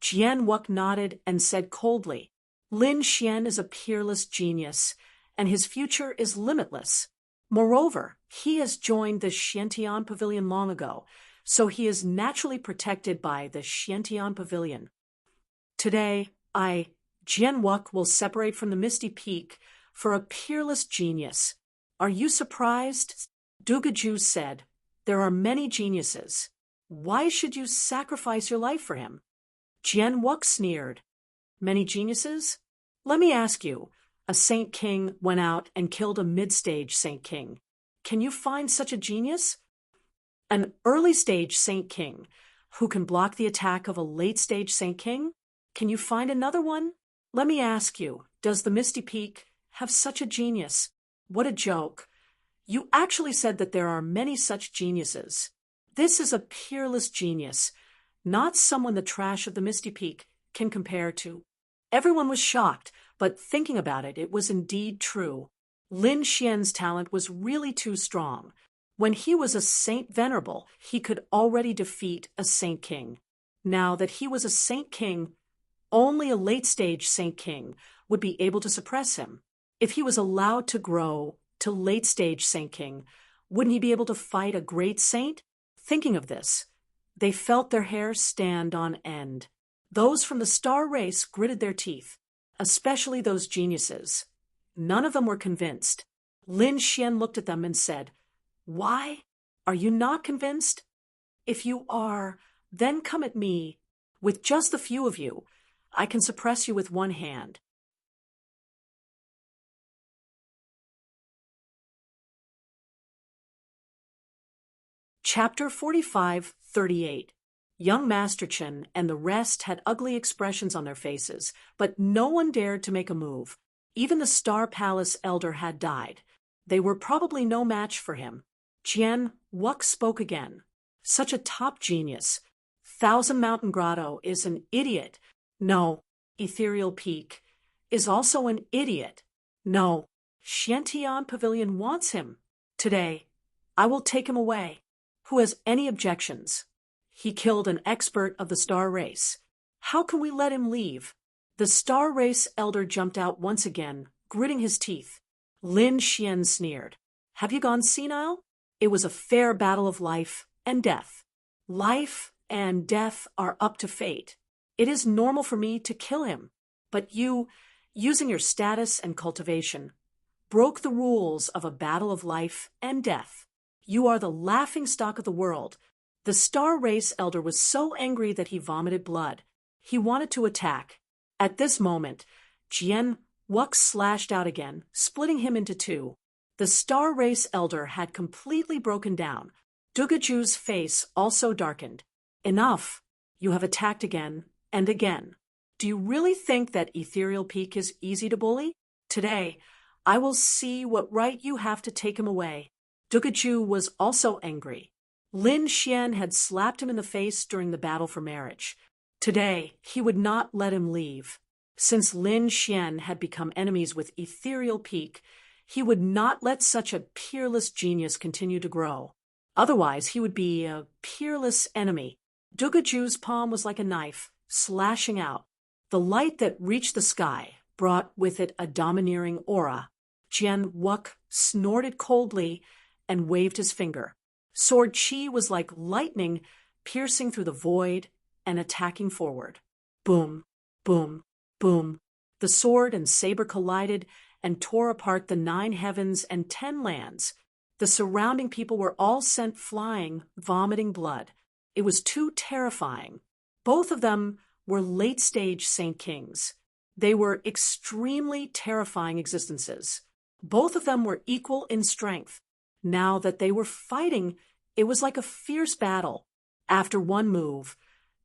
Jianwuk nodded and said coldly, "Lin Xian is a peerless genius, and his future is limitless. Moreover, he has joined the Xiantian Pavilion long ago, so he is naturally protected by the Xiantian Pavilion. Today, Jianwuk, will separate from the Misty Peak for a peerless genius. Are you surprised?" Dugaju said, "There are many geniuses. Why should you sacrifice your life for him?" Jianwuk sneered. "Many geniuses? Let me ask you, a Saint King went out and killed a mid-stage Saint King. Can you find such a genius? An early-stage Saint King who can block the attack of a late-stage Saint King? Can you find another one? Let me ask you, does the Misty Peak have such a genius?" What a joke. You actually said that there are many such geniuses. This is a peerless genius, not someone the trash of the Misty Peak can compare to. Everyone was shocked, but thinking about it, it was indeed true. Lin Xian's talent was really too strong. When he was a Saint Venerable, he could already defeat a Saint King. Now that he was a Saint King, only a late-stage Saint King would be able to suppress him. If he was allowed to grow to late-stage Saint King, wouldn't he be able to fight a great saint? Thinking of this, they felt their hair stand on end. Those from the star race gritted their teeth, especially those geniuses. None of them were convinced. Lin Xian looked at them and said, "Why? Are you not convinced? If you are, then come at me. With just a few of you, I can suppress you with one hand." Chapter 45:38. Young Master Chen and the rest had ugly expressions on their faces, but no one dared to make a move. Even the Star Palace elder had died. They were probably no match for him. Jianwuk spoke again. "Such a top genius. Thousand Mountain Grotto is an idiot. No, Ethereal Peak is also an idiot. No, Xiantian Pavilion wants him. Today, I will take him away. Who has any objections? He killed an expert of the star race. How can we let him leave?" The star race elder jumped out once again, gritting his teeth. Lin Xian sneered. "Have you gone senile? It was a fair battle of life and death. Life and death are up to fate. It is normal for me to kill him. But you using your status and cultivation, broke the rules of a battle of life and death. You are the laughingstock of the world. The Star Race Elder was so angry that he vomited blood. He wanted to attack. At this moment, Jian Wuk slashed out again, splitting him into two. The Star Race Elder had completely broken down. Dugaju's face also darkened. Enough! You have attacked again and again. Do you really think that Ethereal Peak is easy to bully? Today, I will see what right you have to take him away. Dugaju was also angry. Lin Xian had slapped him in the face during the battle for marriage. Today, he would not let him leave. Since Lin Xian had become enemies with Ethereal Peak, he would not let such a peerless genius continue to grow. Otherwise, he would be a peerless enemy. Dugaju's palm was like a knife, slashing out. The light that reached the sky brought with it a domineering aura. Jian Wuk snorted coldly and waved his finger. Sword Qi was like lightning piercing through the void and attacking forward. Boom, boom, boom. The sword and saber collided and tore apart the 9 heavens and 10 lands. The surrounding people were all sent flying, vomiting blood. It was too terrifying. Both of them were late-stage Saint Kings. They were extremely terrifying existences. Both of them were equal in strength. Now that they were fighting, it was like a fierce battle. After one move,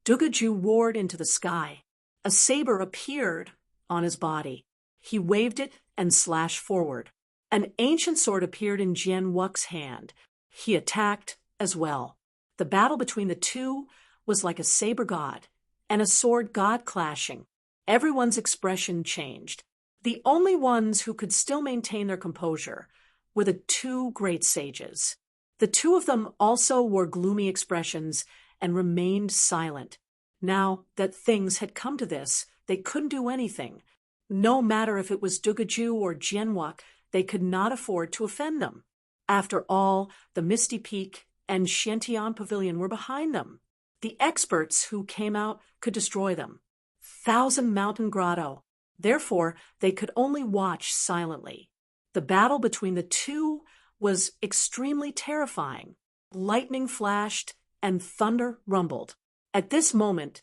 Dugaju roared into the sky. A saber appeared on his body. He waved it and slashed forward. An ancient sword appeared in Jian Wuk's hand. He attacked as well. The battle between the two was like a saber god and a sword god clashing. Everyone's expression changed. The only ones who could still maintain their composure were the two great sages. The two of them also wore gloomy expressions and remained silent. Now that things had come to this, they couldn't do anything. No matter if it was Dugaju or Jian Wuk, they could not afford to offend them. After all, the Misty Peak and Xiantian Pavilion were behind them. The experts who came out could destroy them. Thousand Mountain Grotto. Therefore, they could only watch silently. The battle between the two was extremely terrifying. Lightning flashed and thunder rumbled. At this moment,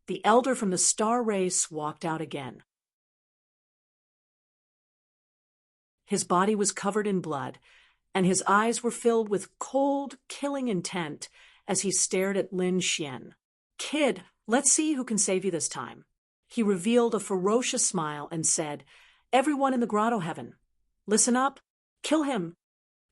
the elder from the Star Race walked out again. His body was covered in blood, and his eyes were filled with cold, killing intent as he stared at Lin Xian. "Kid, let's see who can save you this time." He revealed a ferocious smile and said, "Everyone in the grotto heaven, listen up, kill him."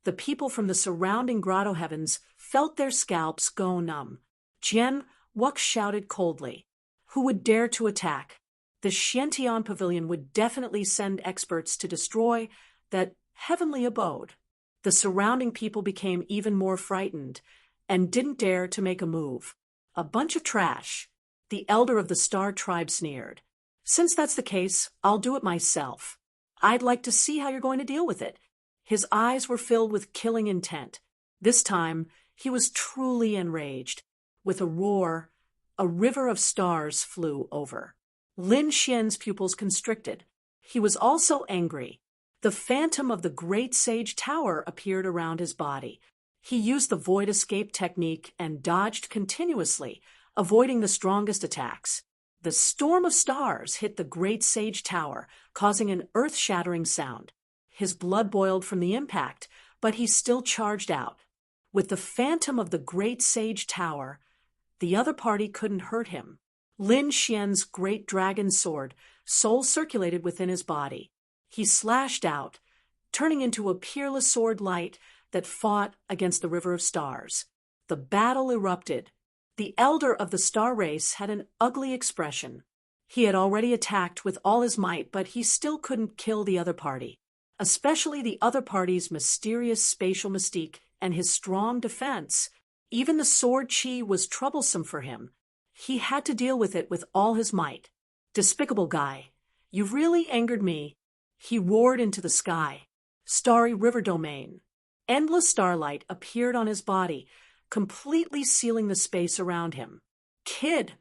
The people from the surrounding grotto heavens felt their scalps go numb. Jian Wuk shouted coldly, "Who would dare to attack?" The Xiantian Pavilion would definitely send experts to destroy that heavenly abode. The surrounding people became even more frightened and didn't dare to make a move. "A bunch of trash," the elder of the Star Tribe sneered. "Since that's the case, I'll do it myself. I'd like to see how you're going to deal with it." His eyes were filled with killing intent. This time, he was truly enraged. With a roar, a river of stars flew over. Lin Xian's pupils constricted. He was also angry. The phantom of the Great Sage Tower appeared around his body. He used the void escape technique and dodged continuously, avoiding the strongest attacks. The storm of stars hit the Great Sage Tower, causing an earth-shattering sound. His blood boiled from the impact, but he still charged out. With the phantom of the Great Sage Tower, the other party couldn't hurt him. Lin Xian's great dragon sword soul circulated within his body. He slashed out, turning into a peerless sword light that fought against the river of stars. The battle erupted. The elder of the Star Race had an ugly expression. He had already attacked with all his might, but he still couldn't kill the other party, especially the other party's mysterious spatial mystique and his strong defense. Even the sword Qi was troublesome for him. He had to deal with it with all his might. "Despicable guy, you've really angered me." He roared into the sky. Starry River Domain. Endless starlight appeared on his body, completely sealing the space around him. "Kid,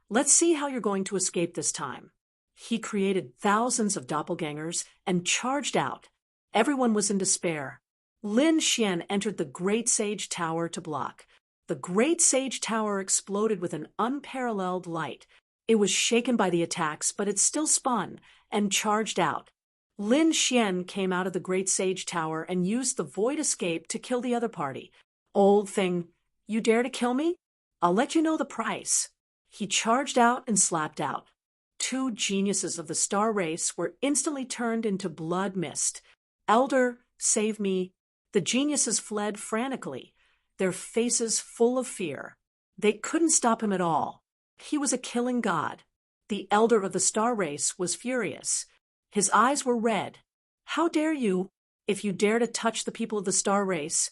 let's see how you're going to escape this time." He created thousands of doppelgangers and charged out. Everyone was in despair. Lin Xian entered the Great Sage Tower to block. The Great Sage Tower exploded with an unparalleled light. It was shaken by the attacks, but it still spun and charged out. Lin Xian came out of the Great Sage Tower and used the Void Escape to kill the other party. Old thing, you dare to kill me? I'll let you know the price. He charged out and slapped out. Two geniuses of the star race were instantly turned into blood mist. Elder, save me. The geniuses fled frantically, their faces full of fear. They couldn't stop him at all. He was a killing god. The elder of the star race was furious. His eyes were red. How dare you? If you dare to touch the people of the star race,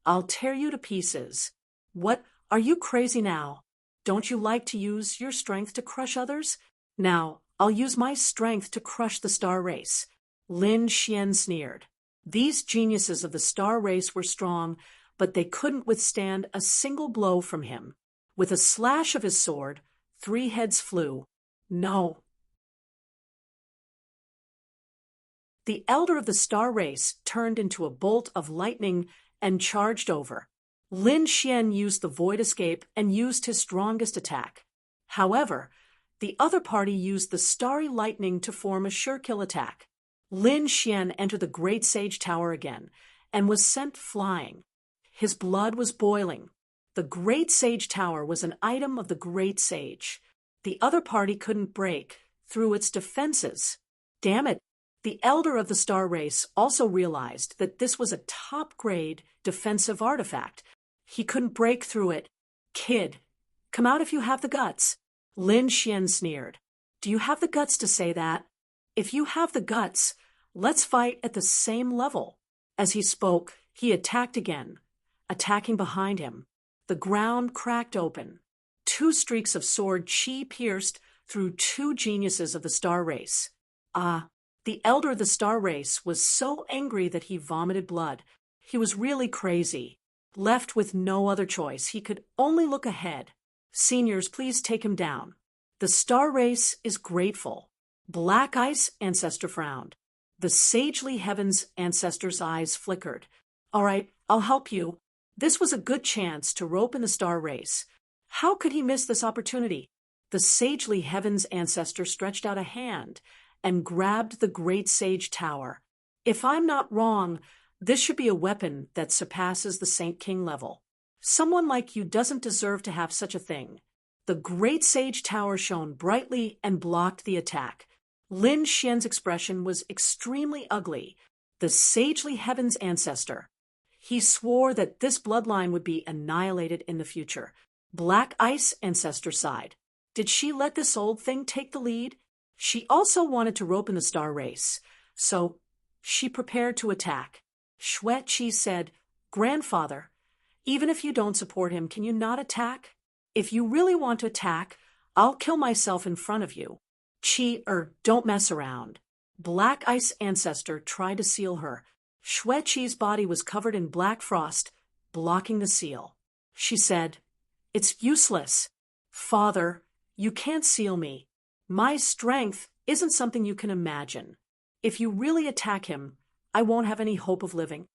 I'll tear you to pieces. What, are you crazy now? Don't you like to use your strength to crush others? Now, I'll use my strength to crush the star race. Lin Xian sneered. These geniuses of the star race were strong, but they couldn't withstand a single blow from him. With a slash of his sword, 3 heads flew. No. The elder of the star race turned into a bolt of lightning and charged over. Lin Xian used the Void Escape and used his strongest attack. However, the other party used the Starry Lightning to form a sure-kill attack. Lin Xian entered the Great Sage Tower again and was sent flying. His blood was boiling. The Great Sage Tower was an item of the Great Sage. The other party couldn't break through its defenses. Damn it! The elder of the star race also realized that this was a top-grade defensive artifact. He couldn't break through it. Kid, come out if you have the guts. Lin Xian sneered. Do you have the guts to say that? If you have the guts, let's fight at the same level. As he spoke, he attacked again, attacking behind him. The ground cracked open. 2 streaks of sword chi pierced through 2 geniuses of the star race. The elder of the star race was so angry that he vomited blood. He was really crazy. Left with no other choice, he could only look ahead. Seniors, please take him down. The star race is grateful. Black Ice ancestor frowned. The sagely heavens ancestor's eyes flickered. All right, I'll help you. This was a good chance to rope in the star race. How could he miss this opportunity? The sagely heavens ancestor stretched out a hand and grabbed the Great Sage Tower. If I'm not wrong, this should be a weapon that surpasses the Saint King level. Someone like you doesn't deserve to have such a thing. The Great Sage Tower shone brightly and blocked the attack. Lin Xian's expression was extremely ugly. The sagely heavens ancestor. He swore that this bloodline would be annihilated in the future. Black Ice ancestor sighed. Did she let this old thing take the lead? She also wanted to rope in the star race, so she prepared to attack. Xue Qi said, Grandfather, even if you don't support him, can you not attack? If you really want to attack, I'll kill myself in front of you. Don't mess around. Black Ice ancestor tried to seal her. Xue Qi's body was covered in black frost, blocking the seal. She said, It's useless. Father, you can't seal me. My strength isn't something you can imagine. If you really attack him, I won't have any hope of living.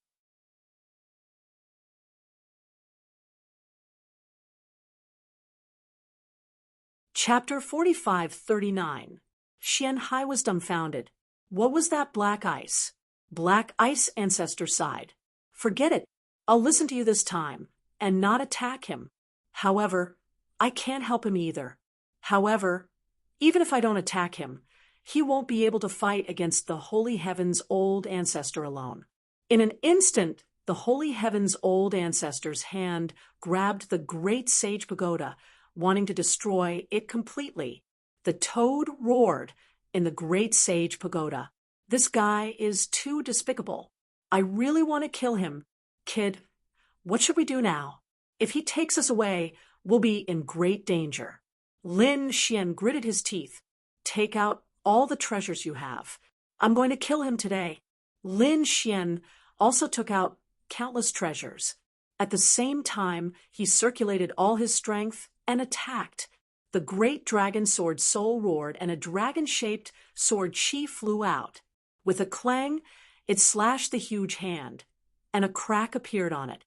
Chapter 45:39. Xian Hai was dumbfounded. What was that black ice? Black Ice ancestor sighed. Forget it. I'll listen to you this time, and not attack him. However, I can't help him either. However, even if I don't attack him, he won't be able to fight against the Holy Heaven's old ancestor alone. In an instant, the Holy Heaven's old ancestor's hand grabbed the Great Sage Pagoda, wanting to destroy it completely. The toad roared in the Great Sage Pagoda. This guy is too despicable. I really want to kill him. Kid, what should we do now? If he takes us away, we'll be in great danger. Lin Xian gritted his teeth. Take out all the treasures you have. I'm going to kill him today. Lin Xian also took out countless treasures. At the same time, he circulated all his strength and attacked. The great dragon sword soul roared, and a dragon-shaped sword chi flew out. With a clang, it slashed the huge hand, and a crack appeared on it.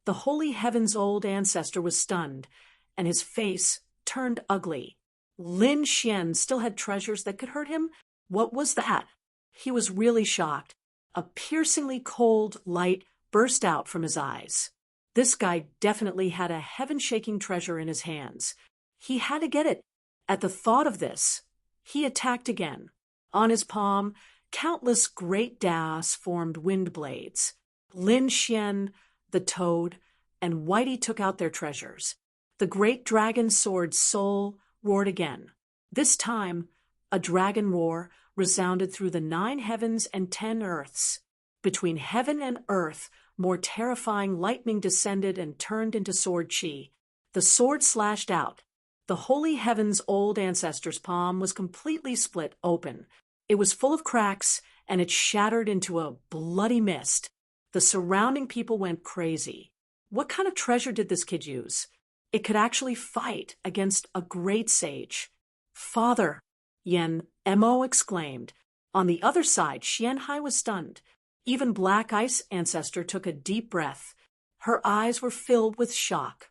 The holy heaven's old ancestor was stunned, and his face turned ugly. Lin Xian still had treasures that could hurt him? What was that? He was really shocked. A piercingly cold light burst out from his eyes. This guy definitely had a heaven-shaking treasure in his hands. He had to get it. At the thought of this, he attacked again. On his palm, countless great daos formed wind blades. Lin Xian, the toad, and Whitey took out their treasures. The great dragon sword's soul roared again. This time, a dragon roar resounded through the 9 heavens and 10 earths. Between heaven and earth, more terrifying lightning descended and turned into sword chi. The sword slashed out. The holy heaven's old ancestor's palm was completely split open. It was full of cracks, and it shattered into a bloody mist. The surrounding people went crazy. What kind of treasure did this kid use? It could actually fight against a great sage. "Father!" Yen Mo exclaimed. On the other side, Xianhai was stunned. Even Black Ice Ancestor took a deep breath. Her eyes were filled with shock.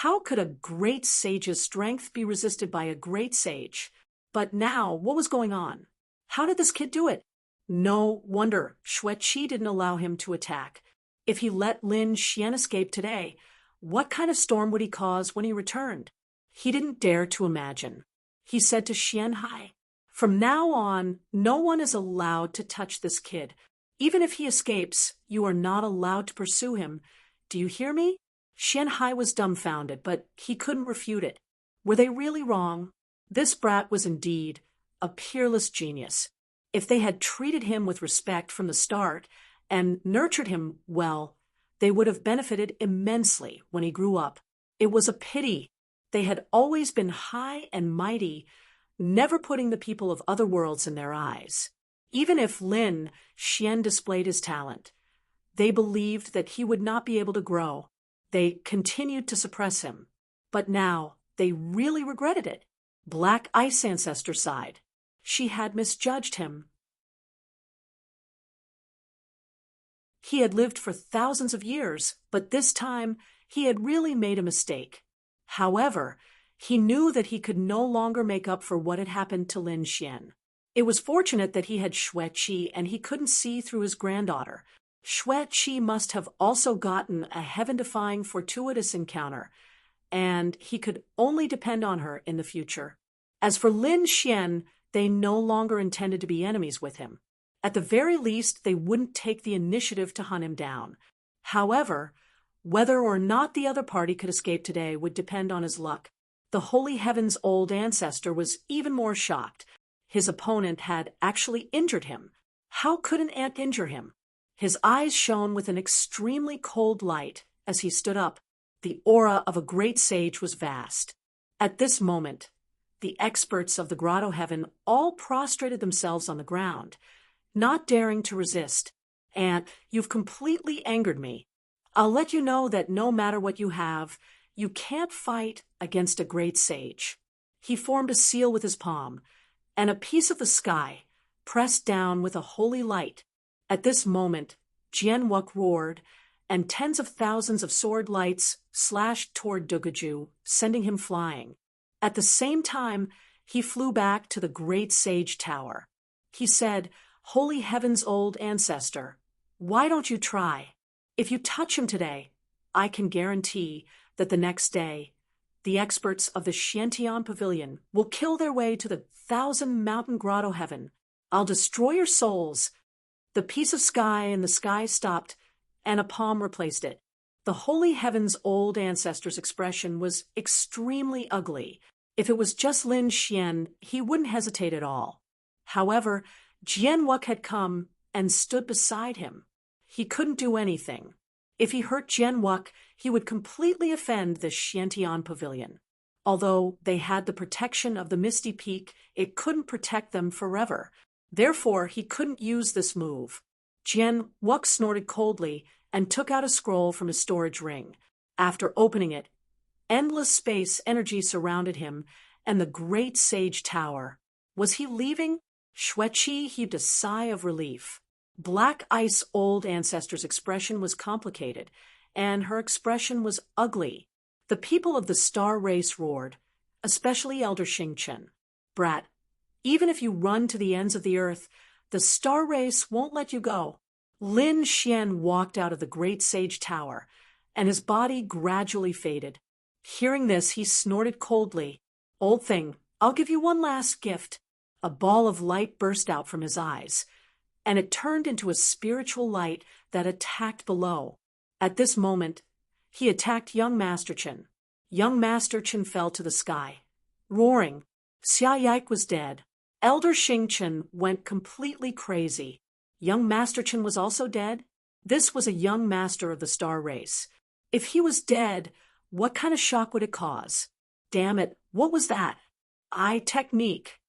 How could a great sage's strength be resisted by a great sage? But now, what was going on? How did this kid do it? No wonder Xue Qi didn't allow him to attack. If he let Lin Xian escape today, what kind of storm would he cause when he returned? He didn't dare to imagine. He said to Xianhai, "From now on, no one is allowed to touch this kid. Even if he escapes, you are not allowed to pursue him. Do you hear me?" Xianhai was dumbfounded, but he couldn't refute it. Were they really wrong? This brat was indeed a peerless genius. If they had treated him with respect from the start and nurtured him well, they would have benefited immensely when he grew up. It was a pity. They had always been high and mighty, never putting the people of other worlds in their eyes. Even if Lin Xian displayed his talent, they believed that he would not be able to grow. They continued to suppress him. But now they really regretted it. Black Ice Ancestor sighed. She had misjudged him. He had lived for thousands of years, but this time he had really made a mistake. However, he knew that he could no longer make up for what had happened to Lin Xian. It was fortunate that he had Xue Qi and he couldn't see through his granddaughter. Xue Qi must have also gotten a heaven-defying fortuitous encounter, and he could only depend on her in the future. As for Lin Xian, they no longer intended to be enemies with him. At the very least, they wouldn't take the initiative to hunt him down. However, whether or not the other party could escape today would depend on his luck. The Holy Heaven's old ancestor was even more shocked. His opponent had actually injured him. How could an ant injure him? His eyes shone with an extremely cold light as he stood up. The aura of a great sage was vast. At this moment, the experts of the Grotto Heaven all prostrated themselves on the ground, not daring to resist. "Ant, you've completely angered me. I'll let you know that no matter what you have, you can't fight against a great sage." He formed a seal with his palm, and a piece of the sky pressed down with a holy light. At this moment, Jianwuk roared, and tens of thousands of sword lights slashed toward Dugaju, sending him flying. At the same time, he flew back to the great sage tower. He said, "Holy Heaven's old ancestor, why don't you try? If you touch him today, I can guarantee that the next day, the experts of the Xiantian Pavilion will kill their way to the 1,000-mountain grotto heaven. I'll destroy your souls." The piece of sky in the sky stopped, and a palm replaced it. The Holy Heaven's old ancestor's expression was extremely ugly. If it was just Lin Xian, he wouldn't hesitate at all. However, Jianwuk had come and stood beside him. He couldn't do anything. If he hurt Jianwuk, he would completely offend the Xiantian Pavilion. Although they had the protection of the Misty Peak, it couldn't protect them forever. Therefore, he couldn't use this move. Jianwuk snorted coldly and took out a scroll from his storage ring. After opening it, Endless space energy surrounded him, and the great sage tower. Was he leaving? Xueqi heaved a sigh of relief. Black Ice Old Ancestor's expression was complicated, and her expression was ugly. The people of the star race roared, especially Elder Xingchen. Brat, even if you run to the ends of the earth, the star race won't let you go. Lin Xian walked out of the great sage tower, and his body gradually faded. Hearing this, he snorted coldly. Old thing, I'll give you one last gift. A ball of light burst out from his eyes, and it turned into a spiritual light that attacked below. At this moment, he attacked young Master Chen. Young Master Chen fell to the sky. Roaring, Xia Yike was dead. Elder Xingchen went completely crazy. Young Master Chen was also dead? This was a young master of the star race. If he was dead, what kind of shock would it cause? Damn it, what was that? Eye technique.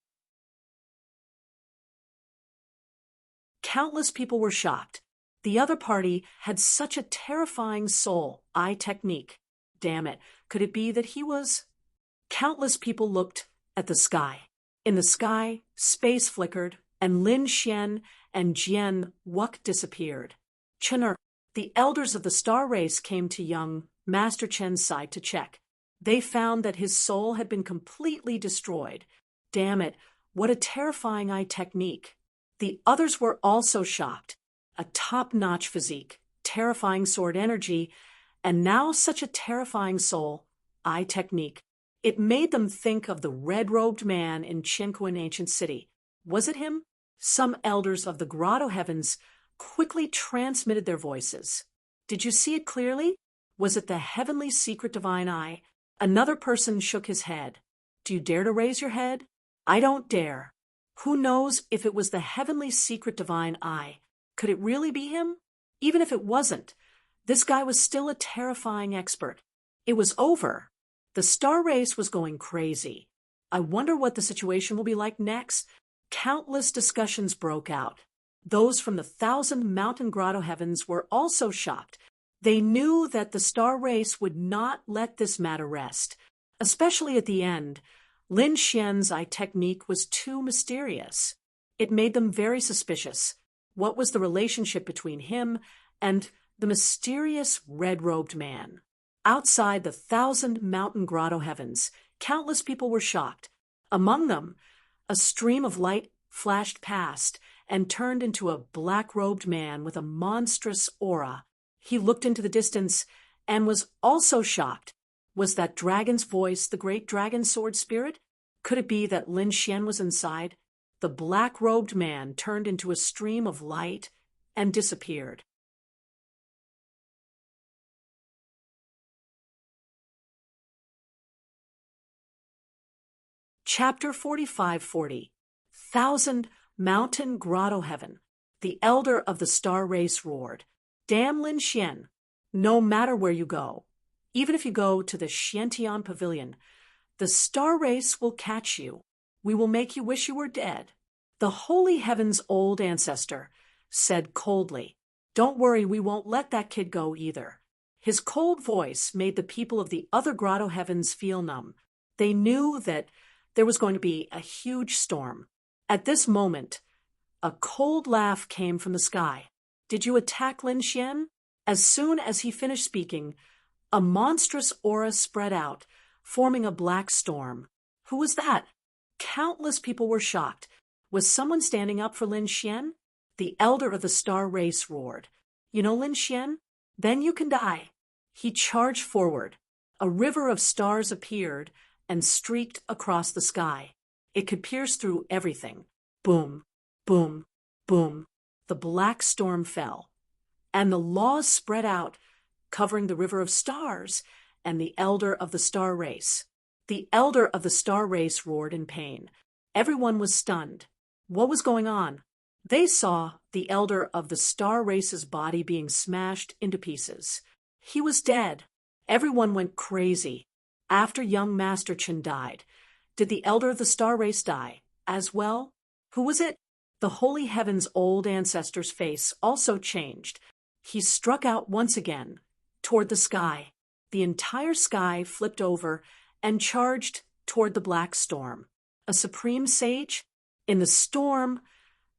Countless people were shocked. The other party had such a terrifying soul, eye technique. Damn it, could it be that he was? Countless people looked at the sky. In the sky, space flickered, and Lin Xian and Jian Wuk disappeared. Chener, the elders of the star race, came to young Master Chen's side to check. They found that his soul had been completely destroyed. Damn it, what a terrifying eye technique. The others were also shocked. A top-notch physique, terrifying sword energy, and now such a terrifying soul, eye technique. It made them think of the red-robed man in Qinquan Ancient City. Was it him? Some elders of the grotto heavens quickly transmitted their voices. Did you see it clearly? Was it the heavenly secret divine eye? Another person shook his head. Do you dare to raise your head? I don't dare. Who knows if it was the heavenly secret divine eye? Could it really be him? Even if it wasn't, this guy was still a terrifying expert. It was over. The star race was going crazy. I wonder what the situation will be like next. Countless discussions broke out. Those from the 1,000 mountain grotto heavens were also shocked. They knew that the star race would not let this matter rest. Especially at the end, Lin Xian's eye technique was too mysterious. It made them very suspicious. What was the relationship between him and the mysterious red-robed man? Outside the 1,000 mountain grotto heavens, countless people were shocked. Among them, a stream of light flashed past and turned into a black-robed man with a monstrous aura. He looked into the distance and was also shocked. Was that dragon's voice the great dragon sword spirit? Could it be that Lin Xian was inside? The black-robed man turned into a stream of light and disappeared. Chapter 4540. 1,000 Mountain Grotto Heaven. The elder of the star race roared. Damn Lin Xian, no matter where you go, even if you go to the Xiantian Pavilion, the star race will catch you. We will make you wish you were dead. The holy heaven's old ancestor said coldly, Don't worry, we won't let that kid go either. His cold voice made the people of the other grotto heavens feel numb. They knew that there was going to be a huge storm. At this moment, a cold laugh came from the sky. Did you attack Lin Xian? As soon as he finished speaking, a monstrous aura spread out, forming a black storm. Who was that? Countless people were shocked. Was someone standing up for Lin Xian? The elder of the star race roared. You know Lin Xian? Then you can die. He charged forward. A river of stars appeared and streaked across the sky. It could pierce through everything. Boom, boom, boom. The black storm fell, and the laws spread out, covering the river of stars and the elder of the star race. The elder of the star race roared in pain. Everyone was stunned. What was going on? They saw the elder of the star race's body being smashed into pieces. He was dead. Everyone went crazy. After young Master Chen died, did the elder of the star race die as well? Who was it? The holy heaven's old ancestor's face also changed. He struck out once again toward the sky. the entire sky flipped over and charged toward the black storm. A supreme sage? In the storm,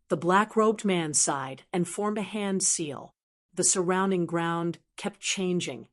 the black-robed man sighed and formed a hand seal. The surrounding ground kept changing,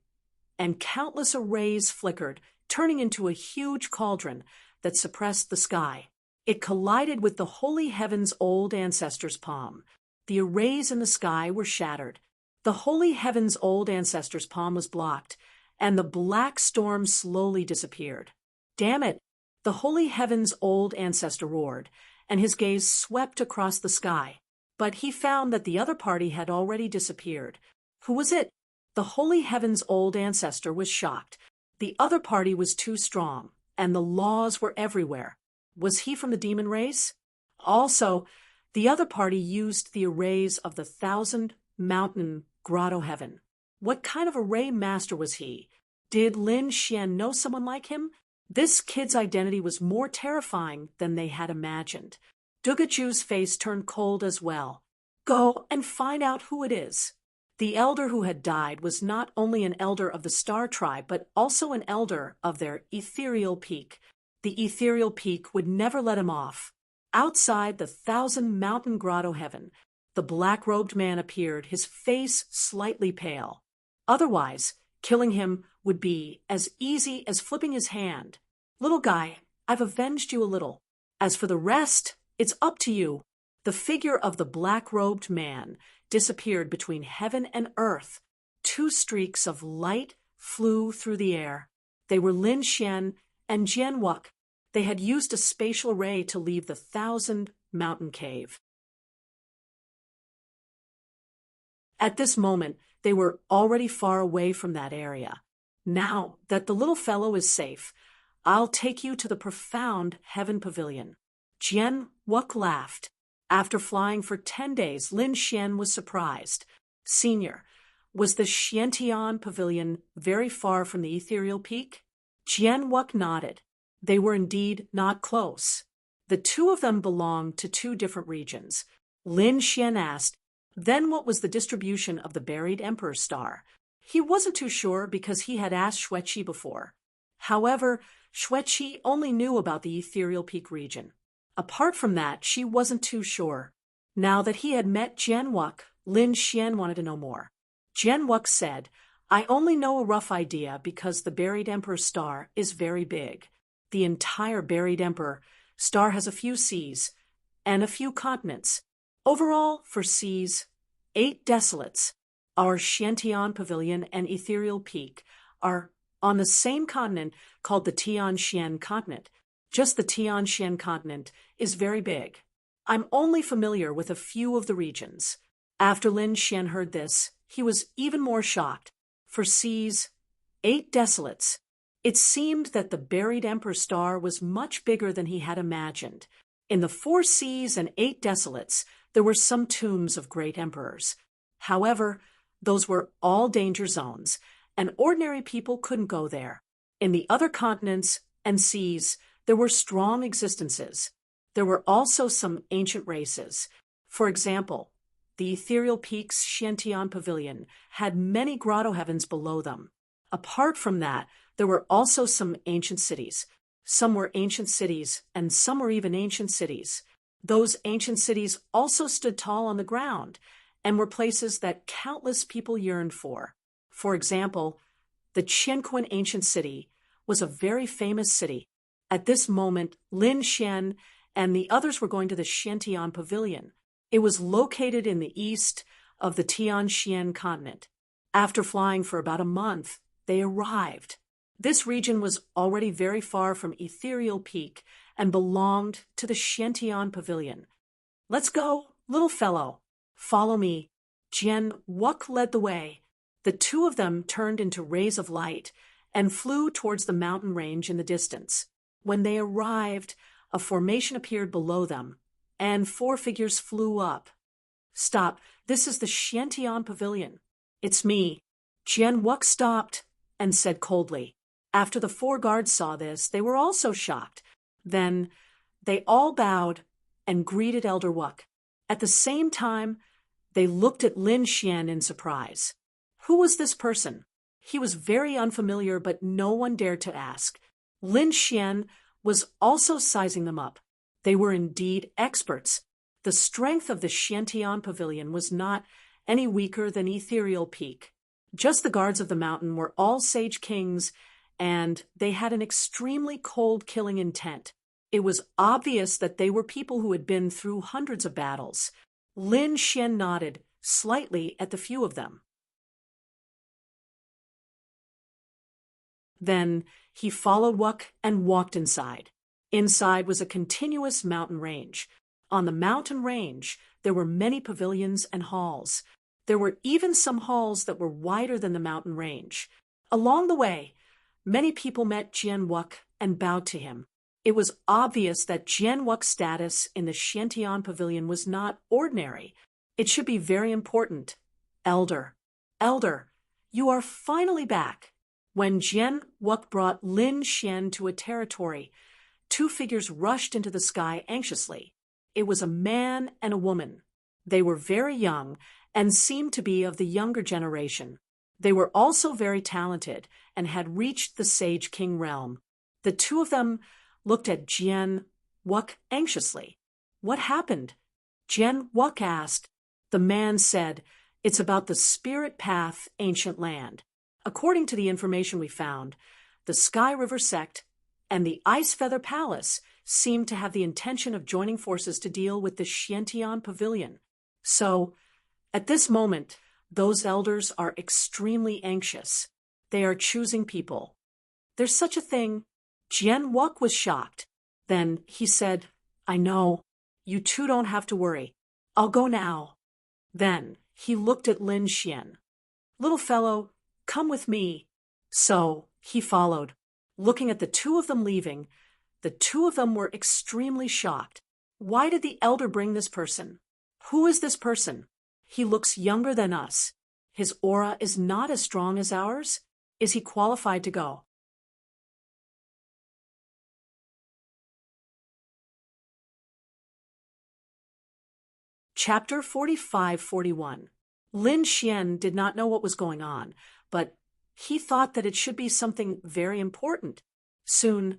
and countless arrays flickered, turning into a huge cauldron that suppressed the sky. It collided with the holy heaven's old ancestor's palm. The arrays in the sky were shattered. The holy heaven's old ancestor's palm was blocked, and the black storm slowly disappeared. Damn it! The holy heaven's old ancestor roared, and his gaze swept across the sky. But he found that the other party had already disappeared. Who was it? The holy heaven's old ancestor was shocked. The other party was too strong, and the laws were everywhere. Was he from the demon race? Also, the other party used the arrays of the 1,000-mountain grotto heaven. What kind of array master was he? Did Lin Xian know someone like him? This kid's identity was more terrifying than they had imagined. Dugaju's face turned cold as well. Go and find out who it is. The elder who had died was not only an elder of the Star Tribe, but also an elder of their ethereal peak. The ethereal peak would never let him off. Outside the 1,000-mountain grotto heaven, the black-robed man appeared, his face slightly pale. Otherwise, killing him would be as easy as flipping his hand. Little guy, I've avenged you a little. As for the rest, it's up to you. The figure of the black-robed man disappeared between heaven and earth. 2 streaks of light flew through the air. They were Lin Xian and Jian Wuk. They had used a spatial ray to leave the 1,000-mountain cave. At this moment, they were already far away from that area. Now that the little fellow is safe, I'll take you to the profound heaven pavilion. Jian Wuk laughed. After flying for 10 days, Lin Xian was surprised. Senior, was the Xiantian pavilion very far from the ethereal peak? Jian Wuk nodded. They were indeed not close. The two of them belonged to 2 different regions. Lin Xian asked, then what was the distribution of the buried emperor's star? He wasn't too sure because he had asked Xueqi before. However, Xueqi only knew about the ethereal peak region. Apart from that, she wasn't too sure. Now that he had met Jian Wuk, Lin Xian wanted to know more. Jian Wuk said, I only know a rough idea because the buried emperor's star is very big. The entire buried emperor star has a few seas and a few continents. Overall, for seas, 8 desolates. Our Xiantian pavilion and ethereal peak are on the same continent called the Tianxian continent. Just the Tianxian continent is very big. I'm only familiar with a few of the regions. After Lin Xian heard this, he was even more shocked. For seas, 8 desolates. It seemed that the buried emperor's star was much bigger than he had imagined. In the 4 seas and 8 desolates, there were some tombs of great emperors. However, those were all danger zones, and ordinary people couldn't go there. In the other continents and seas, there were strong existences. There were also some ancient races. For example, the ethereal peak's Xiantian pavilion had many grotto heavens below them. Apart from that, there were also some ancient cities. Some were ancient cities, and some were even ancient cities. Those ancient cities also stood tall on the ground and were places that countless people yearned for. For example, the Qianquan ancient city was a very famous city. At this moment, Lin Xian and the others were going to the Xiantian pavilion. It was located in the east of the Tianxian continent. After flying for about a month, they arrived. This region was already very far from ethereal peak and belonged to the Xiantian pavilion. Let's go, little fellow. Follow me. Jian Wuk led the way. The 2 of them turned into rays of light and flew towards the mountain range in the distance. When they arrived, a formation appeared below them, and 4 figures flew up. Stop, this is the Xiantian pavilion. It's me. Jian Wuk stopped and said coldly. After the 4 guards saw this, they were also shocked. Then they all bowed and greeted Elder Wuk. At the same time, they looked at Lin Xian in surprise. Who was this person? He was very unfamiliar, but no one dared to ask. Lin Xian was also sizing them up. They were indeed experts. The strength of the Xiantian pavilion was not any weaker than Ethereal Peak. Just the guards of the mountain were all sage kings, and they had an extremely cold-killing intent. It was obvious that they were people who had been through hundreds of battles. Lin Xian nodded slightly at the few of them. Then he followed Wuk and walked inside. Inside was a continuous mountain range. On the mountain range, there were many pavilions and halls. There were even some halls that were wider than the mountain range. Along the way, many people met Jian Wuk and bowed to him. It was obvious that Jian Wuk's status in the Xiantian pavilion was not ordinary. It should be very important. Elder, you are finally back. When Jian Wuk brought Lin Xian to a territory, two figures rushed into the sky anxiously. It was a man and a woman. They were very young and seemed to be of the younger generation. They were also very talented and had reached the Sage King realm. The two of them looked at Jian Wuk anxiously. What happened? Jian Wuk asked. The man said, "It's about the Spirit Path ancient land. According to the information we found, the Sky River sect and the Ice Feather Palace seemed to have the intention of joining forces to deal with the Xiantian pavilion. So, at this moment, those elders are extremely anxious. They are choosing people. There's such a thing." Jian Wuk was shocked. Then he said, "I know. You two don't have to worry. I'll go now." Then he looked at Lin Xian. "Little fellow, come with me." So he followed. Looking at the two of them leaving, the two of them were extremely shocked. Why did the elder bring this person? Who is this person? He looks younger than us. His aura is not as strong as ours. Is he qualified to go? Chapter 45-41. Lin Xian did not know what was going on, but he thought that it should be something very important. Soon,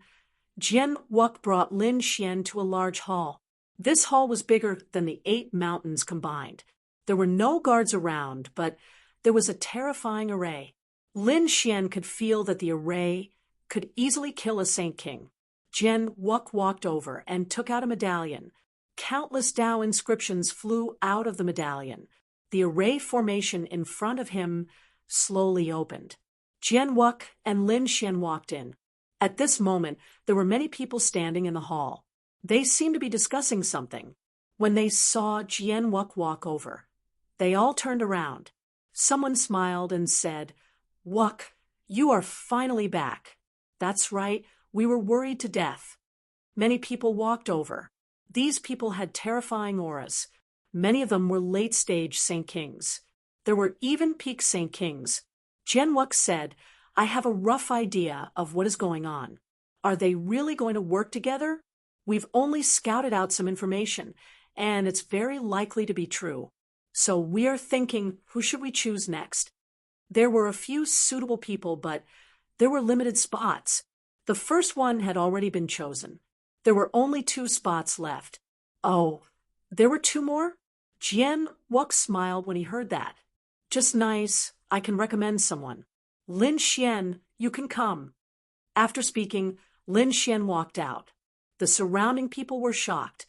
Jian Wuk brought Lin Xian to a large hall. This hall was bigger than the 8 mountains combined. There were no guards around, but there was a terrifying array. Lin Xian could feel that the array could easily kill a Saint King. Jian Wuk walked over and took out a medallion. Countless Tao inscriptions flew out of the medallion. The array formation in front of him slowly opened. Jian Wuk and Lin Xian walked in. At this moment, there were many people standing in the hall. They seemed to be discussing something. When they saw Jian Wuk walk over, they all turned around. Someone smiled and said, "Wuk, you are finally back." "That's right, we were worried to death." Many people walked over. These people had terrifying auras. Many of them were late-stage Saint Kings. There were even peak Saint Kings. Jian Wuk said, "I have a rough idea of what is going on. Are they really going to work together? We've only scouted out some information, and it's very likely to be true. So we're thinking, who should we choose next?" There were a few suitable people, but there were limited spots. The first one had already been chosen. There were only 2 spots left. Oh, there were 2 more? Jian Wuk smiled when he heard that. "Just nice. I can recommend someone. Lin Xian, you can come." After speaking, Lin Xian walked out. The surrounding people were shocked.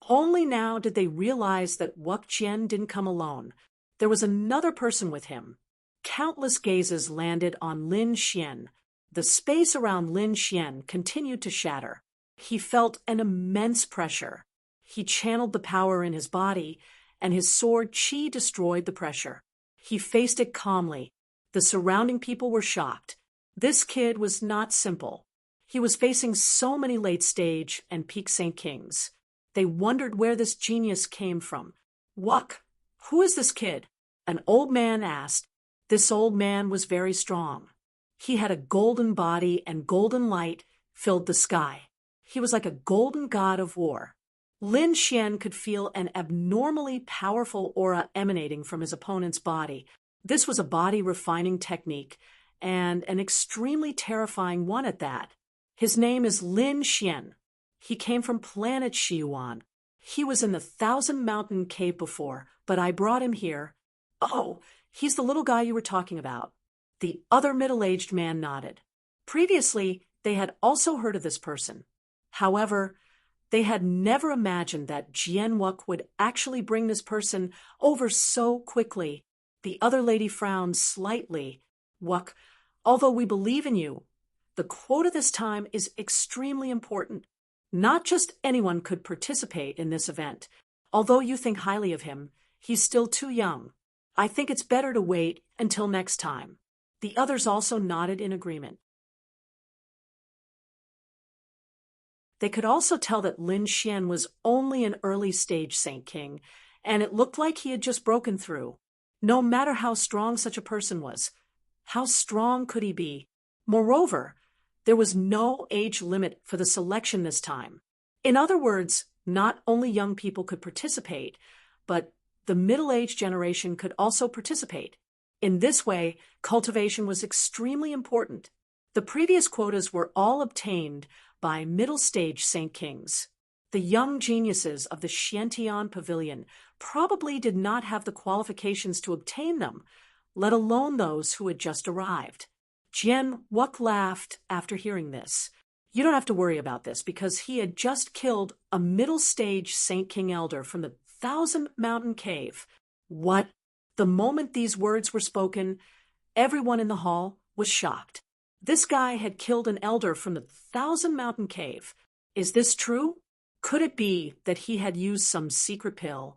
Only now did they realize that Wuk Jian didn't come alone. There was another person with him. Countless gazes landed on Lin Xian. The space around Lin Xian continued to shatter. He felt an immense pressure. He channeled the power in his body, and his sword Qi destroyed the pressure. He faced it calmly. The surrounding people were shocked. This kid was not simple. He was facing so many late-stage and peak Saint Kings. They wondered where this genius came from. "Wuk, who is this kid?" an old man asked. This old man was very strong. He had a golden body, and golden light filled the sky. He was like a golden god of war. Lin Xian could feel an abnormally powerful aura emanating from his opponent's body. This was a body refining technique, and an extremely terrifying one at that. His name is Lin Xian. He came from planet Xiyuan. He was in the Thousand Mountain Cave before, but I brought him here. Oh, he's the little guy you were talking about. The other middle-aged man nodded. Previously, they had also heard of this person. However, they had never imagined that Jian Wuk would actually bring this person over so quickly. The other lady frowned slightly. Wuk, although we believe in you, the quota this time is extremely important. Not just anyone could participate in this event. Although you think highly of him, he's still too young. I think it's better to wait until next time. The others also nodded in agreement. They could also tell that Lin Xian was only an early-stage Saint King, and it looked like he had just broken through. No matter how strong such a person was, how strong could he be? Moreover, there was no age limit for the selection this time. In other words, not only young people could participate, but the middle-aged generation could also participate. In this way, cultivation was extremely important. The previous quotas were all obtained by middle-stage Saint Kings. The young geniuses of the Xiantian Pavilion probably did not have the qualifications to obtain them, let alone those who had just arrived. Jian Wuk laughed after hearing this. You don't have to worry about this because he had just killed a middle-stage Saint King Elder from the Thousand Mountain Cave. What? The moment these words were spoken, everyone in the hall was shocked. This guy had killed an elder from the Thousand Mountain Cave. Is this true? Could it be that he had used some secret pill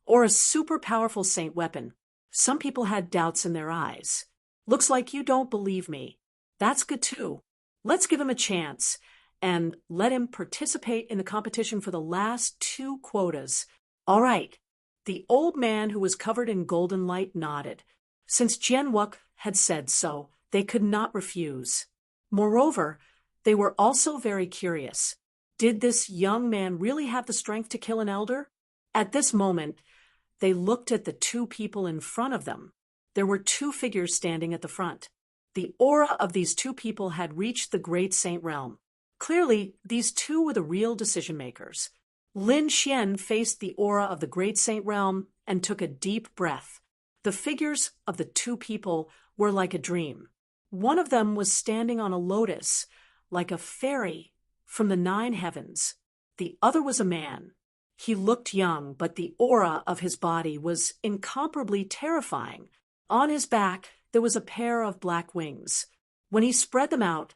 or a super powerful saint weapon? Some people had doubts in their eyes. Looks like you don't believe me. That's good too. Let's give him a chance and let him participate in the competition for the last 2 quotas. All right. The old man who was covered in golden light nodded. Since Jian Wuk had said so, they could not refuse. Moreover, they were also very curious. Did this young man really have the strength to kill an elder? At this moment, they looked at the 2 people in front of them. There were 2 figures standing at the front. The aura of these 2 people had reached the great saint realm. Clearly, these 2 were the real decision-makers. Lin Xian faced the aura of the great saint realm and took a deep breath. The figures of the 2 people were like a dream. One of them was standing on a lotus, like a fairy from the 9 heavens. The other was a man. He looked young, but the aura of his body was incomparably terrifying. On his back, there was a pair of black wings. When he spread them out,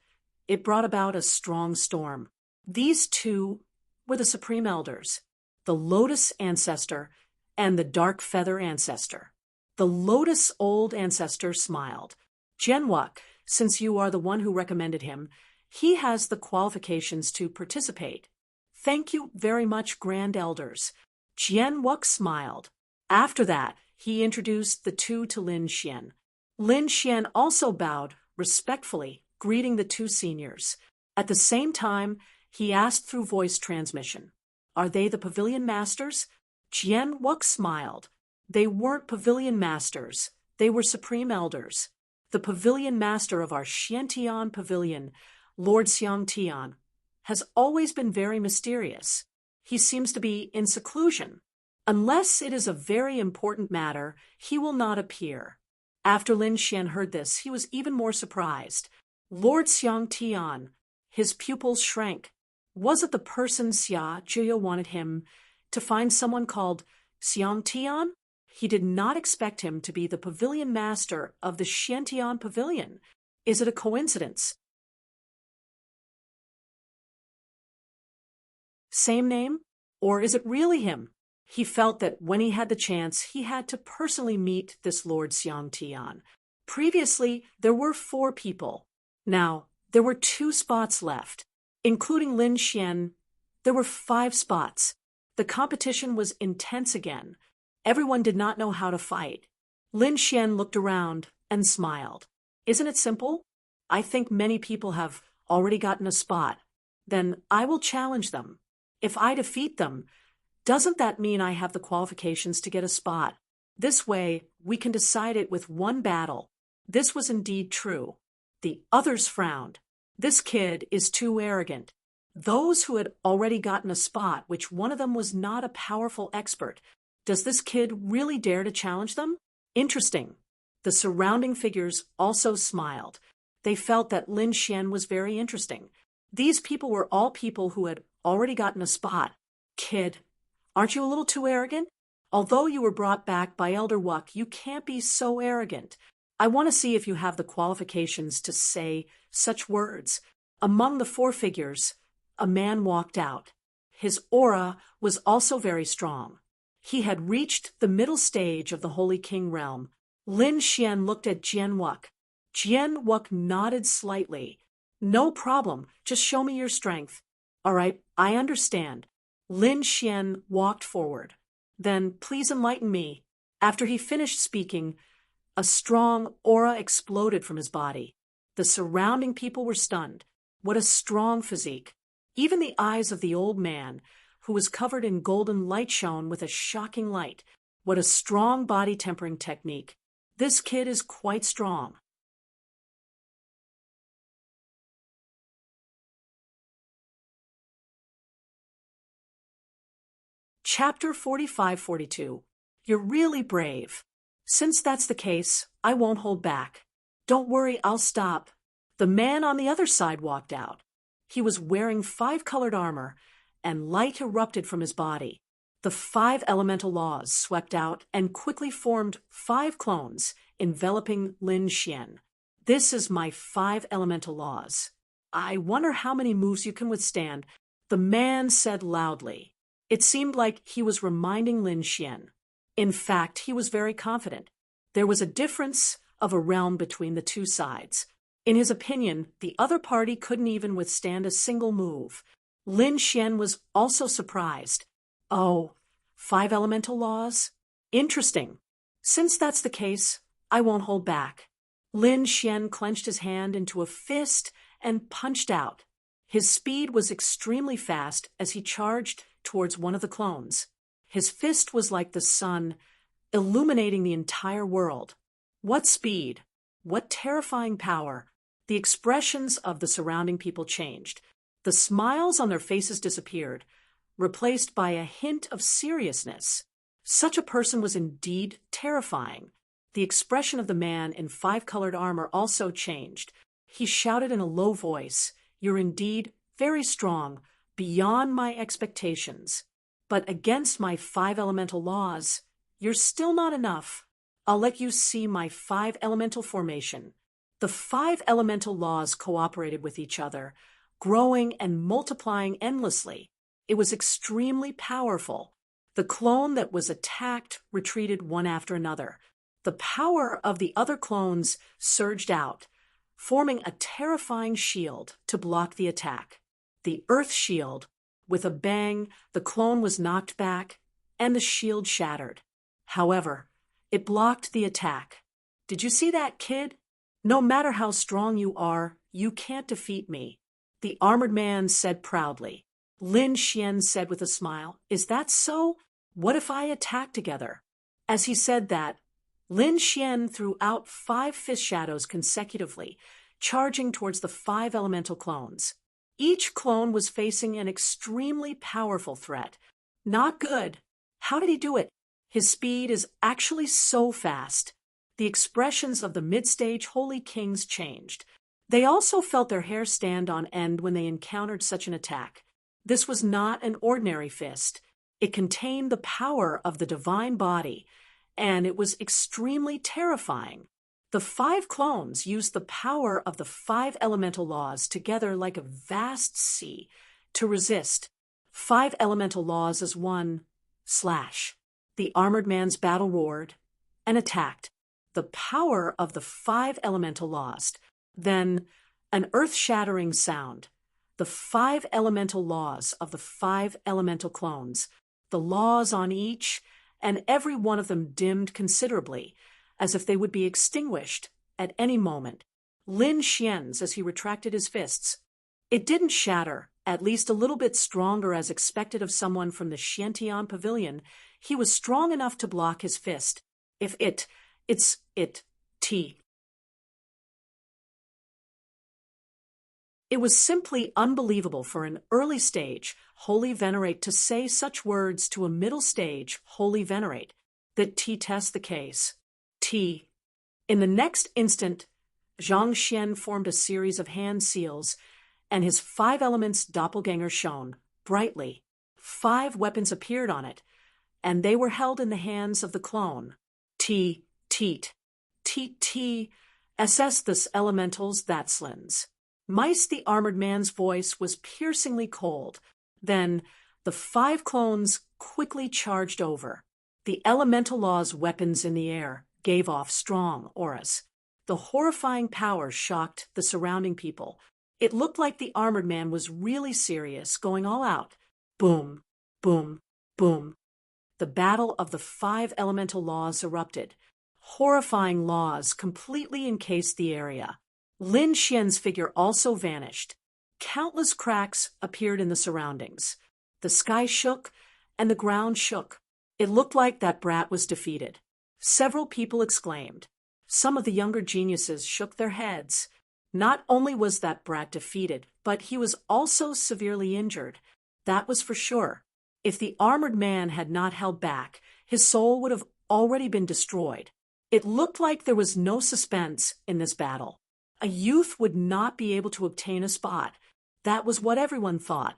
it brought about a strong storm. These 2 were the Supreme Elders, the Lotus Ancestor and the Dark Feather Ancestor. The Lotus Old Ancestor smiled. Jian Wuk, since you are the one who recommended him, he has the qualifications to participate. Thank you very much, Grand Elders. Jian Wuk smiled. After that, he introduced the 2 to Lin Xian. Lin Xian also bowed respectfully, greeting the 2 seniors. At the same time, he asked through voice transmission, "Are they the pavilion masters?" Jian Wuk smiled. They weren't pavilion masters. They were supreme elders. The pavilion master of our Xiantian pavilion, Lord Xiangtian, has always been very mysterious. He seems to be in seclusion. Unless it is a very important matter, he will not appear. After Lin Xian heard this, he was even more surprised. Lord Xiangtian, his pupils shrank. Was it the person Xia Zhiya wanted him to find someone called Xiangtian? He did not expect him to be the pavilion master of the Xiantian pavilion. Is it a coincidence? Same name? Or is it really him? He felt that when he had the chance, he had to personally meet this Lord Xiangtian. Previously, there were 4 people. Now, there were 2 spots left. Including Lin Xian, there were 5 spots. The competition was intense again. Everyone did not know how to fight. Lin Xian looked around and smiled. Isn't it simple? I think many people have already gotten a spot. Then I will challenge them. If I defeat them, doesn't that mean I have the qualifications to get a spot? This way, we can decide it with one battle. This was indeed true. The others frowned. This kid is too arrogant. Those who had already gotten a spot, which one of them was not a powerful expert. Does this kid really dare to challenge them? Interesting. The surrounding figures also smiled. They felt that Lin Xian was very interesting. These people were all people who had already gotten a spot. Kid, aren't you a little too arrogant? Although you were brought back by Elder Wuck, you can't be so arrogant. I want to see if you have the qualifications to say such words. Among the four figures, a man walked out. His aura was also very strong. He had reached the middle stage of the Holy King realm. Lin Xian looked at Jian Wuck. Jian Wuck nodded slightly. No problem, just show me your strength. All right, I understand. Lin Xian walked forward. Then please enlighten me. After he finished speaking, a strong aura exploded from his body. The surrounding people were stunned. What a strong physique. Even the eyes of the old man, who was covered in golden light, shone with a shocking light. What a strong body tempering technique. This kid is quite strong. Chapter 45-42. You're really brave. Since that's the case, I won't hold back. Don't worry, I'll stop. The man on the other side walked out. He was wearing 5-colored armor, and light erupted from his body. The 5 elemental laws swept out and quickly formed 5 clones, enveloping Lin Xian. This is my 5 elemental laws. I wonder how many moves you can withstand, the man said loudly. It seemed like he was reminding Lin Xian. In fact, he was very confident. There was a difference of a realm between the two sides. In his opinion, the other party couldn't even withstand a single move. Lin Xian was also surprised. Oh, 5 elemental laws? Interesting. Since that's the case, I won't hold back. Lin Xian clenched his hand into a fist and punched out. His speed was extremely fast as he charged towards one of the clones. His fist was like the sun, illuminating the entire world. What speed! What terrifying power! The expressions of the surrounding people changed. The smiles on their faces disappeared, replaced by a hint of seriousness. Such a person was indeed terrifying. The expression of the man in 5-colored armor also changed. He shouted in a low voice, "You're indeed very strong, beyond my expectations. But against my 5 elemental laws, you're still not enough. I'll let you see my 5 elemental formation." The 5 elemental laws cooperated with each other, growing and multiplying endlessly. It was extremely powerful. The clone that was attacked retreated one after another. The power of the other clones surged out, forming a terrifying shield to block the attack. The Earth Shield. With a bang, the clone was knocked back, and the shield shattered. However, it blocked the attack. Did you see that, kid? No matter how strong you are, you can't defeat me, the armored man said proudly. Lin Xian said with a smile, "Is that so? What if I attack together?" As he said that, Lin Xian threw out 5 fist shadows consecutively, charging towards the 5 elemental clones. Each clone was facing an extremely powerful threat. Not good. How did he do it? His speed is actually so fast. The expressions of the mid-stage Holy Kings changed. They also felt their hair stand on end when they encountered such an attack. This was not an ordinary fist. It contained the power of the divine body, and it was extremely terrifying. The 5 clones used the power of the 5 elemental laws together like a vast sea to resist. 5 elemental laws as one. Slash. The armored man's battle roared and attacked. The power of the 5 elemental laws. Then, an earth-shattering sound. The 5 elemental laws of the 5 elemental clones. The laws on each, and every one of them dimmed considerably, as if they would be extinguished at any moment. Lin Xian's as he retracted his fists. It didn't shatter, at least a little bit stronger as expected of someone from the Xiantian pavilion. He was strong enough to block his fist. T. It was simply unbelievable for an early stage holy venerate to say such words to a middle stage holy venerate. That T test the case. T. In the next instant, Zhang Xian formed a series of hand seals, and his 5 elements doppelganger shone brightly. 5 weapons appeared on it, and they were held in the hands of the clone. T. Teat. Teat T. SS this elementals thatslins. Mice the armored man's voice was piercingly cold. Then the 5 clones quickly charged over. The elemental law's weapons in the air gave off strong auras. The horrifying power shocked the surrounding people. It looked like the armored man was really serious, going all out. Boom, boom, boom. The battle of the 5 elemental laws erupted. Horrifying laws completely encased the area. Lin Xian's figure also vanished. Countless cracks appeared in the surroundings. The sky shook, and the ground shook. It looked like that brat was defeated. Several people exclaimed. Some of the younger geniuses shook their heads. Not only was that brat defeated, but he was also severely injured. That was for sure. If the armored man had not held back, his soul would have already been destroyed. It looked like there was no suspense in this battle. A youth would not be able to obtain a spot. That was what everyone thought.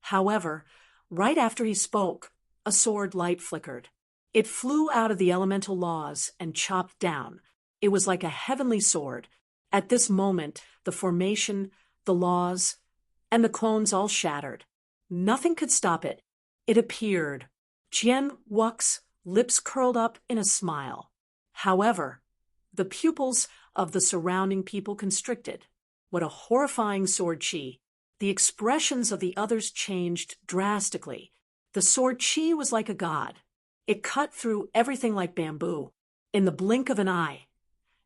However, right after he spoke, a sword light flickered. It flew out of the elemental laws and chopped down. It was like a heavenly sword. At this moment, the formation, the laws, and the clones all shattered. Nothing could stop it. It appeared. Jian Wux's lips curled up in a smile. However, the pupils of the surrounding people constricted. What a horrifying sword chi. The expressions of the others changed drastically. The sword chi was like a god. It cut through everything like bamboo. In the blink of an eye,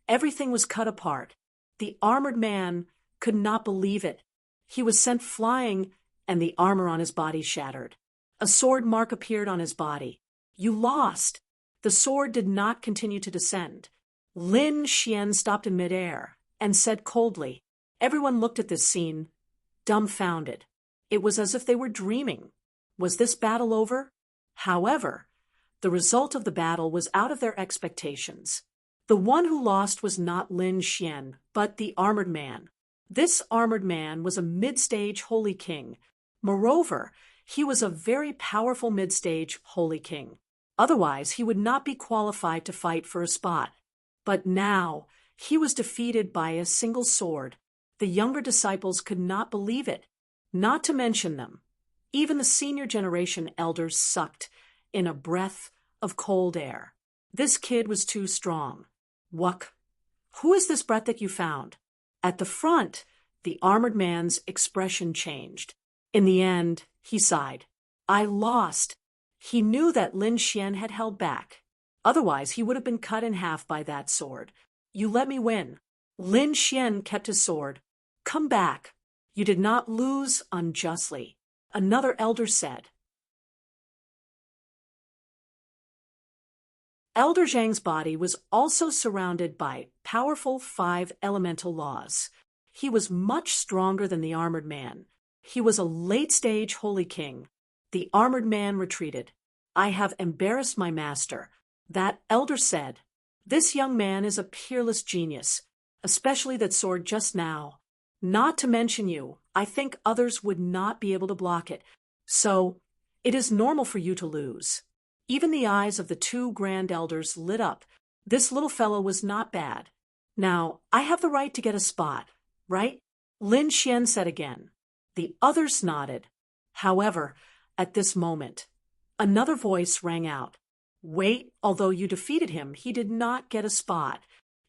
everything was cut apart. The armored man could not believe it. He was sent flying, and the armor on his body shattered. A sword mark appeared on his body. You lost. The sword did not continue to descend. Lin Xian stopped in midair and said coldly. Everyone looked at this scene, dumbfounded. It was as if they were dreaming. Was this battle over? However, the result of the battle was out of their expectations. The one who lost was not Lin Xian, but the armored man. This armored man was a mid-stage holy king. Moreover, he was a very powerful mid-stage holy king. Otherwise, he would not be qualified to fight for a spot. But now, he was defeated by a single sword. The younger disciples could not believe it, not to mention them. Even the senior generation elders sucked in a breath of cold air. This kid was too strong. Wuck, who is this brat that you found? At the front, the armored man's expression changed. In the end, he sighed. I lost. He knew that Lin Xian had held back. Otherwise, he would have been cut in half by that sword. You let me win. Lin Xian kept his sword. Come back. You did not lose unjustly. Another elder said. Elder Zhang's body was also surrounded by powerful 5 elemental laws. He was much stronger than the armored man. He was a late-stage holy king. The armored man retreated. I have embarrassed my master. That elder said. This young man is a peerless genius, especially that sword just now. Not to mention you, I think others would not be able to block it. So, it is normal for you to lose. Even the eyes of the 2 grand elders lit up. This little fellow was not bad. Now, I have the right to get a spot, right? Lin Xian said again. The others nodded. However, at this moment, another voice rang out. Wait, although you defeated him, he did not get a spot.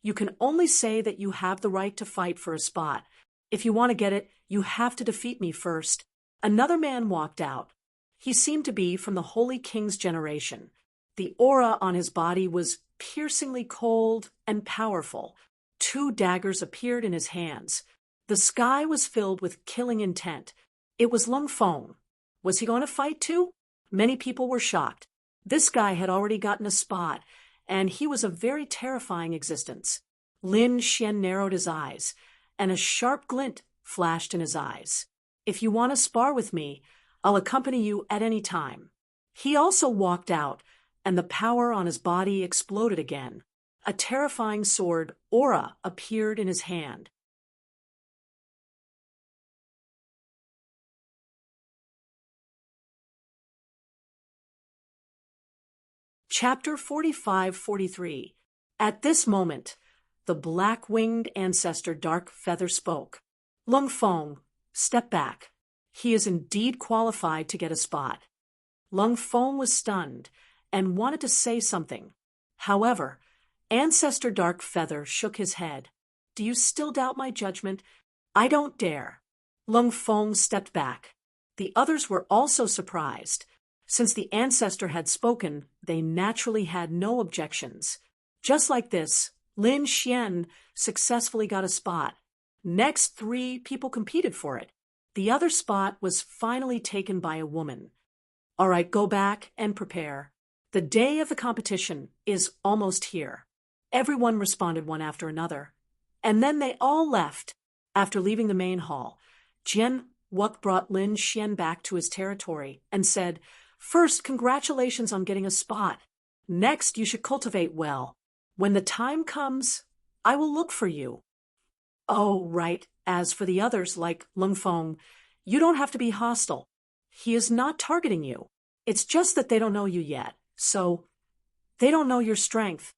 You can only say that you have the right to fight for a spot. If you want to get it, you have to defeat me first. Another man walked out. He seemed to be from the Holy King's generation. The aura on his body was piercingly cold and powerful. 2 daggers appeared in his hands. The sky was filled with killing intent. It was Lung Feng. Was he going to fight too? Many people were shocked. This guy had already gotten a spot, and he was a very terrifying existence. Lin Xian narrowed his eyes, and a sharp glint flashed in his eyes. "If you want to spar with me, I'll accompany you at any time." He also walked out, and the power on his body exploded again. A terrifying sword, aura, appeared in his hand. Chapter 45-43. At this moment, the black-winged ancestor Dark Feather spoke. "Lung Feng, step back. He is indeed qualified to get a spot." Lung Feng was stunned and wanted to say something. However, Ancestor Dark Feather shook his head. "Do you still doubt my judgment?" "I don't dare." Lung Feng stepped back. The others were also surprised. Since the ancestor had spoken, they naturally had no objections. Just like this, Lin Xian successfully got a spot. Next, 3 people competed for it. The other spot was finally taken by a woman. "All right, go back and prepare. The day of the competition is almost here." Everyone responded one after another. And then they all left. After leaving the main hall, Jian Wuk brought Lin Xian back to his territory and said, "First, congratulations on getting a spot. Next, you should cultivate well. When the time comes, I will look for you." "Oh, right. As for the others, like Lung Feng, you don't have to be hostile. He is not targeting you. It's just that they don't know you yet. So, they don't know your strength.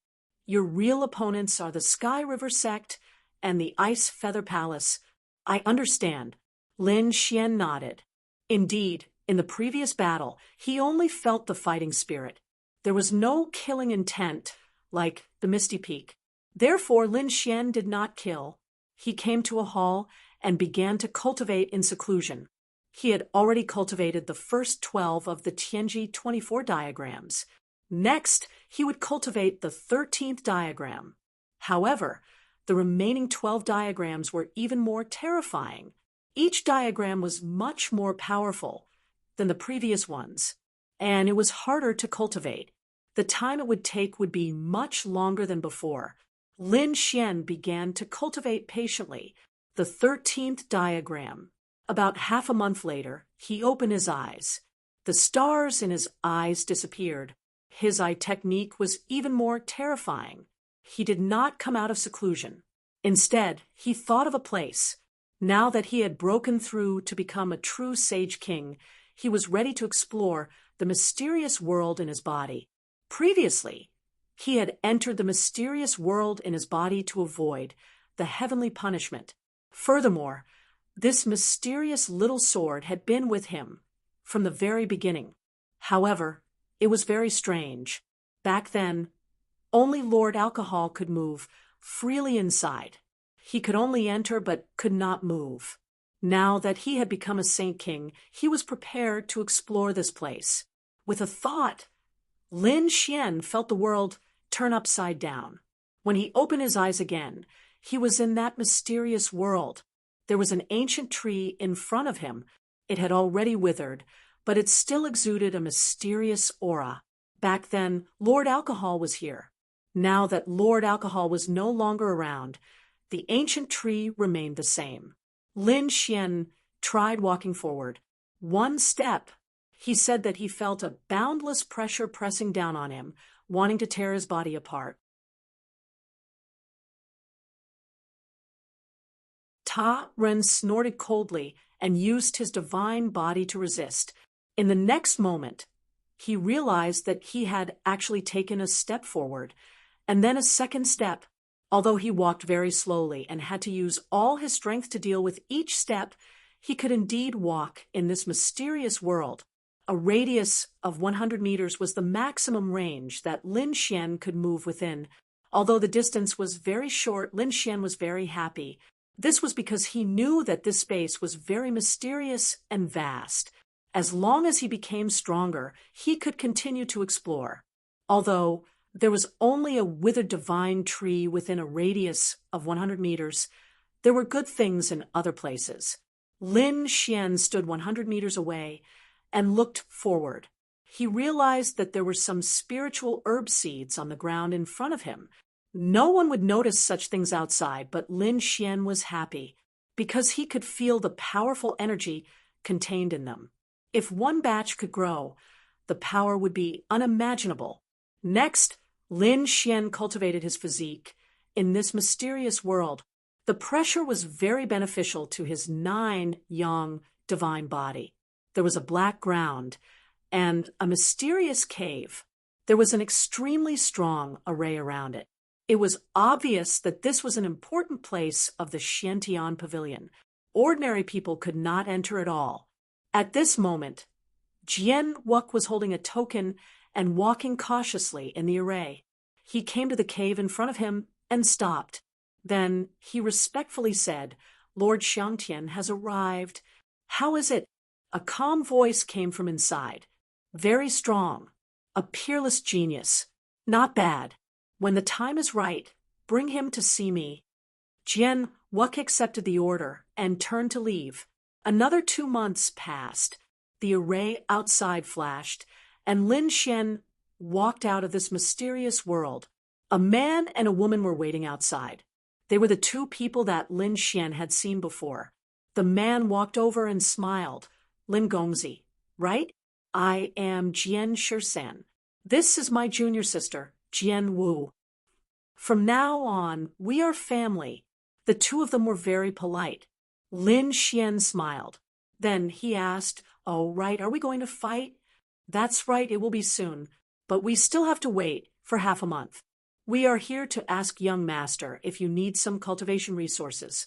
Your real opponents are the Sky River Sect and the Ice Feather Palace." "I understand." Lin Xian nodded. Indeed, in the previous battle, he only felt the fighting spirit. There was no killing intent, like the Misty Peak. Therefore, Lin Xian did not kill. He came to a hall and began to cultivate in seclusion. He had already cultivated the first 12 of the Tianji 24 diagrams. Next, he would cultivate the 13th diagram. However, the remaining 12 diagrams were even more terrifying. Each diagram was much more powerful than the previous ones, and it was harder to cultivate. The time it would take would be much longer than before. Lin Xian began to cultivate patiently the 13th diagram. About half a month later, he opened his eyes. The stars in his eyes disappeared. His eye technique was even more terrifying. He did not come out of seclusion. Instead, he thought of a place. Now that he had broken through to become a true Sage King, he was ready to explore the mysterious world in his body. Previously, he had entered the mysterious world in his body to avoid the heavenly punishment. Furthermore, this mysterious little sword had been with him from the very beginning. However, it was very strange. Back then, only Lord Alcohol could move freely inside. He could only enter but could not move. Now that he had become a Saint King, he was prepared to explore this place. With a thought, Lin Xian felt the world turn upside down. When he opened his eyes again, he was in that mysterious world. There was an ancient tree in front of him. It had already withered, but it still exuded a mysterious aura. Back then, Lord Alcohol was here. Now that Lord Alcohol was no longer around, the ancient tree remained the same. Lin Xian tried walking forward. One step. He said that he felt a boundless pressure pressing down on him, wanting to tear his body apart. Ta Ren snorted coldly and used his divine body to resist. In the next moment, he realized that he had actually taken a step forward, and then a second step. Although he walked very slowly and had to use all his strength to deal with each step, he could indeed walk in this mysterious world. A radius of 100 meters was the maximum range that Lin Xian could move within. Although the distance was very short, Lin Xian was very happy. This was because he knew that this space was very mysterious and vast. As long as he became stronger, he could continue to explore. Although there was only a withered divine tree within a radius of 100 meters, there were good things in other places. Lin Xian stood 100 meters away and looked forward. He realized that there were some spiritual herb seeds on the ground in front of him. No one would notice such things outside, but Lin Xian was happy. because he could feel the powerful energy contained in them. If one batch could grow, the power would be unimaginable. Next, Lin Xian cultivated his physique. In this mysterious world, the pressure was very beneficial to his 9 young divine body. There was a black ground and a mysterious cave. There was an extremely strong array around it. It was obvious that this was an important place of the Xiantian pavilion. Ordinary people could not enter at all. At this moment, Jian Wuk was holding a token and walking cautiously in the array. He came to the cave in front of him and stopped. Then he respectfully said, "Lord Xiangtian has arrived." "How is it?" A calm voice came from inside. "Very strong. A peerless genius. Not bad. When the time is right, bring him to see me." Jian Wuk accepted the order and turned to leave. Another 2 months passed. The array outside flashed, and Lin Xian walked out of this mysterious world. A man and a woman were waiting outside. They were the 2 people that Lin Xian had seen before. The man walked over and smiled. "Lin Gongzi, right? I am Jian Shisan. This is my junior sister, Jian Wu. From now on, we are family." The 2 of them were very polite. Lin Xian smiled. Then he asked, "Oh, right, are we going to fight?" "That's right, it will be soon, but we still have to wait for half a month. We are here to ask young master if you need some cultivation resources."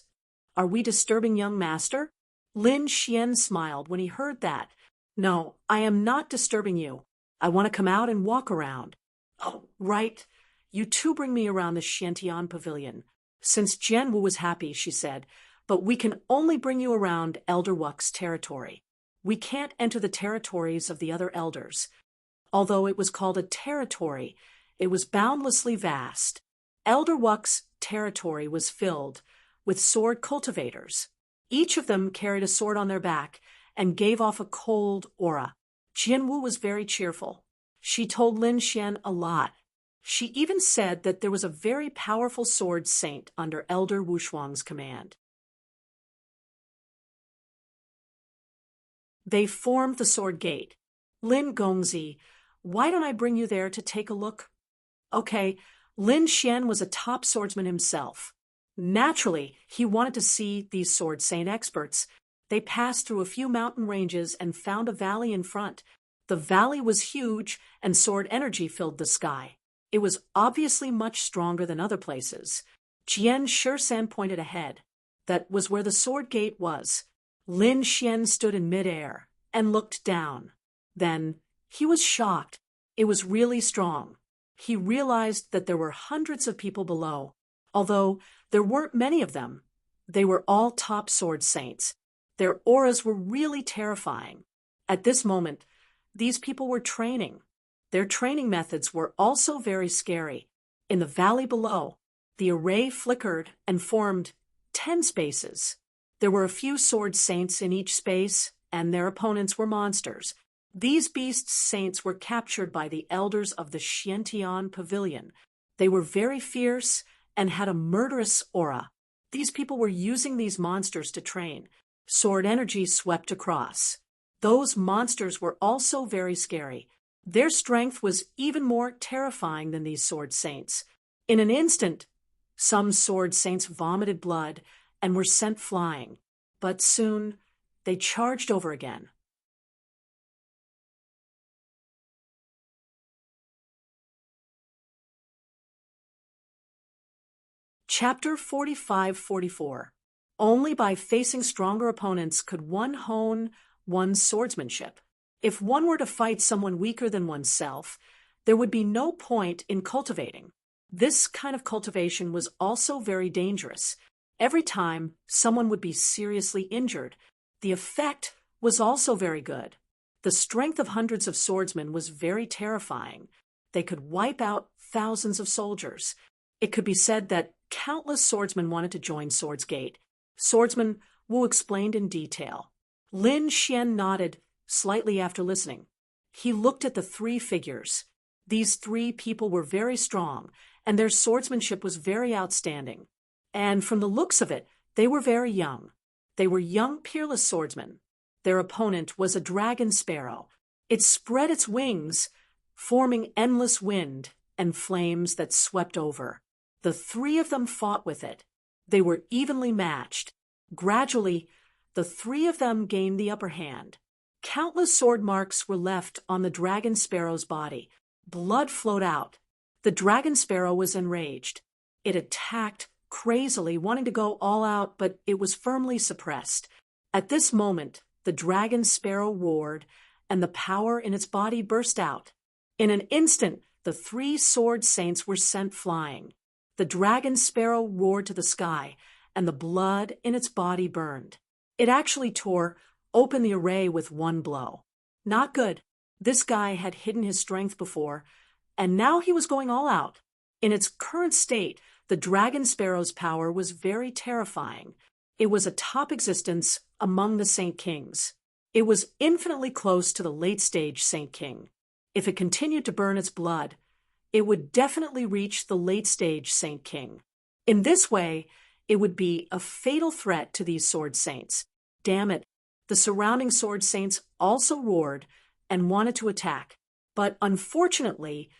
"Are we disturbing young master?" Lin Xian smiled when he heard that. "No, I am not disturbing you. I want to come out and walk around." "Oh, right. You 2 bring me around the Xiantian pavilion." Since Jian Wu was happy, she said, "But we can only bring you around Elder Wuk's territory. We can't enter the territories of the other elders." Although it was called a territory, it was boundlessly vast. Elder Wuk's territory was filled with sword cultivators. Each of them carried a sword on their back and gave off a cold aura. Jian Wu was very cheerful. She told Lin Xian a lot. She even said that there was a very powerful sword saint under Elder Wu Shuang's command. They formed the sword gate. "Lin Gongzi, why don't I bring you there to take a look?" Okay, Lin Xian was a top swordsman himself. Naturally, he wanted to see these sword saint experts. They passed through a few mountain ranges and found a valley in front. The valley was huge and sword energy filled the sky. It was obviously much stronger than other places. Jian Shisan pointed ahead. That was where the sword gate was. Lin Xian stood in midair and looked down. Then he was shocked. It was really strong. He realized that there were hundreds of people below. Although there weren't many of them, they were all top sword saints. Their auras were really terrifying. At this moment, these people were training. Their training methods were also very scary. In the valley below, the array flickered and formed 10 spaces. There were a few sword saints in each space, and their opponents were monsters. These beast saints were captured by the elders of the Xiantian pavilion. They were very fierce and had a murderous aura. These people were using these monsters to train. Sword energy swept across. Those monsters were also very scary. Their strength was even more terrifying than these sword saints. In an instant, some sword saints vomited blood and were sent flying. But soon, they charged over again. Chapter 45-44. Only by facing stronger opponents could one hone one's swordsmanship. If one were to fight someone weaker than oneself, there would be no point in cultivating. This kind of cultivation was also very dangerous. Every time, someone would be seriously injured. The effect was also very good. The strength of hundreds of swordsmen was very terrifying. They could wipe out thousands of soldiers. It could be said that countless swordsmen wanted to join Swords Gate. Swordsman Wu explained in detail. Lin Xian nodded slightly after listening. He looked at the 3 figures. These 3 people were very strong, and their swordsmanship was very outstanding. And from the looks of it, they were very young. They were young, peerless swordsmen. Their opponent was a dragon sparrow. It spread its wings, forming endless wind and flames that swept over. The three of them fought with it. They were evenly matched. Gradually, the three of them gained the upper hand. Countless sword marks were left on the dragon sparrow's body. Blood flowed out. The dragon sparrow was enraged. It attacked crazily, wanting to go all out, but it was firmly suppressed. At this moment, the dragon sparrow roared, and the power in its body burst out. In an instant, the three sword saints were sent flying. The dragon sparrow roared to the sky, and the blood in its body burned. It actually tore open the array with one blow. Not good. This guy had hidden his strength before, and now he was going all out. In its current state, the dragon sparrow's power was very terrifying. It was a top existence among the Saint Kings. It was infinitely close to the late-stage Saint King. If it continued to burn its blood, it would definitely reach the late-stage Saint King. In this way, it would be a fatal threat to these sword saints. Damn it. The surrounding sword saints also roared and wanted to attack, but unfortunately,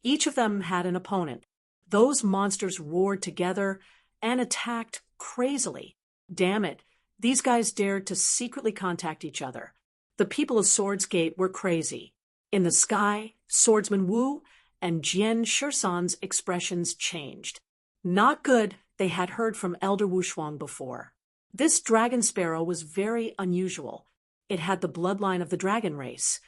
each of them had an opponent. Those monsters roared together and attacked crazily. Damn it, these guys dared to secretly contact each other. The people of Swords Gate were crazy. In the sky, Swordsman Wu and Jian Shisan's expressions changed. Not good, they had heard from Elder Wushuang before. This dragon sparrow was very unusual. It had the bloodline of the dragon race,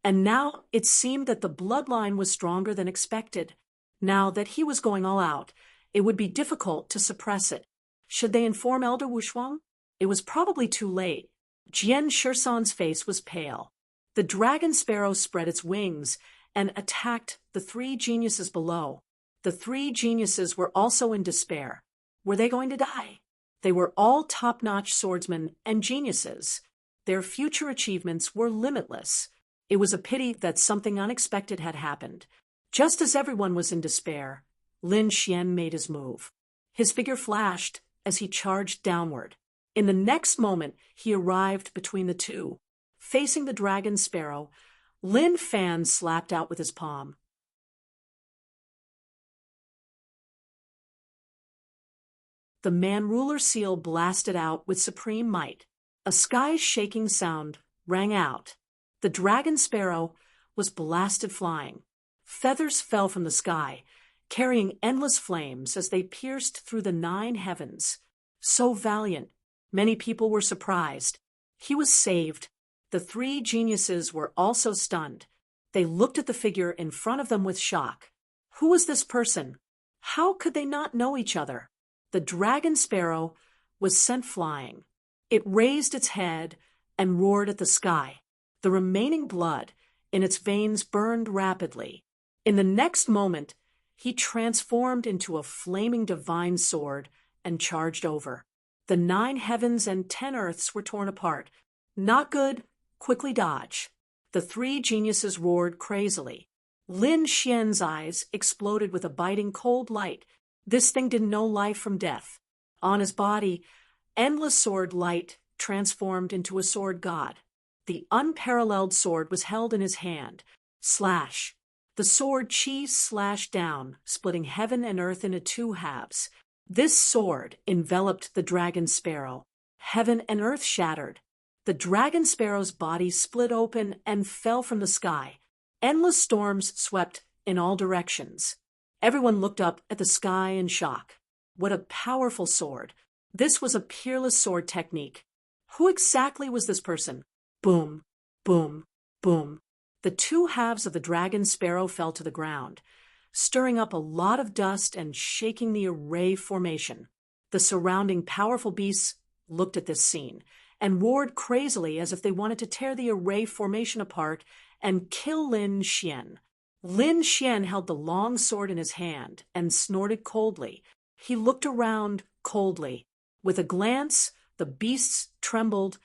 and now it seemed that the bloodline was stronger than expected. Now that he was going all out, it would be difficult to suppress it. Should they inform Elder Wushuang? It was probably too late. Jian Shisan's face was pale. The dragon sparrow spread its wings and attacked the three geniuses below. The three geniuses were also in despair. Were they going to die? They were all top-notch swordsmen and geniuses. Their future achievements were limitless. It was a pity that something unexpected had happened. Just as everyone was in despair, Lin Xian made his move. His figure flashed as he charged downward. In the next moment, he arrived between the two. Facing the dragon sparrow, Lin Fan slapped out with his palm. The man-ruler seal blasted out with supreme might. A sky-shaking sound rang out. The dragon sparrow was blasted flying. Feathers fell from the sky, carrying endless flames as they pierced through the 9 heavens. So valiant, many people were surprised. He was saved. The three geniuses were also stunned. They looked at the figure in front of them with shock. Who was this person? How could they not know each other? The dragon sparrow was sent flying. It raised its head and roared at the sky. The remaining blood in its veins burned rapidly. In the next moment, he transformed into a flaming divine sword and charged over. The 9 heavens and 10 earths were torn apart. Not good, quickly dodge. The three geniuses roared crazily. Lin Xian's eyes exploded with a biting cold light. This thing didn't know life from death. On his body, endless sword light transformed into a sword god. The unparalleled sword was held in his hand. Slash. The sword chi slashed down, splitting heaven and earth into 2 halves. This sword enveloped the dragon sparrow. Heaven and earth shattered. The dragon sparrow's body split open and fell from the sky. Endless storms swept in all directions. Everyone looked up at the sky in shock. What a powerful sword. This was a peerless sword technique. Who exactly was this person? Boom, boom, boom. The 2 halves of the dragon sparrow fell to the ground, stirring up a lot of dust and shaking the array formation. The surrounding powerful beasts looked at this scene and roared crazily as if they wanted to tear the array formation apart and kill Lin Xian. Lin Xian held the long sword in his hand and snorted coldly. He looked around coldly. With a glance, the beasts trembled,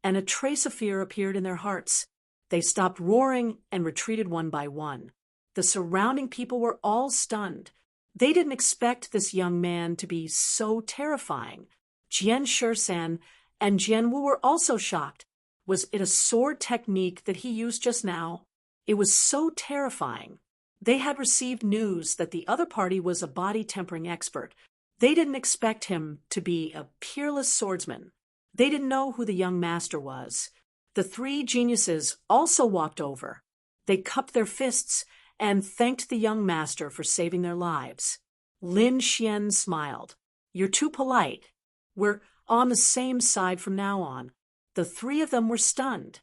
and a trace of fear appeared in their hearts. They stopped roaring and retreated one by one. The surrounding people were all stunned. They didn't expect this young man to be so terrifying. Jian Shisan and Jianwu were also shocked. Was it a sword technique that he used just now? It was so terrifying. They had received news that the other party was a body-tempering expert. They didn't expect him to be a peerless swordsman. They didn't know who the young master was. The three geniuses also walked over. They cupped their fists and thanked the young master for saving their lives. Lin Xian smiled. You're too polite. We're on the same side from now on. The three of them were stunned.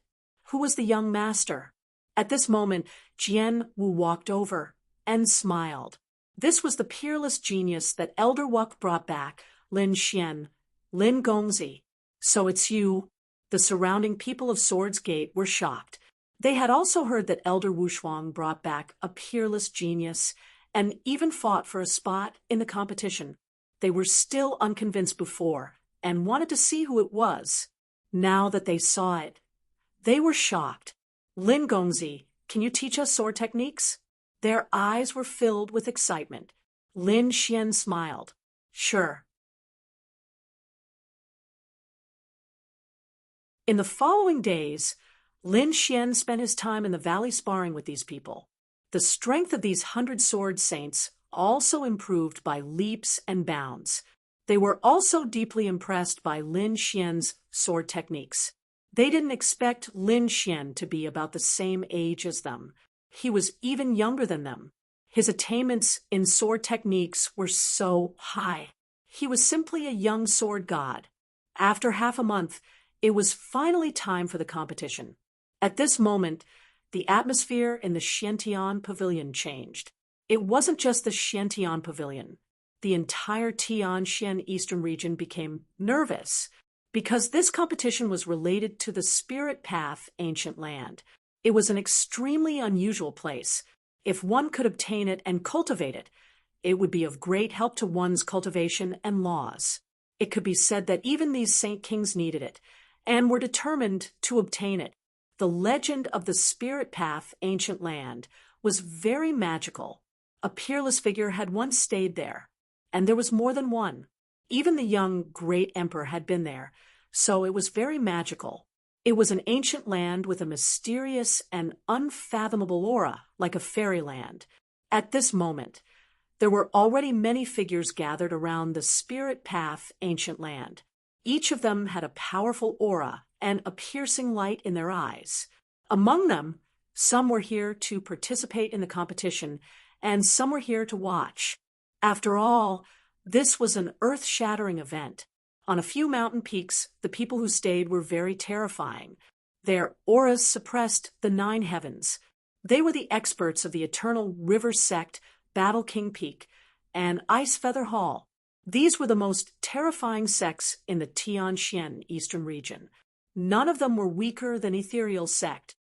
Who was the young master? At this moment, Jian Wu walked over and smiled. This was the peerless genius that Elder Wuk brought back, Lin Xian. Lin Gongzi. So it's you. The surrounding people of Swords Gate were shocked. They had also heard that Elder Wu Shuang brought back a peerless genius and even fought for a spot in the competition. They were still unconvinced before and wanted to see who it was. Now that they saw it, they were shocked. Lin Gongzi, can you teach us sword techniques? Their eyes were filled with excitement. Lin Xian smiled. Sure. In the following days, Lin Xian spent his time in the valley sparring with these people. The strength of these 100 sword saints also improved by leaps and bounds. They were also deeply impressed by Lin Xian's sword techniques. They didn't expect Lin Xian to be about the same age as them. He was even younger than them. His attainments in sword techniques were so high. He was simply a young sword god. After half a month, it was finally time for the competition. At this moment, the atmosphere in the Xiantian Pavilion changed. It wasn't just the Xiantian Pavilion. The entire Tianxian Eastern region became nervous because this competition was related to the Spirit Path ancient land. It was an extremely unusual place. If one could obtain it and cultivate it, it would be of great help to one's cultivation and laws. It could be said that even these Saint Kings needed it and were determined to obtain it. The legend of the Spirit Path ancient land was very magical. A peerless figure had once stayed there, and there was more than one. Even the young great emperor had been there, so it was very magical. It was an ancient land with a mysterious and unfathomable aura, like a fairyland. At this moment, there were already many figures gathered around the Spirit Path ancient land. Each of them had a powerful aura and a piercing light in their eyes. Among them, some were here to participate in the competition, and some were here to watch. After all, this was an earth-shattering event. On a few mountain peaks, the people who stayed were very terrifying. Their auras suppressed the 9 heavens. They were the experts of the Eternal River Sect, Battle King Peak, and Ice Feather Hall. These were the most terrifying sects in the Tianxian Eastern region. None of them were weaker than Ethereal Sect.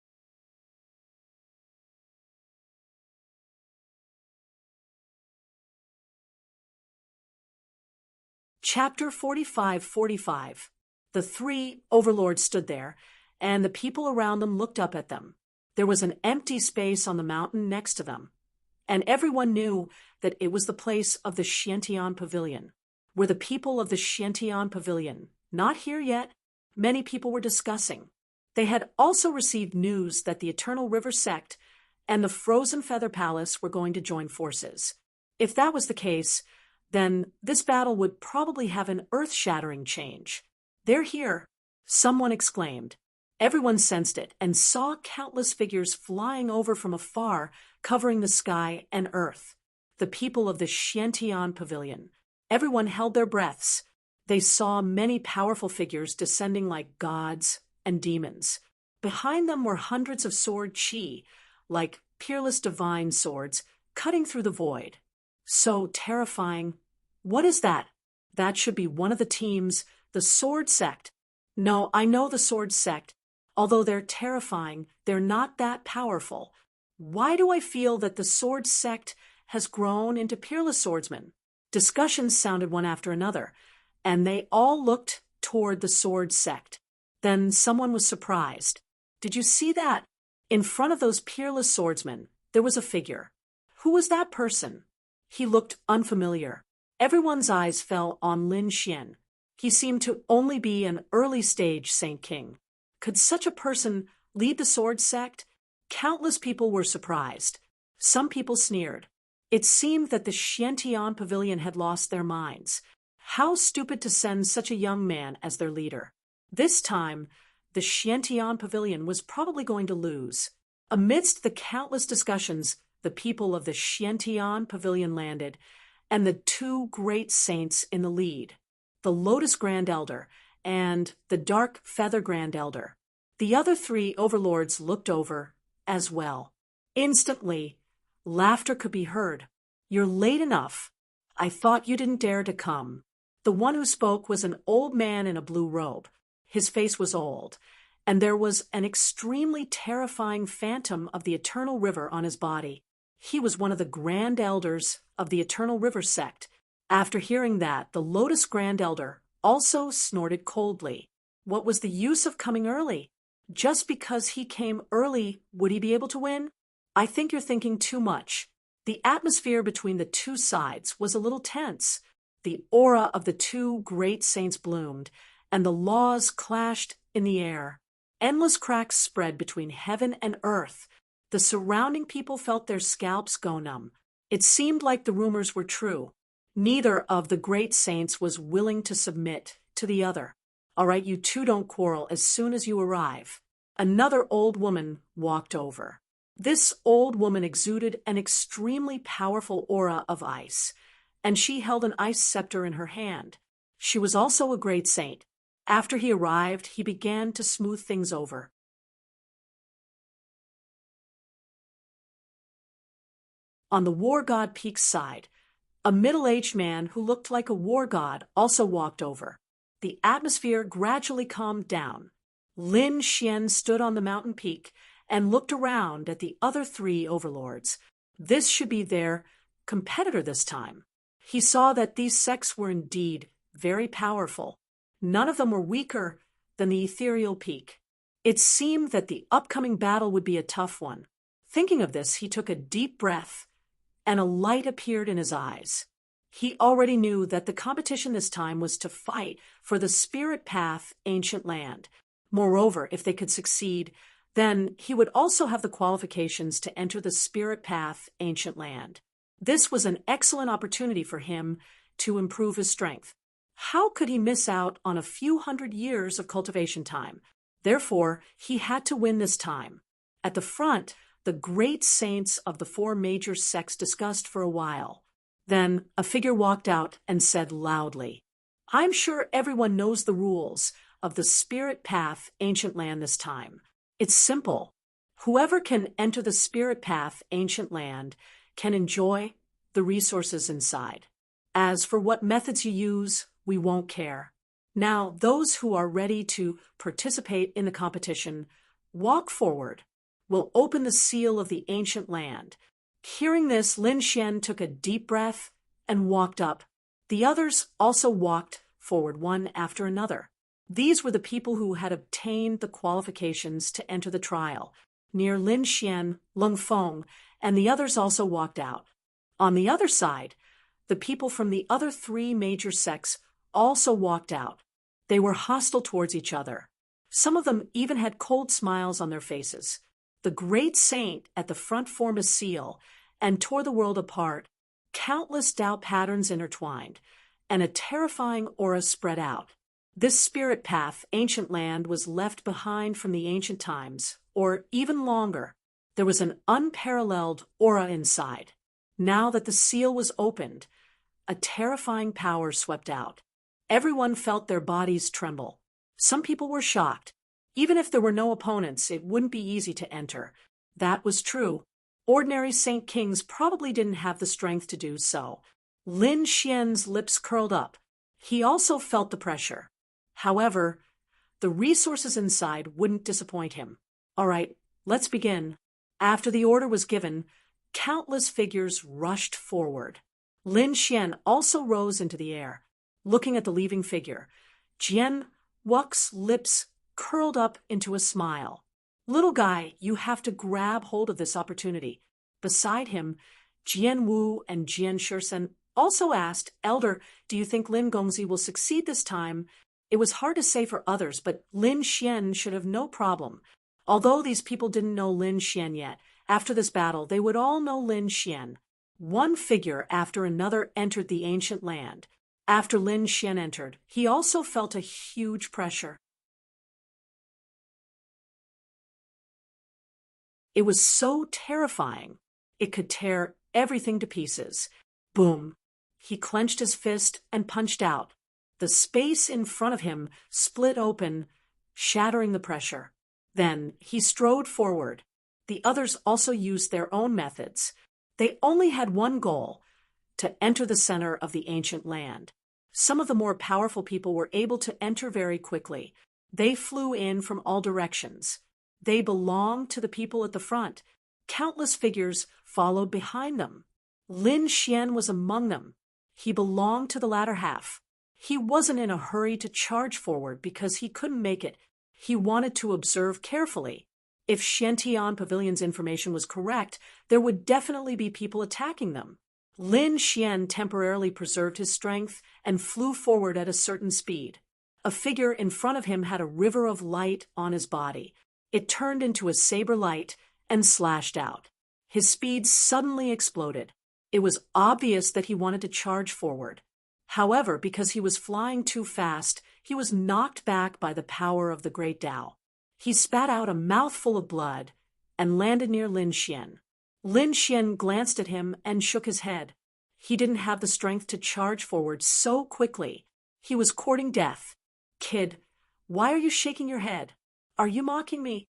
Chapter 45:45. The 3 overlords stood there, and the people around them looked up at them. There was an empty space on the mountain next to them, and everyone knew that it was the place of the Xiantian Pavilion. Were the people of the Xiantian Pavilion not here yet? Many people were discussing. They had also received news that the Eternal River Sect and the Frozen Feather Palace were going to join forces. If that was the case, then this battle would probably have an earth-shattering change. They're here, someone exclaimed. Everyone sensed it and saw countless figures flying over from afar, covering the sky and earth. The people of the Xiantian Pavilion. Everyone held their breaths. They saw many powerful figures descending like gods and demons. Behind them were hundreds of sword chi, like peerless divine swords, cutting through the void. So terrifying. What is that? That should be one of the teams, the Sword Sect. No, I know the Sword Sect. Although they're terrifying, they're not that powerful. Why do I feel that the Sword Sect has grown into peerless swordsmen? Discussions sounded one after another, and they all looked toward the Sword Sect. Then someone was surprised. Did you see that? In front of those peerless swordsmen, there was a figure. Who was that person? He looked unfamiliar. Everyone's eyes fell on Lin Xian. He seemed to only be an early-stage Saint King. Could such a person lead the sword sect? Countless people were surprised. Some people sneered. It seemed that the Xiantian pavilion had lost their minds. How stupid to send such a young man as their leader. This time, the Xiantian pavilion was probably going to lose. Amidst the countless discussions, the people of the Xiantian pavilion landed, and the two great saints in the lead, the Lotus Grand Elder and the Dark Feather Grand Elder. The other three overlords looked over as well. Instantly, laughter could be heard. "You're late enough. I thought you didn't dare to come." The one who spoke was an old man in a blue robe. His face was old, and there was an extremely terrifying phantom of the Eternal River on his body. He was one of the Grand Elders of the Eternal River sect. After hearing that, the Lotus Grand Elder also snorted coldly. What was the use of coming early? Just because he came early, would he be able to win? I think you're thinking too much. The atmosphere between the two sides was a little tense. The aura of the two great saints bloomed, and the laws clashed in the air. Endless cracks spread between heaven and earth. The surrounding people felt their scalps go numb. It seemed like the rumors were true. Neither of the great saints was willing to submit to the other. "All right, you two don't quarrel as soon as you arrive." Another old woman walked over. This old woman exuded an extremely powerful aura of ice, and she held an ice scepter in her hand. She was also a great saint. After he arrived, he began to smooth things over. On the war god Peak's side, a middle-aged man who looked like a war god also walked over. The atmosphere gradually calmed down. Lin Xian stood on the mountain peak and looked around at the other three overlords. This should be their competitor this time. He saw that these sects were indeed very powerful. None of them were weaker than the ethereal peak. It seemed that the upcoming battle would be a tough one. Thinking of this, he took a deep breath, and a light appeared in his eyes. He already knew that the competition this time was to fight for the Spirit Path Ancient Land. Moreover, if they could succeed, then he would also have the qualifications to enter the Spirit Path Ancient Land. This was an excellent opportunity for him to improve his strength. How could he miss out on a few hundred years of cultivation time? Therefore, he had to win this time. At the front, the great saints of the four major sects discussed for a while. Then a figure walked out and said loudly, "I'm sure everyone knows the rules of the Spirit Path Ancient Land this time. It's simple. Whoever can enter the Spirit Path Ancient Land can enjoy the resources inside. As for what methods you use, we won't care. Now, those who are ready to participate in the competition, walk forward. We'll open the seal of the ancient land." Hearing this, Lin Xian took a deep breath and walked up. The others also walked forward one after another. These were the people who had obtained the qualifications to enter the trial. Near Lin Xian, Lung Feng, and the others also walked out. On the other side, the people from the other three major sects also walked out. They were hostile towards each other. Some of them even had cold smiles on their faces. The great saint at the front formed a seal and tore the world apart. Countless doubt patterns intertwined, and a terrifying aura spread out. This spirit path, ancient land, was left behind from the ancient times, or even longer. There was an unparalleled aura inside. Now that the seal was opened, a terrifying power swept out. Everyone felt their bodies tremble. Some people were shocked. Even if there were no opponents, it wouldn't be easy to enter. That was true. Ordinary Saint Kings probably didn't have the strength to do so. Lin Xian's lips curled up. He also felt the pressure. However, the resources inside wouldn't disappoint him. All right, let's begin. After the order was given, countless figures rushed forward. Lin Xian also rose into the air. Looking at the leaving figure, Jian Wu's lips curled up into a smile. "Little guy, you have to grab hold of this opportunity." Beside him, Jian Wu and Jian Shursen also asked, "Elder, do you think Lin Gongzi will succeed this time?" It was hard to say for others, but Lin Xian should have no problem. Although these people didn't know Lin Xian yet, after this battle they would all know Lin Xian. One figure after another entered the ancient land. After Lin Xian entered, he also felt a huge pressure. It was so terrifying. It could tear everything to pieces. Boom! He clenched his fist and punched out. The space in front of him split open, shattering the pressure. Then he strode forward. The others also used their own methods. They only had one goal: to enter the center of the ancient land. Some of the more powerful people were able to enter very quickly. They flew in from all directions. They belonged to the people at the front. Countless figures followed behind them. Lin Xian was among them. He belonged to the latter half. He wasn't in a hurry to charge forward because he couldn't make it. He wanted to observe carefully. If Xiantian Pavilion's information was correct, there would definitely be people attacking them. Lin Xian temporarily preserved his strength and flew forward at a certain speed. A figure in front of him had a river of light on his body. It turned into a saber light and slashed out. His speed suddenly exploded. It was obvious that he wanted to charge forward. However, because he was flying too fast, he was knocked back by the power of the great Tao. He spat out a mouthful of blood and landed near Lin Xian. Lin Xian glanced at him and shook his head. He didn't have the strength to charge forward so quickly. He was courting death. "Kid, why are you shaking your head? Are you mocking me?"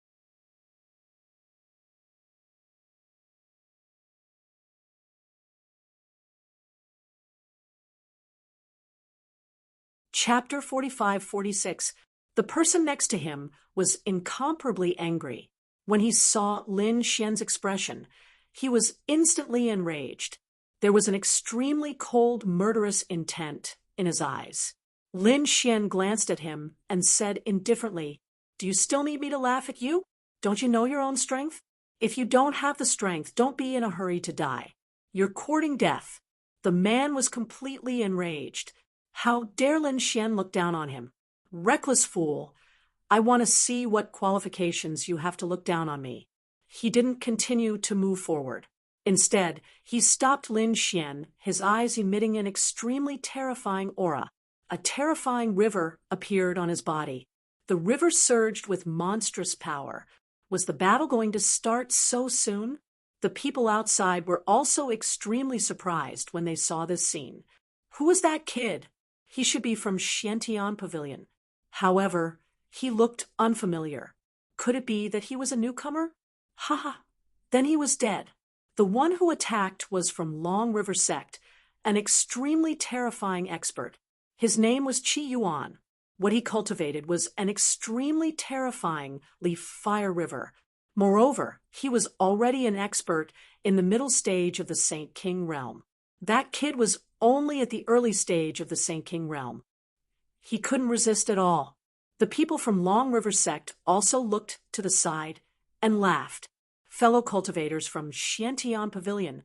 Chapter 45-46. The person next to him was incomparably angry. When he saw Lin Xian's expression, he was instantly enraged. There was an extremely cold, murderous intent in his eyes. Lin Xian glanced at him and said indifferently, "Do you still need me to laugh at you? Don't you know your own strength? If you don't have the strength, don't be in a hurry to die. You're courting death." The man was completely enraged. How dare Lin Xian look down on him? "Reckless fool! I want to see what qualifications you have to look down on me." He didn't continue to move forward. Instead, he stopped Lin Xian, his eyes emitting an extremely terrifying aura. A terrifying river appeared on his body. The river surged with monstrous power. Was the battle going to start so soon? The people outside were also extremely surprised when they saw this scene. Who was that kid? He should be from Xiantian Pavilion. However, he looked unfamiliar. Could it be that he was a newcomer? Ha ha! Then he was dead. The one who attacked was from Long River Sect, an extremely terrifying expert. His name was Qi Yuan. What he cultivated was an extremely terrifying leaf fire river. Moreover, he was already an expert in the middle stage of the Saint King realm. That kid was only at the early stage of the Saint King realm. He couldn't resist at all. The people from Long River Sect also looked to the side and laughed. "Fellow cultivators from Xiantian Pavilion,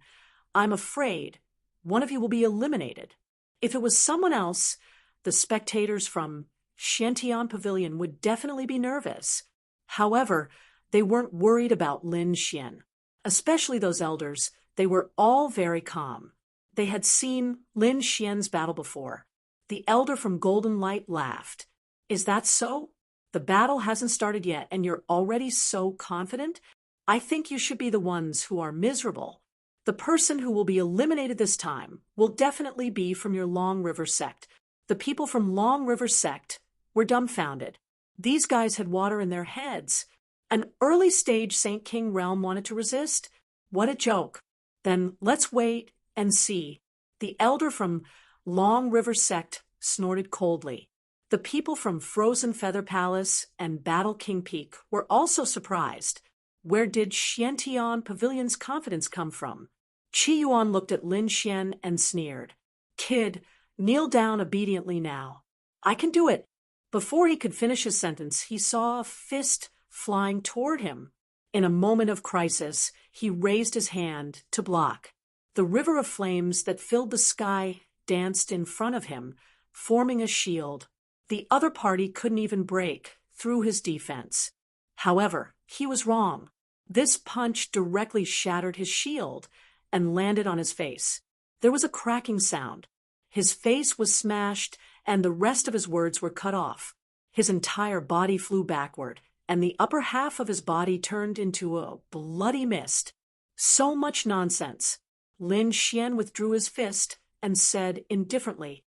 I'm afraid one of you will be eliminated." If it was someone else, the spectators from Xiantian Pavilion would definitely be nervous. However, they weren't worried about Lin Xian. Especially those elders, they were all very calm. They had seen Lin Xian's battle before. The elder from Golden Light laughed. "Is that so? The battle hasn't started yet, and you're already so confident? I think you should be the ones who are miserable. The person who will be eliminated this time will definitely be from your Long River Sect." The people from Long River Sect were dumbfounded. These guys had water in their heads. An early stage Saint King realm wanted to resist? What a joke. Then let's wait and see. The elder from Long River Sect snorted coldly. The people from Frozen Feather Palace and Battle King Peak were also surprised. Where did Xiantian Pavilion's confidence come from? Qi Yuan looked at Lin Xian and sneered. "Kid, kneel down obediently now. I can do it." Before he could finish his sentence, he saw a fist flying toward him. In a moment of crisis, he raised his hand to block. The river of flames that filled the sky danced in front of him, forming a shield. The other party couldn't even break through his defense. However, he was wrong. This punch directly shattered his shield and landed on his face. There was a cracking sound. His face was smashed, and the rest of his words were cut off. His entire body flew backward, and the upper half of his body turned into a bloody mist. So much nonsense. Lin Xian withdrew his fist and said indifferently,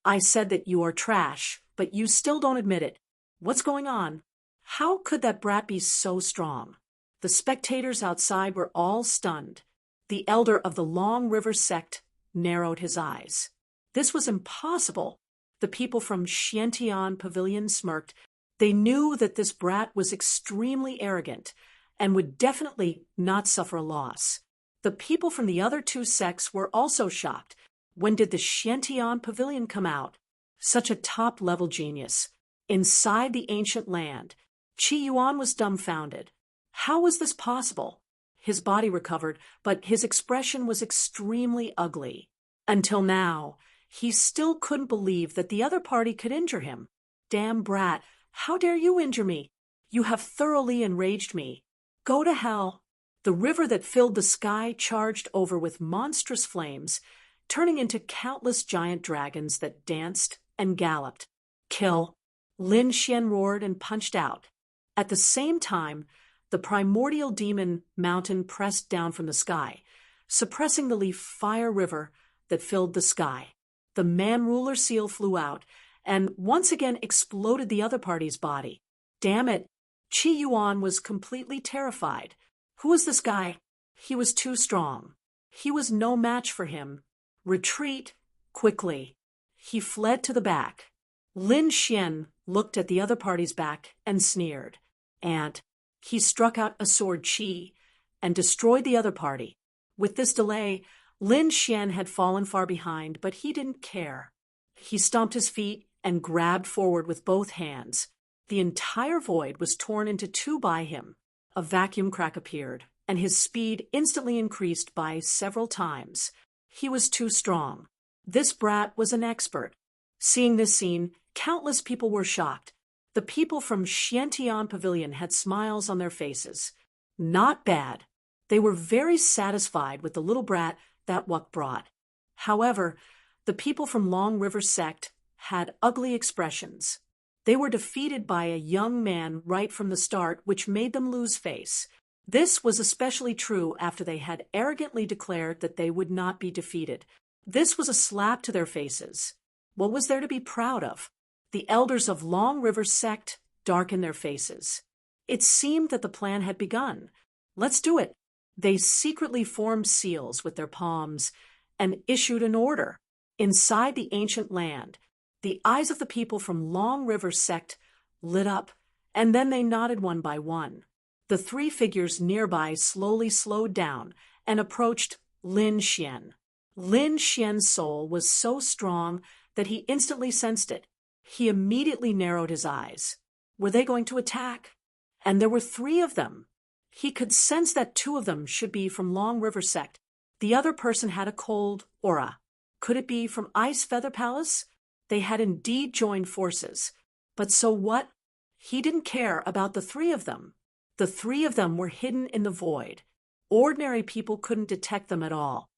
"I said that you are trash, but you still don't admit it. What's going on? How could that brat be so strong?" The spectators outside were all stunned. The elder of the Long River sect narrowed his eyes. This was impossible. The people from Xiantian Pavilion smirked. They knew that this brat was extremely arrogant and would definitely not suffer a loss. The people from the other two sects were also shocked. When did the Xiantian Pavilion come out? Such a top-level genius. Inside the ancient land, Qi Yuan was dumbfounded. How was this possible? His body recovered, but his expression was extremely ugly. Until now, he still couldn't believe that the other party could injure him. "Damn brat, how dare you injure me? You have thoroughly enraged me. Go to hell." The river that filled the sky charged over with monstrous flames, turning into countless giant dragons that danced and galloped. "Kill!" Lin Xian roared and punched out. At the same time, the primordial demon mountain pressed down from the sky, suppressing the leaf fire river that filled the sky. The man-ruler seal flew out and once again exploded the other party's body. Damn it! Qi Yuan was completely terrified. Who was this guy? He was too strong. He was no match for him. Retreat, quickly. He fled to the back. Lin Xian looked at the other party's back and sneered. And he struck out a sword Qi and destroyed the other party. With this delay, Lin Xian had fallen far behind, but he didn't care. He stomped his feet and grabbed forward with both hands. The entire void was torn into two by him. A vacuum crack appeared, and his speed instantly increased by several times. He was too strong. This brat was an expert. Seeing this scene, countless people were shocked. The people from Xiantian Pavilion had smiles on their faces. Not bad. They were very satisfied with the little brat that Wuk brought. However, the people from Long River sect had ugly expressions. They were defeated by a young man right from the start, which made them lose face. This was especially true after they had arrogantly declared that they would not be defeated. This was a slap to their faces. What was there to be proud of? The elders of Long River sect darkened their faces. It seemed that the plan had begun. Let's do it. They secretly formed seals with their palms and issued an order. Inside the ancient land, the eyes of the people from Long River sect lit up, and then they nodded one by one. The three figures nearby slowly slowed down and approached Lin Xian. Lin Xian's soul was so strong that he instantly sensed it. He immediately narrowed his eyes. Were they going to attack? And there were three of them. He could sense that two of them should be from Long River sect. The other person had a cold aura. Could it be from Ice Feather Palace? They had indeed joined forces. But so what? He didn't care about the three of them. The three of them were hidden in the void. Ordinary people couldn't detect them at all.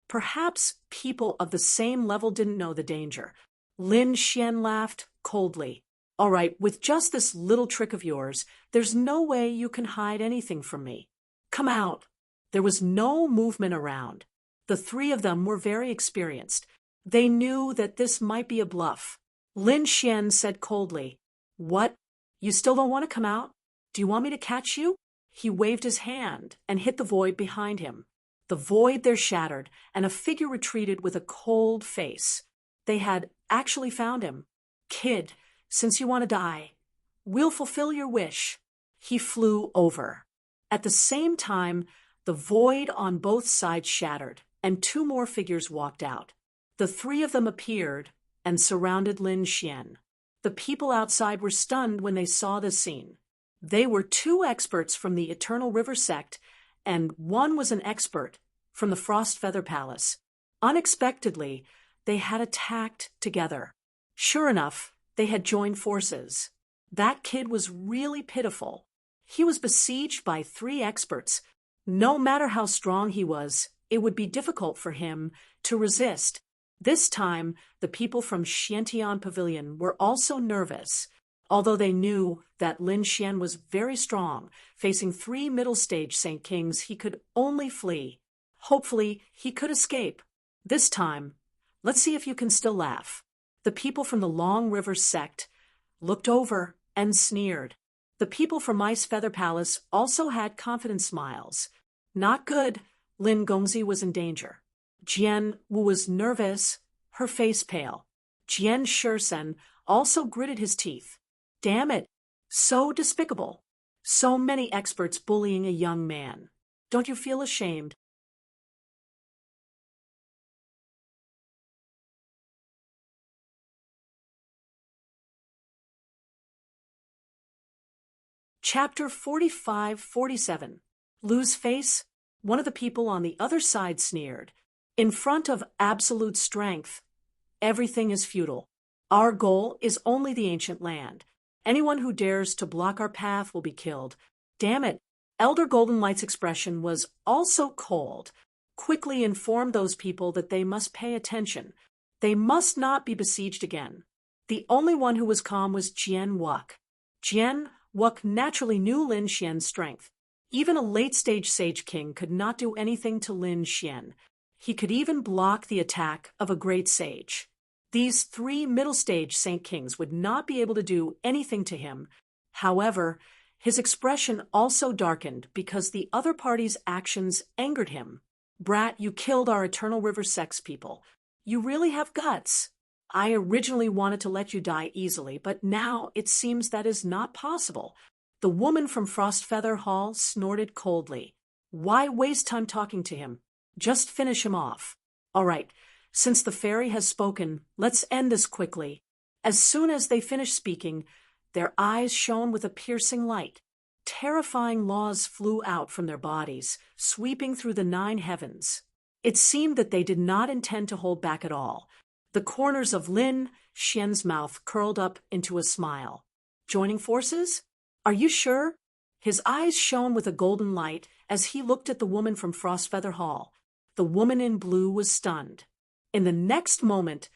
Perhaps people of the same level didn't know the danger. Lin Xian laughed coldly. "All right, with just this little trick of yours, there's no way you can hide anything from me. Come out." There was no movement around. The three of them were very experienced. They knew that this might be a bluff. Lin Xian said coldly, "What? You still don't want to come out? Do you want me to catch you?" He waved his hand and hit the void behind him. The void there shattered, and a figure retreated with a cold face. They had actually found him. "Kid, since you want to die, we'll fulfill your wish." He flew over. At the same time, the void on both sides shattered, and two more figures walked out. The three of them appeared and surrounded Lin Xian. The people outside were stunned when they saw this scene. They were two experts from the Eternal River sect, and one was an expert from the Frost Feather Palace. Unexpectedly, they had attacked together. Sure enough, they had joined forces. That kid was really pitiful. He was besieged by three experts. No matter how strong he was, it would be difficult for him to resist. This time, the people from Xiantian Pavilion were also nervous. Although they knew that Lin Xian was very strong, facing three middle-stage Saint Kings, he could only flee. Hopefully, he could escape. This time, let's see if you can still laugh. The people from the Long River sect looked over and sneered. The people from Ice Feather Palace also had confident smiles. Not good. Lin Gongzi was in danger. Jian Wu was nervous, her face pale. Jian Shursen also gritted his teeth. Damn it! So despicable. So many experts bullying a young man. Don't you feel ashamed? Chapter 45-47. Lu's face? One of the people on the other side sneered. In front of absolute strength, everything is futile. Our goal is only the ancient land. Anyone who dares to block our path will be killed. Damn it! Elder Golden Light's expression was also cold. Quickly informed those people that they must pay attention. They must not be besieged again. The only one who was calm was Jian Wuk. Jian Wuk naturally knew Lin Xian's strength. Even a late-stage Sage King could not do anything to Lin Xian. He could even block the attack of a great sage. These three middle-stage Saint Kings would not be able to do anything to him. However, his expression also darkened because the other party's actions angered him. Brat, you killed our Eternal River sex people. You really have guts. I originally wanted to let you die easily, but now it seems that is not possible. The woman from Frost Feather Hall snorted coldly. Why waste time talking to him? Just finish him off. All right, since the fairy has spoken, let's end this quickly. As soon as they finished speaking, their eyes shone with a piercing light. Terrifying laws flew out from their bodies, sweeping through the 9 heavens. It seemed that they did not intend to hold back at all. The corners of Lin Xian's mouth curled up into a smile. Joining forces? Are you sure? His eyes shone with a golden light as he looked at the woman from Frost Feather Hall. The woman in blue was stunned. In the next moment,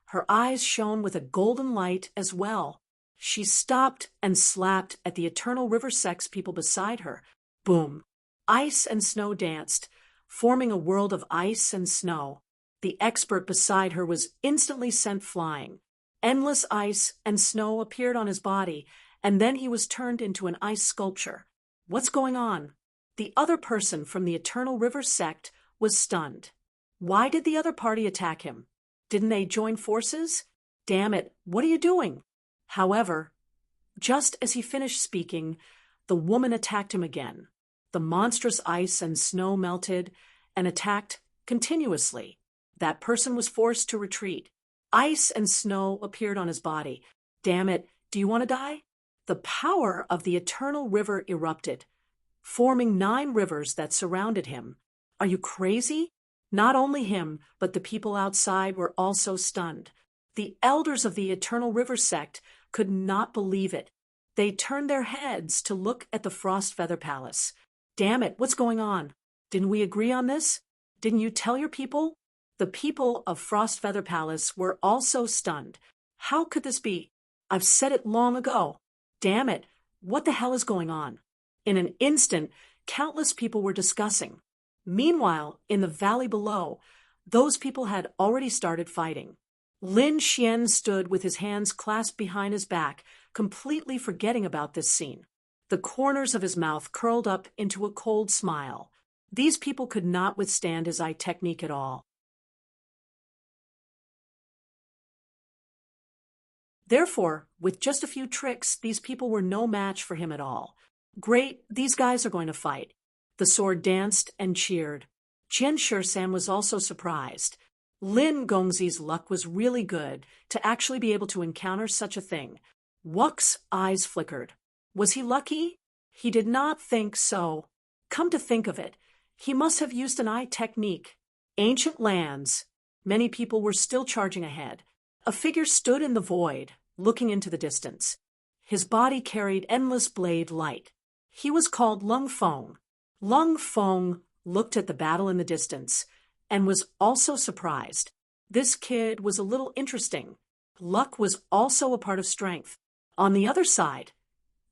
her eyes shone with a golden light as well. She stopped and slapped at the Eternal River sex people beside her. Boom! Ice and snow danced, forming a world of ice and snow. The expert beside her was instantly sent flying. Endless ice and snow appeared on his body, and then he was turned into an ice sculpture. What's going on? The other person from the Eternal River sect was stunned. Why did the other party attack him? Didn't they join forces? Damn it, what are you doing? However, just as he finished speaking, the woman attacked him again. The monstrous ice and snow melted and attacked continuously. That person was forced to retreat. Ice and snow appeared on his body. Damn it, do you want to die? The power of the Eternal River erupted, forming 9 rivers that surrounded him. Are you crazy? Not only him, but the people outside were also stunned. The elders of the Eternal River sect could not believe it. They turned their heads to look at the Frost Feather Palace. Damn it, what's going on? Didn't we agree on this? Didn't you tell your people? The people of Frost Feather Palace were also stunned. How could this be? I've said it long ago. Damn it, what the hell is going on? In an instant, countless people were discussing. Meanwhile, in the valley below, those people had already started fighting. Lin Xian stood with his hands clasped behind his back, completely forgetting about this scene. The corners of his mouth curled up into a cold smile. These people could not withstand his eye technique at all. Therefore, with just a few tricks, these people were no match for him at all. Great, these guys are going to fight. The sword danced and cheered. Jian Shursan was also surprised. Lin Gongzi's luck was really good to actually be able to encounter such a thing. Wuck's eyes flickered. Was he lucky? He did not think so. Come to think of it, he must have used an eye technique. Ancient lands. Many people were still charging ahead. A figure stood in the void, looking into the distance. His body carried endless blade light. He was called Lung Feng. Lung Feng looked at the battle in the distance and was also surprised. This kid was a little interesting. Luck was also a part of strength. On the other side,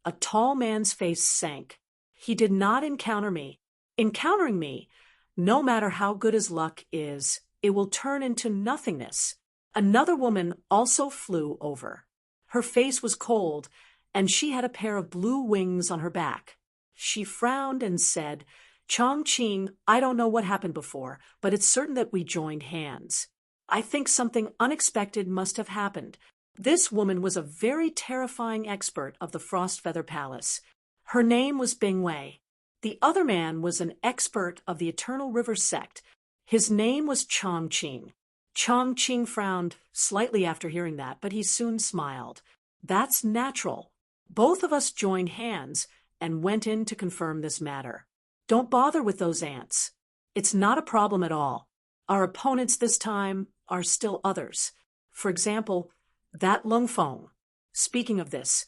a tall man's face sank. He did not encounter me. Encountering me, no matter how good his luck is, it will turn into nothingness. Another woman also flew over. Her face was cold, and she had a pair of blue wings on her back. She frowned and said, Chongqing, I don't know what happened before, but it's certain that we joined hands. I think something unexpected must have happened. This woman was a very terrifying expert of the Frost Feather Palace. Her name was Bingwei. The other man was an expert of the Eternal River sect. His name was Chongqing. Chongqing frowned slightly after hearing that, but he soon smiled. That's natural. Both of us joined hands and went in to confirm this matter. Don't bother with those ants. It's not a problem at all. Our opponents this time are still others. For example, that Lung Feng. Speaking of this,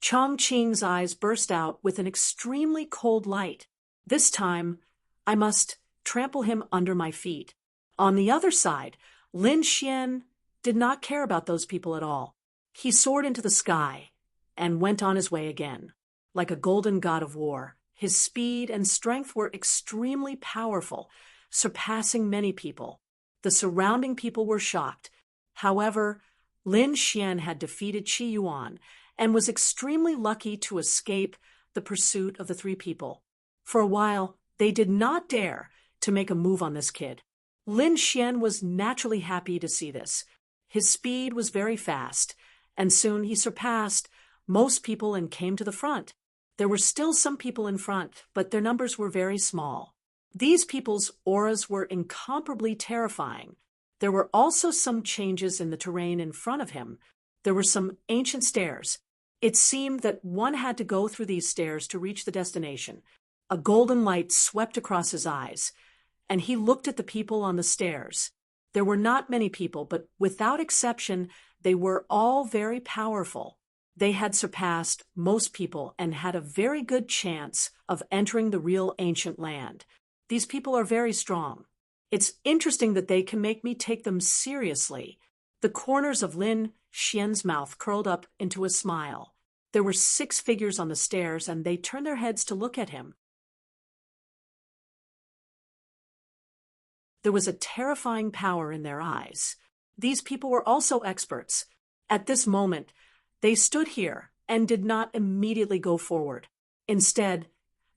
Chongqing's eyes burst out with an extremely cold light. This time, I must trample him under my feet. On the other side, Lin Xian did not care about those people at all. He soared into the sky and went on his way again. Like a golden god of war, his speed and strength were extremely powerful, surpassing many people. The surrounding people were shocked. However, Lin Xian had defeated Qi Yuan and was extremely lucky to escape the pursuit of the three people. For a while, they did not dare to make a move on this kid. Lin Xian was naturally happy to see this. His speed was very fast, and soon he surpassed most people and came to the front. There were still some people in front, but their numbers were very small. These people's auras were incomparably terrifying. There were also some changes in the terrain in front of him. There were some ancient stairs. It seemed that one had to go through these stairs to reach the destination. A golden light swept across his eyes, and he looked at the people on the stairs. There were not many people, but without exception, they were all very powerful. They had surpassed most people and had a very good chance of entering the real ancient land. These people are very strong. It's interesting that they can make me take them seriously. The corners of Lin Xian's mouth curled up into a smile. There were 6 figures on the stairs, and they turned their heads to look at him. There was a terrifying power in their eyes. These people were also experts. At this moment, they stood here and did not immediately go forward. Instead,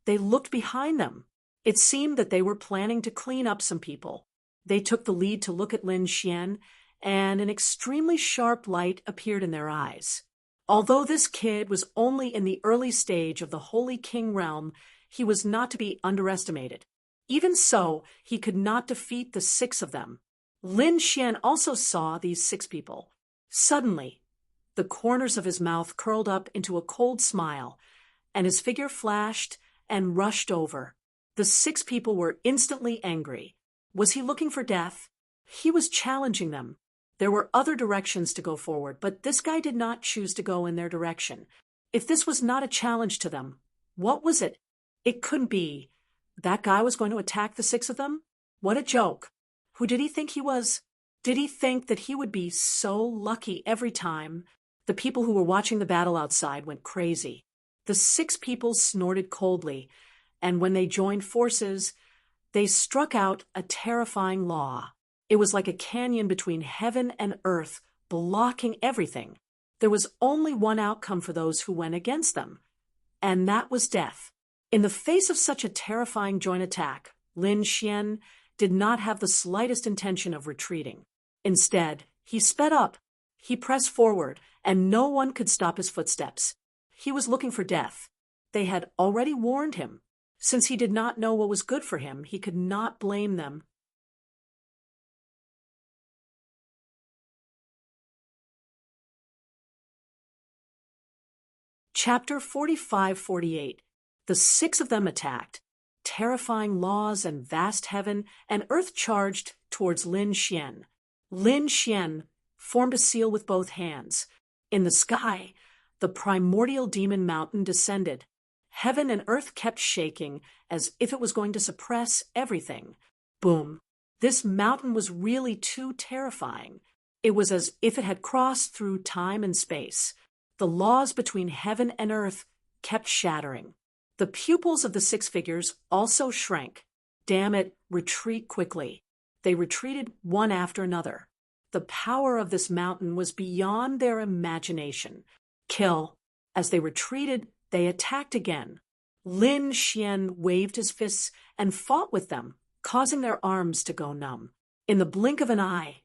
they looked behind them. It seemed that they were planning to clean up some people. They took the lead to look at Lin Xian, and an extremely sharp light appeared in their eyes. Although this kid was only in the early stage of the Holy King realm, he was not to be underestimated. Even so, he could not defeat the 6 of them. Lin Xian also saw these 6 people. Suddenly, the corners of his mouth curled up into a cold smile, and his figure flashed and rushed over. The 6 people were instantly angry. Was he looking for death? He was challenging them. There were other directions to go forward, but this guy did not choose to go in their direction. If this was not a challenge to them, what was it? It couldn't be. That guy was going to attack the 6 of them? What a joke. Who did he think he was? Did he think that he would be so lucky every time? The people who were watching the battle outside went crazy. The 6 people snorted coldly, and when they joined forces, they struck out a terrifying law. It was like a canyon between heaven and earth, blocking everything. There was only one outcome for those who went against them, and that was death. In the face of such a terrifying joint attack, Lin Xian did not have the slightest intention of retreating. Instead, he sped up. He pressed forward, and no one could stop his footsteps. He was looking for death. They had already warned him. Since he did not know what was good for him, he could not blame them. Chapter 45-48. The six of them attacked. Terrifying laws and vast heaven and earth charged towards Lin Xian. Lin Xian formed a seal with both hands. In the sky, the primordial demon mountain descended. Heaven and earth kept shaking as if it was going to suppress everything. Boom. This mountain was really too terrifying. It was as if it had crossed through time and space. The laws between heaven and earth kept shattering. The pupils of the six figures also shrank. Damn it, retreat quickly. They retreated one after another. The power of this mountain was beyond their imagination. Kill. As they retreated, they attacked again. Lin Xian waved his fists and fought with them, causing their arms to go numb. In the blink of an eye,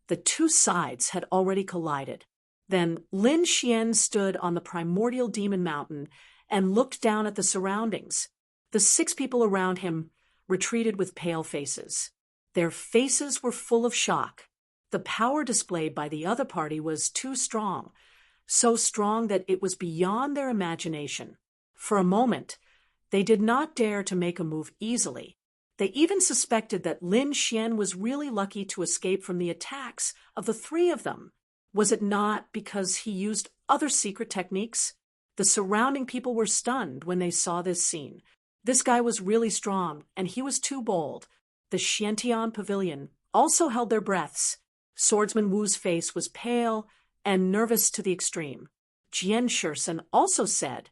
the two sides had already collided. Then Lin Xian stood on the primordial demon mountain and looked down at the surroundings. The six people around him retreated with pale faces. Their faces were full of shock. The power displayed by the other party was too strong, so strong that it was beyond their imagination. For a moment, they did not dare to make a move easily. They even suspected that Lin Xian was really lucky to escape from the attacks of the three of them. Was it not because he used other secret techniques? The surrounding people were stunned when they saw this scene. This guy was really strong, and he was too bold. The Xiantian pavilion also held their breaths. Swordsman Wu's face was pale and nervous to the extreme. Jian Shursen also said,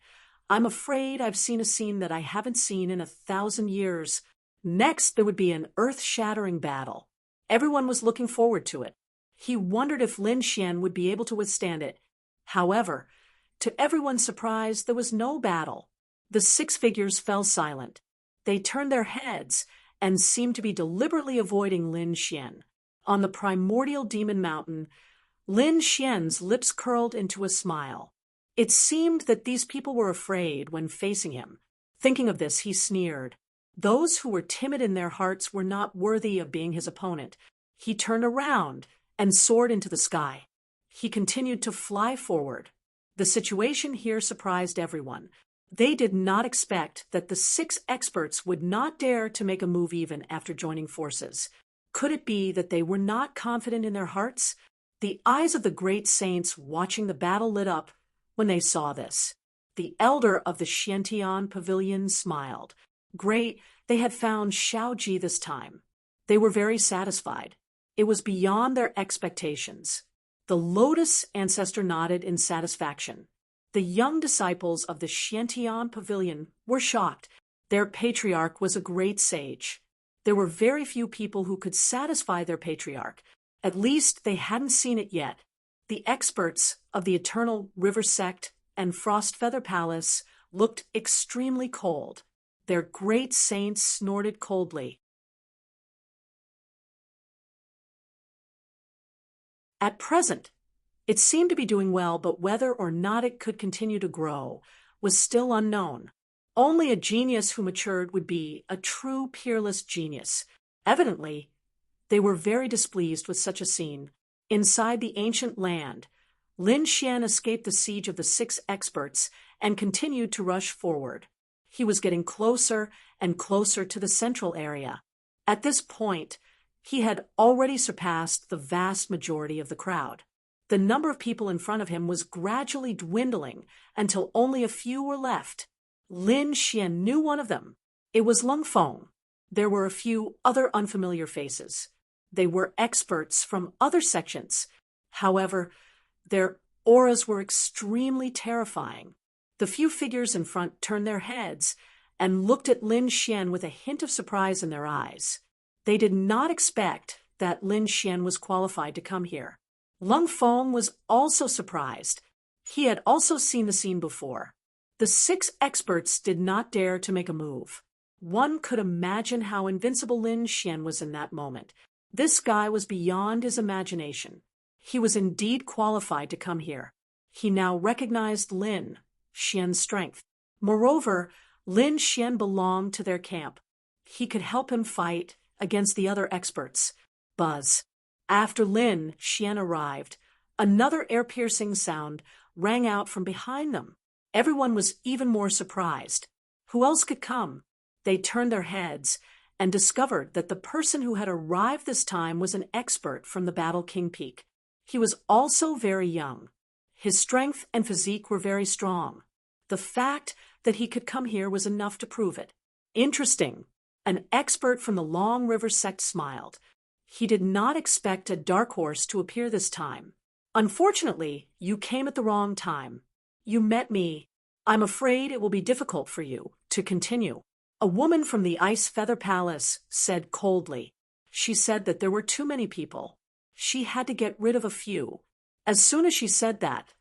"I'm afraid I've seen a scene that I haven't seen in 1,000 years. Next, there would be an earth-shattering battle. Everyone was looking forward to it. He wondered if Lin Xian would be able to withstand it. However, to everyone's surprise, there was no battle. The six figures fell silent. They turned their heads and seemed to be deliberately avoiding Lin Xian. On the primordial demon mountain, Lin Xian's lips curled into a smile. It seemed that these people were afraid when facing him. Thinking of this, he sneered. Those who were timid in their hearts were not worthy of being his opponent. He turned around and soared into the sky. He continued to fly forward. The situation here surprised everyone. They did not expect that the six experts would not dare to make a move even after joining forces. Could it be that they were not confident in their hearts? The eyes of the great saints watching the battle lit up when they saw this. The elder of the Xiantian pavilion smiled. Great, they had found Shaoji this time. They were very satisfied. It was beyond their expectations. The lotus ancestor nodded in satisfaction. The young disciples of the Xiantian pavilion were shocked. Their patriarch was a great sage. There were very few people who could satisfy their patriarch. At least they hadn't seen it yet. The experts of the Eternal River Sect and Frost Feather Palace looked extremely cold. Their great saints snorted coldly. At present, it seemed to be doing well, but whether or not it could continue to grow was still unknown. Only a genius who matured would be a true peerless genius. Evidently, they were very displeased with such a scene. Inside the ancient land, Lin Xian escaped the siege of the six experts and continued to rush forward. He was getting closer and closer to the central area. At this point, he had already surpassed the vast majority of the crowd. The number of people in front of him was gradually dwindling until only a few were left. Lin Xian knew one of them. It was Lung Feng. There were a few other unfamiliar faces. They were experts from other sections. However, their auras were extremely terrifying. The few figures in front turned their heads and looked at Lin Xian with a hint of surprise in their eyes. They did not expect that Lin Xian was qualified to come here. Lung Feng was also surprised. He had also seen the scene before. The six experts did not dare to make a move. One could imagine how invincible Lin Xian was in that moment. This guy was beyond his imagination. He was indeed qualified to come here. He now recognized Lin Xian's strength. Moreover, Lin Xian belonged to their camp. He could help him fight against the other experts. Buzz. After Lin Xian arrived, another ear-piercing sound rang out from behind them. Everyone was even more surprised. Who else could come? They turned their heads and discovered that the person who had arrived this time was an expert from the Battle King Peak. He was also very young. His strength and physique were very strong. The fact that he could come here was enough to prove it. Interesting. An expert from the Long River sect smiled. He did not expect a dark horse to appear this time. Unfortunately, you came at the wrong time. You met me. I'm afraid it will be difficult for you to continue. A woman from the Ice Feather Palace said coldly. She said that there were too many people. She had to get rid of a few. As soon as she said that,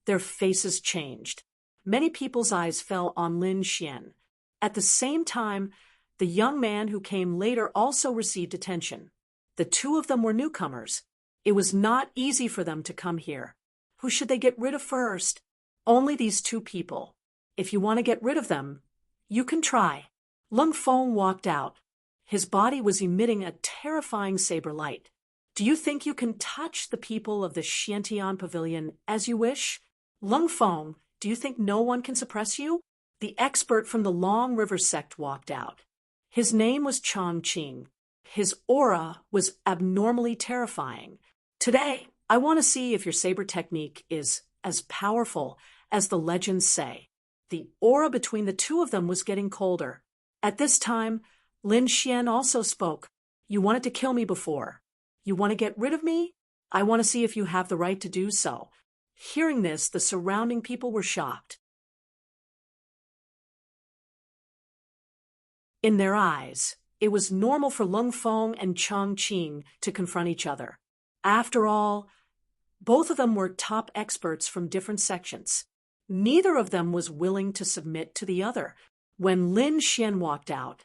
their faces changed. Many people's eyes fell on Lin Xian. At the same time, the young man who came later also received attention. The two of them were newcomers. It was not easy for them to come here. Who should they get rid of first? Only these two people. If you want to get rid of them, you can try. Lung Feng walked out. His body was emitting a terrifying saber light. Do you think you can touch the people of the Xiantian Pavilion as you wish? Lung Feng, do you think no one can suppress you? The expert from the Long River sect walked out. His name was Chang Qing. His aura was abnormally terrifying. Today, I want to see if your saber technique is as powerful as the legends say. The aura between the two of them was getting colder. At this time, Lin Xian also spoke. You wanted to kill me before. You want to get rid of me? I want to see if you have the right to do so. Hearing this, the surrounding people were shocked. In their eyes, it was normal for Lung Feng and Chang Qing to confront each other. After all, both of them were top experts from different sections. Neither of them was willing to submit to the other. When Lin Xian walked out,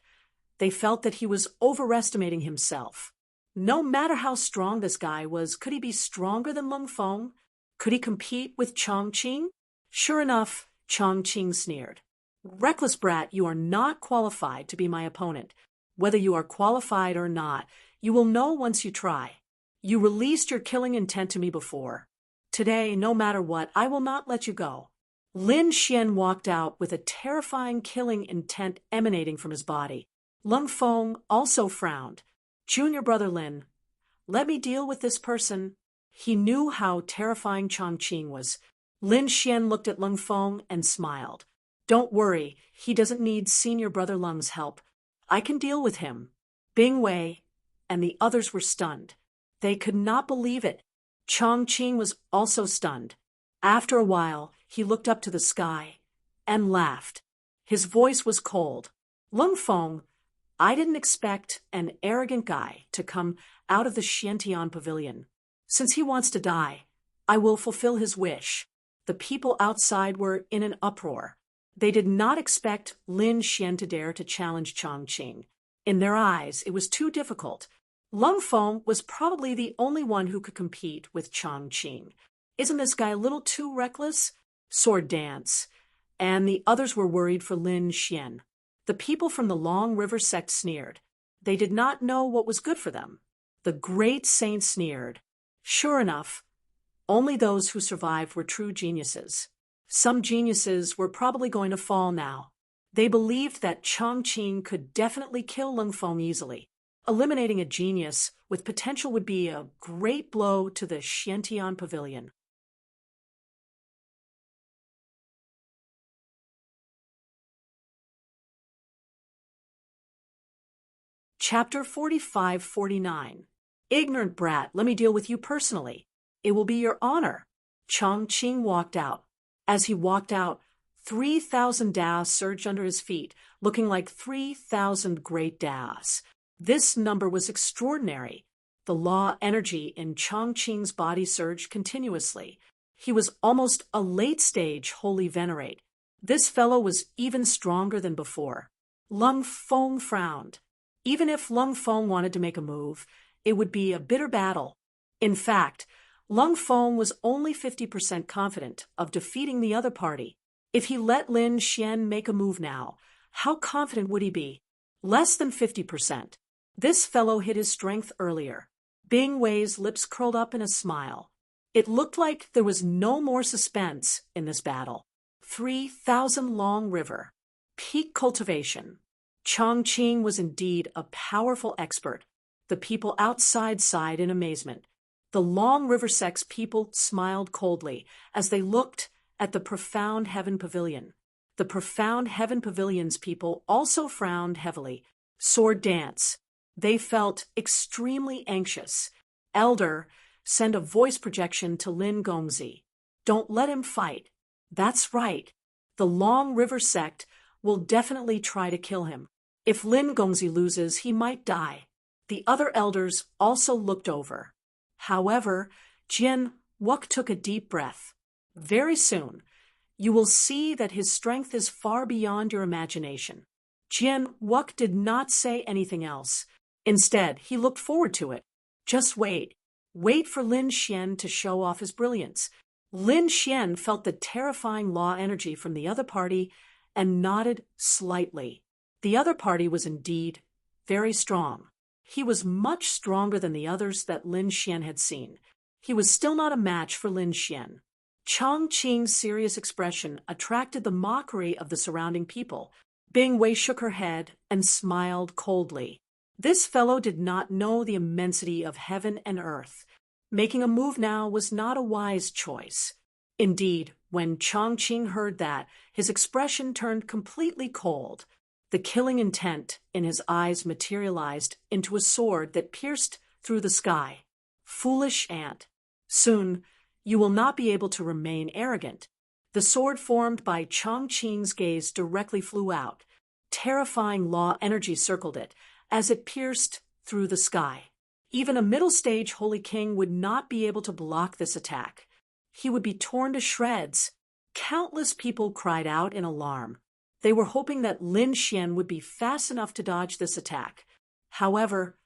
they felt that he was overestimating himself. No matter how strong this guy was, could he be stronger than Lung Feng? Could he compete with Chang Qing? Sure enough, Chang Qing sneered. Reckless brat, you are not qualified to be my opponent. Whether you are qualified or not, you will know once you try. You released your killing intent to me before. Today, no matter what, I will not let you go. Lin Xian walked out with a terrifying killing intent emanating from his body. Lung Feng also frowned. Junior brother Lin, let me deal with this person. He knew how terrifying Chang Qing was. Lin Xian looked at Lung Feng and smiled. Don't worry, he doesn't need senior brother Lung's help. I can deal with him. Bing Wei and the others were stunned. They could not believe it. Chang Qing was also stunned. After a while, he looked up to the sky and laughed. His voice was cold. Lung Feng, I didn't expect an arrogant guy to come out of the Xiantian Pavilion. Since he wants to die, I will fulfill his wish. The people outside were in an uproar. They did not expect Lin Xian to dare to challenge Chang Qing. In their eyes, it was too difficult. Lung Feng was probably the only one who could compete with Chang Qing. Isn't this guy a little too reckless? Sword dance. And the others were worried for Lin Xian. The people from the Long River sect sneered. They did not know what was good for them. The great saint sneered. Sure enough, only those who survived were true geniuses. Some geniuses were probably going to fall now. They believed that Chang Qing could definitely kill Lung Feng easily. Eliminating a genius with potential would be a great blow to the Xiantian Pavilion. Chapter 45-49. Ignorant brat, let me deal with you personally. It will be your honor. Chang Qing walked out. As he walked out, 3,000 daos surged under his feet, looking like 3,000 great daos. This number was extraordinary. The law energy in Chang Qing's body surged continuously. He was almost a late-stage holy venerate. This fellow was even stronger than before. Lung Feng frowned. Even if Lung Feng wanted to make a move, it would be a bitter battle. In fact, Lung Feng was only 50% confident of defeating the other party. If he let Lin Xian make a move now, how confident would he be? Less than 50%. This fellow hid his strength earlier. Bing Wei's lips curled up in a smile. It looked like there was no more suspense in this battle. 3,000 Long River. Peak cultivation. Chongqing was indeed a powerful expert. The people outside sighed in amazement. The Long River sect's people smiled coldly as they looked at the Profound Heaven Pavilion. The Profound Heaven Pavilion's people also frowned heavily. Sword dance. They felt extremely anxious. Elder, send a voice projection to Lin Gongzi. Don't let him fight. That's right. The Long River sect will definitely try to kill him. If Lin Gongzi loses, he might die. The other elders also looked over. However, Jian Wuk took a deep breath. Very soon, you will see that his strength is far beyond your imagination. Jian Wuk did not say anything else. Instead, he looked forward to it. Just wait. Wait for Lin Xian to show off his brilliance. Lin Xian felt the terrifying law energy from the other party and nodded slightly. The other party was indeed very strong. He was much stronger than the others that Lin Xian had seen. He was still not a match for Lin Xian. Chongqing's serious expression attracted the mockery of the surrounding people. Bing Wei shook her head and smiled coldly. This fellow did not know the immensity of heaven and earth. Making a move now was not a wise choice. Indeed, when Chongqing heard that, his expression turned completely cold. The killing intent in his eyes materialized into a sword that pierced through the sky. Foolish ant. Soon, you will not be able to remain arrogant. The sword formed by Chongqing's gaze directly flew out. Terrifying law energy circled it as it pierced through the sky. Even a middle-stage Holy King would not be able to block this attack. He would be torn to shreds. Countless people cried out in alarm. They were hoping that Lin Xian would be fast enough to dodge this attack. However,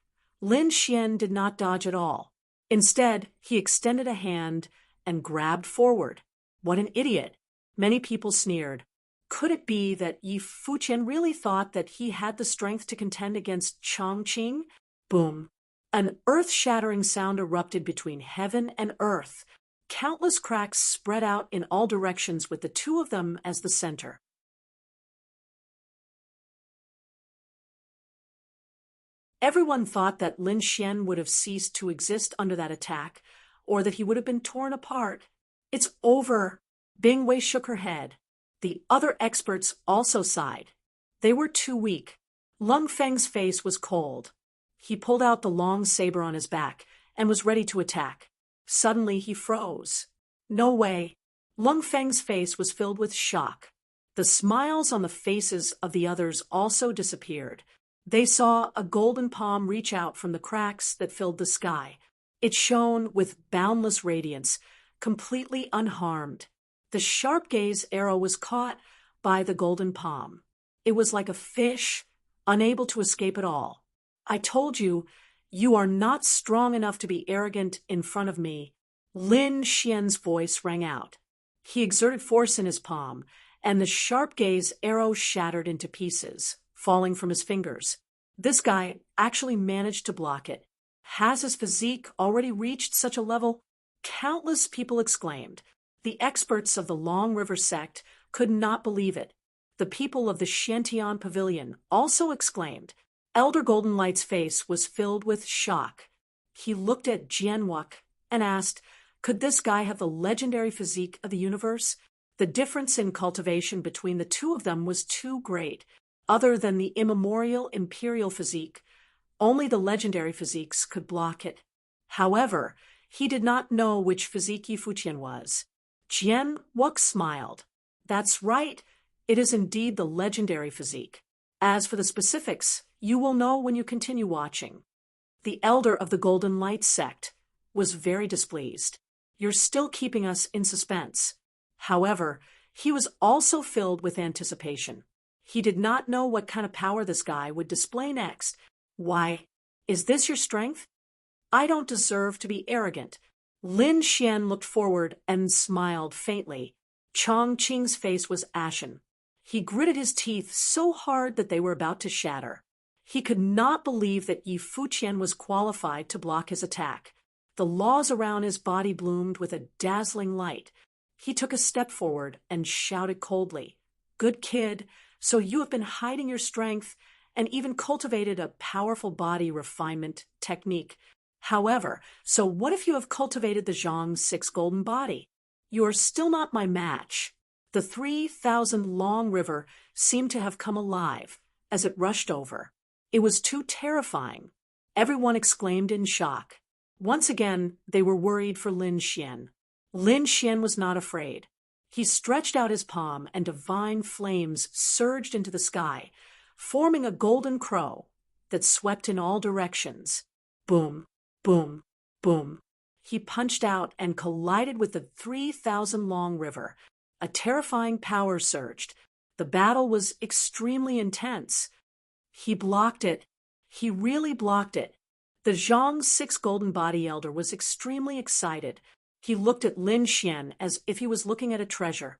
Lin Xian did not dodge at all. Instead, he extended a hand and grabbed forward. What an idiot! Many people sneered. Could it be that Yi Fuqian really thought that he had the strength to contend against Chongqing? Boom! An earth-shattering sound erupted between heaven and earth. Countless cracks spread out in all directions with the two of them as the center. Everyone thought that Lin Xian would have ceased to exist under that attack, or that he would have been torn apart. It's over. Bing Wei shook her head. The other experts also sighed. They were too weak. Lung Feng's face was cold. He pulled out the long saber on his back and was ready to attack. Suddenly he froze. No way. Lung Feng's face was filled with shock. The smiles on the faces of the others also disappeared. They saw a golden palm reach out from the cracks that filled the sky. It shone with boundless radiance, completely unharmed. The sharp gaze arrow was caught by the golden palm. It was like a fish, unable to escape at all. I told you, you are not strong enough to be arrogant in front of me. Lin Xian's voice rang out. He exerted force in his palm, and the sharp gaze arrow shattered into pieces, falling from his fingers. This guy actually managed to block it. Has his physique already reached such a level? Countless people exclaimed. The experts of the Long River sect could not believe it. The people of the Shantian Pavilion also exclaimed. Elder Golden Light's face was filled with shock. He looked at Jian Wuk and asked, could this guy have the legendary physique of the universe? The difference in cultivation between the two of them was too great. Other than the immemorial imperial physique, only the legendary physiques could block it. However, he did not know which physique Yi Fuqian was. Jian Wuk smiled. That's right, it is indeed the legendary physique. As for the specifics, you will know when you continue watching. The elder of the Golden Light sect was very displeased. You're still keeping us in suspense. However, he was also filled with anticipation. He did not know what kind of power this guy would display next. Why, is this your strength? I don't deserve to be arrogant. Lin Xian looked forward and smiled faintly. Chongqing's face was ashen. He gritted his teeth so hard that they were about to shatter. He could not believe that Yi Fuqian was qualified to block his attack. The laws around his body bloomed with a dazzling light. He took a step forward and shouted coldly, "Good kid, so you have been hiding your strength and even cultivated a powerful body refinement technique. However, so what if you have cultivated the Zhang's 6 golden body? You are still not my match." The 3,000-long river seemed to have come alive as it rushed over. It was too terrifying. Everyone exclaimed in shock. Once again, they were worried for Lin Xian. Lin Xian was not afraid. He stretched out his palm and divine flames surged into the sky, forming a golden crow that swept in all directions. Boom, boom, boom. He punched out and collided with the 3,000-long river. A terrifying power surged. The battle was extremely intense. He blocked it. He really blocked it. The Zhang's 6 golden body elder was extremely excited. He looked at Lin Xian as if he was looking at a treasure.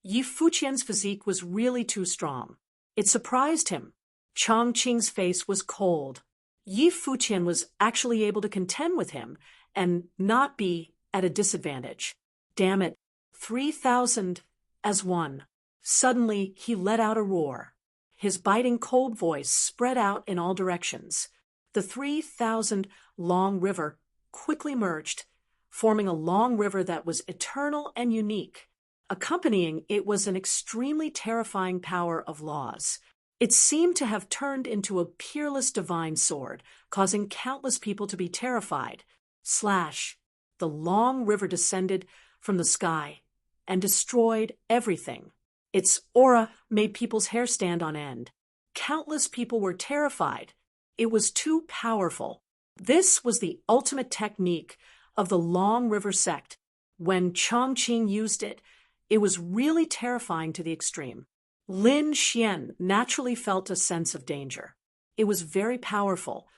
Yi Fuqian's physique was really too strong. It surprised him. Chongqing's face was cold. Yi Fuqian was actually able to contend with him and not be at a disadvantage. Damn it, 3,000 as one. Suddenly, he let out a roar. His biting cold voice spread out in all directions. The 3,000-long river quickly merged, forming a long river that was eternal and unique. Accompanying it was an extremely terrifying power of laws. It seemed to have turned into a peerless divine sword, causing countless people to be terrified. Slash! The long river descended from the sky and destroyed everything. Its aura made people's hair stand on end. Countless people were terrified. It was too powerful. This was the ultimate technique of the Long River sect. When Chongqing used it, it was really terrifying to the extreme. Lin Xian naturally felt a sense of danger. It was very powerful.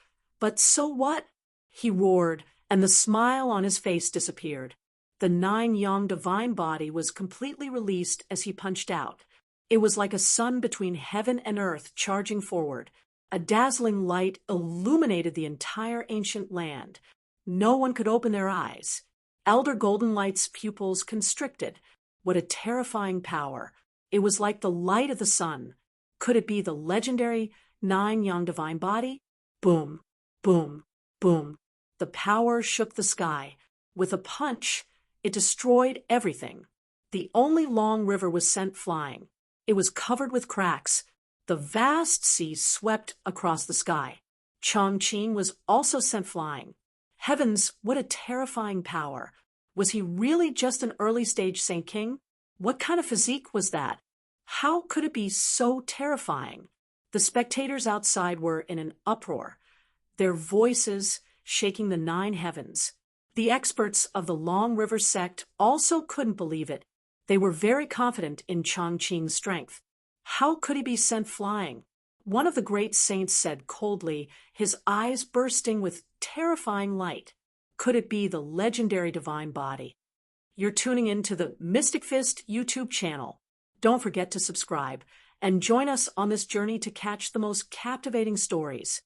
But so what? He roared, and the smile on his face disappeared. The 9-yang divine body was completely released as he punched out. It was like a sun between heaven and earth charging forward. A dazzling light illuminated the entire ancient land. No one could open their eyes. Elder Golden Light's pupils constricted. What a terrifying power. It was like the light of the sun. Could it be the legendary 9-yang divine body? Boom, boom, boom. The power shook the sky. With a punch, it destroyed everything. The only long river was sent flying. It was covered with cracks. The vast sea swept across the sky. Chongqing was also sent flying. Heavens, what a terrifying power. Was he really just an early-stage Saint King? What kind of physique was that? How could it be so terrifying? The spectators outside were in an uproar, their voices shaking the 9 heavens. The experts of the Long River sect also couldn't believe it. They were very confident in Chongqing's strength. How could he be sent flying? One of the great saints said coldly, his eyes bursting with terrifying light. Could it be the legendary divine body? You're tuning into the Mystic Fist YouTube channel. Don't forget to subscribe and join us on this journey to catch the most captivating stories.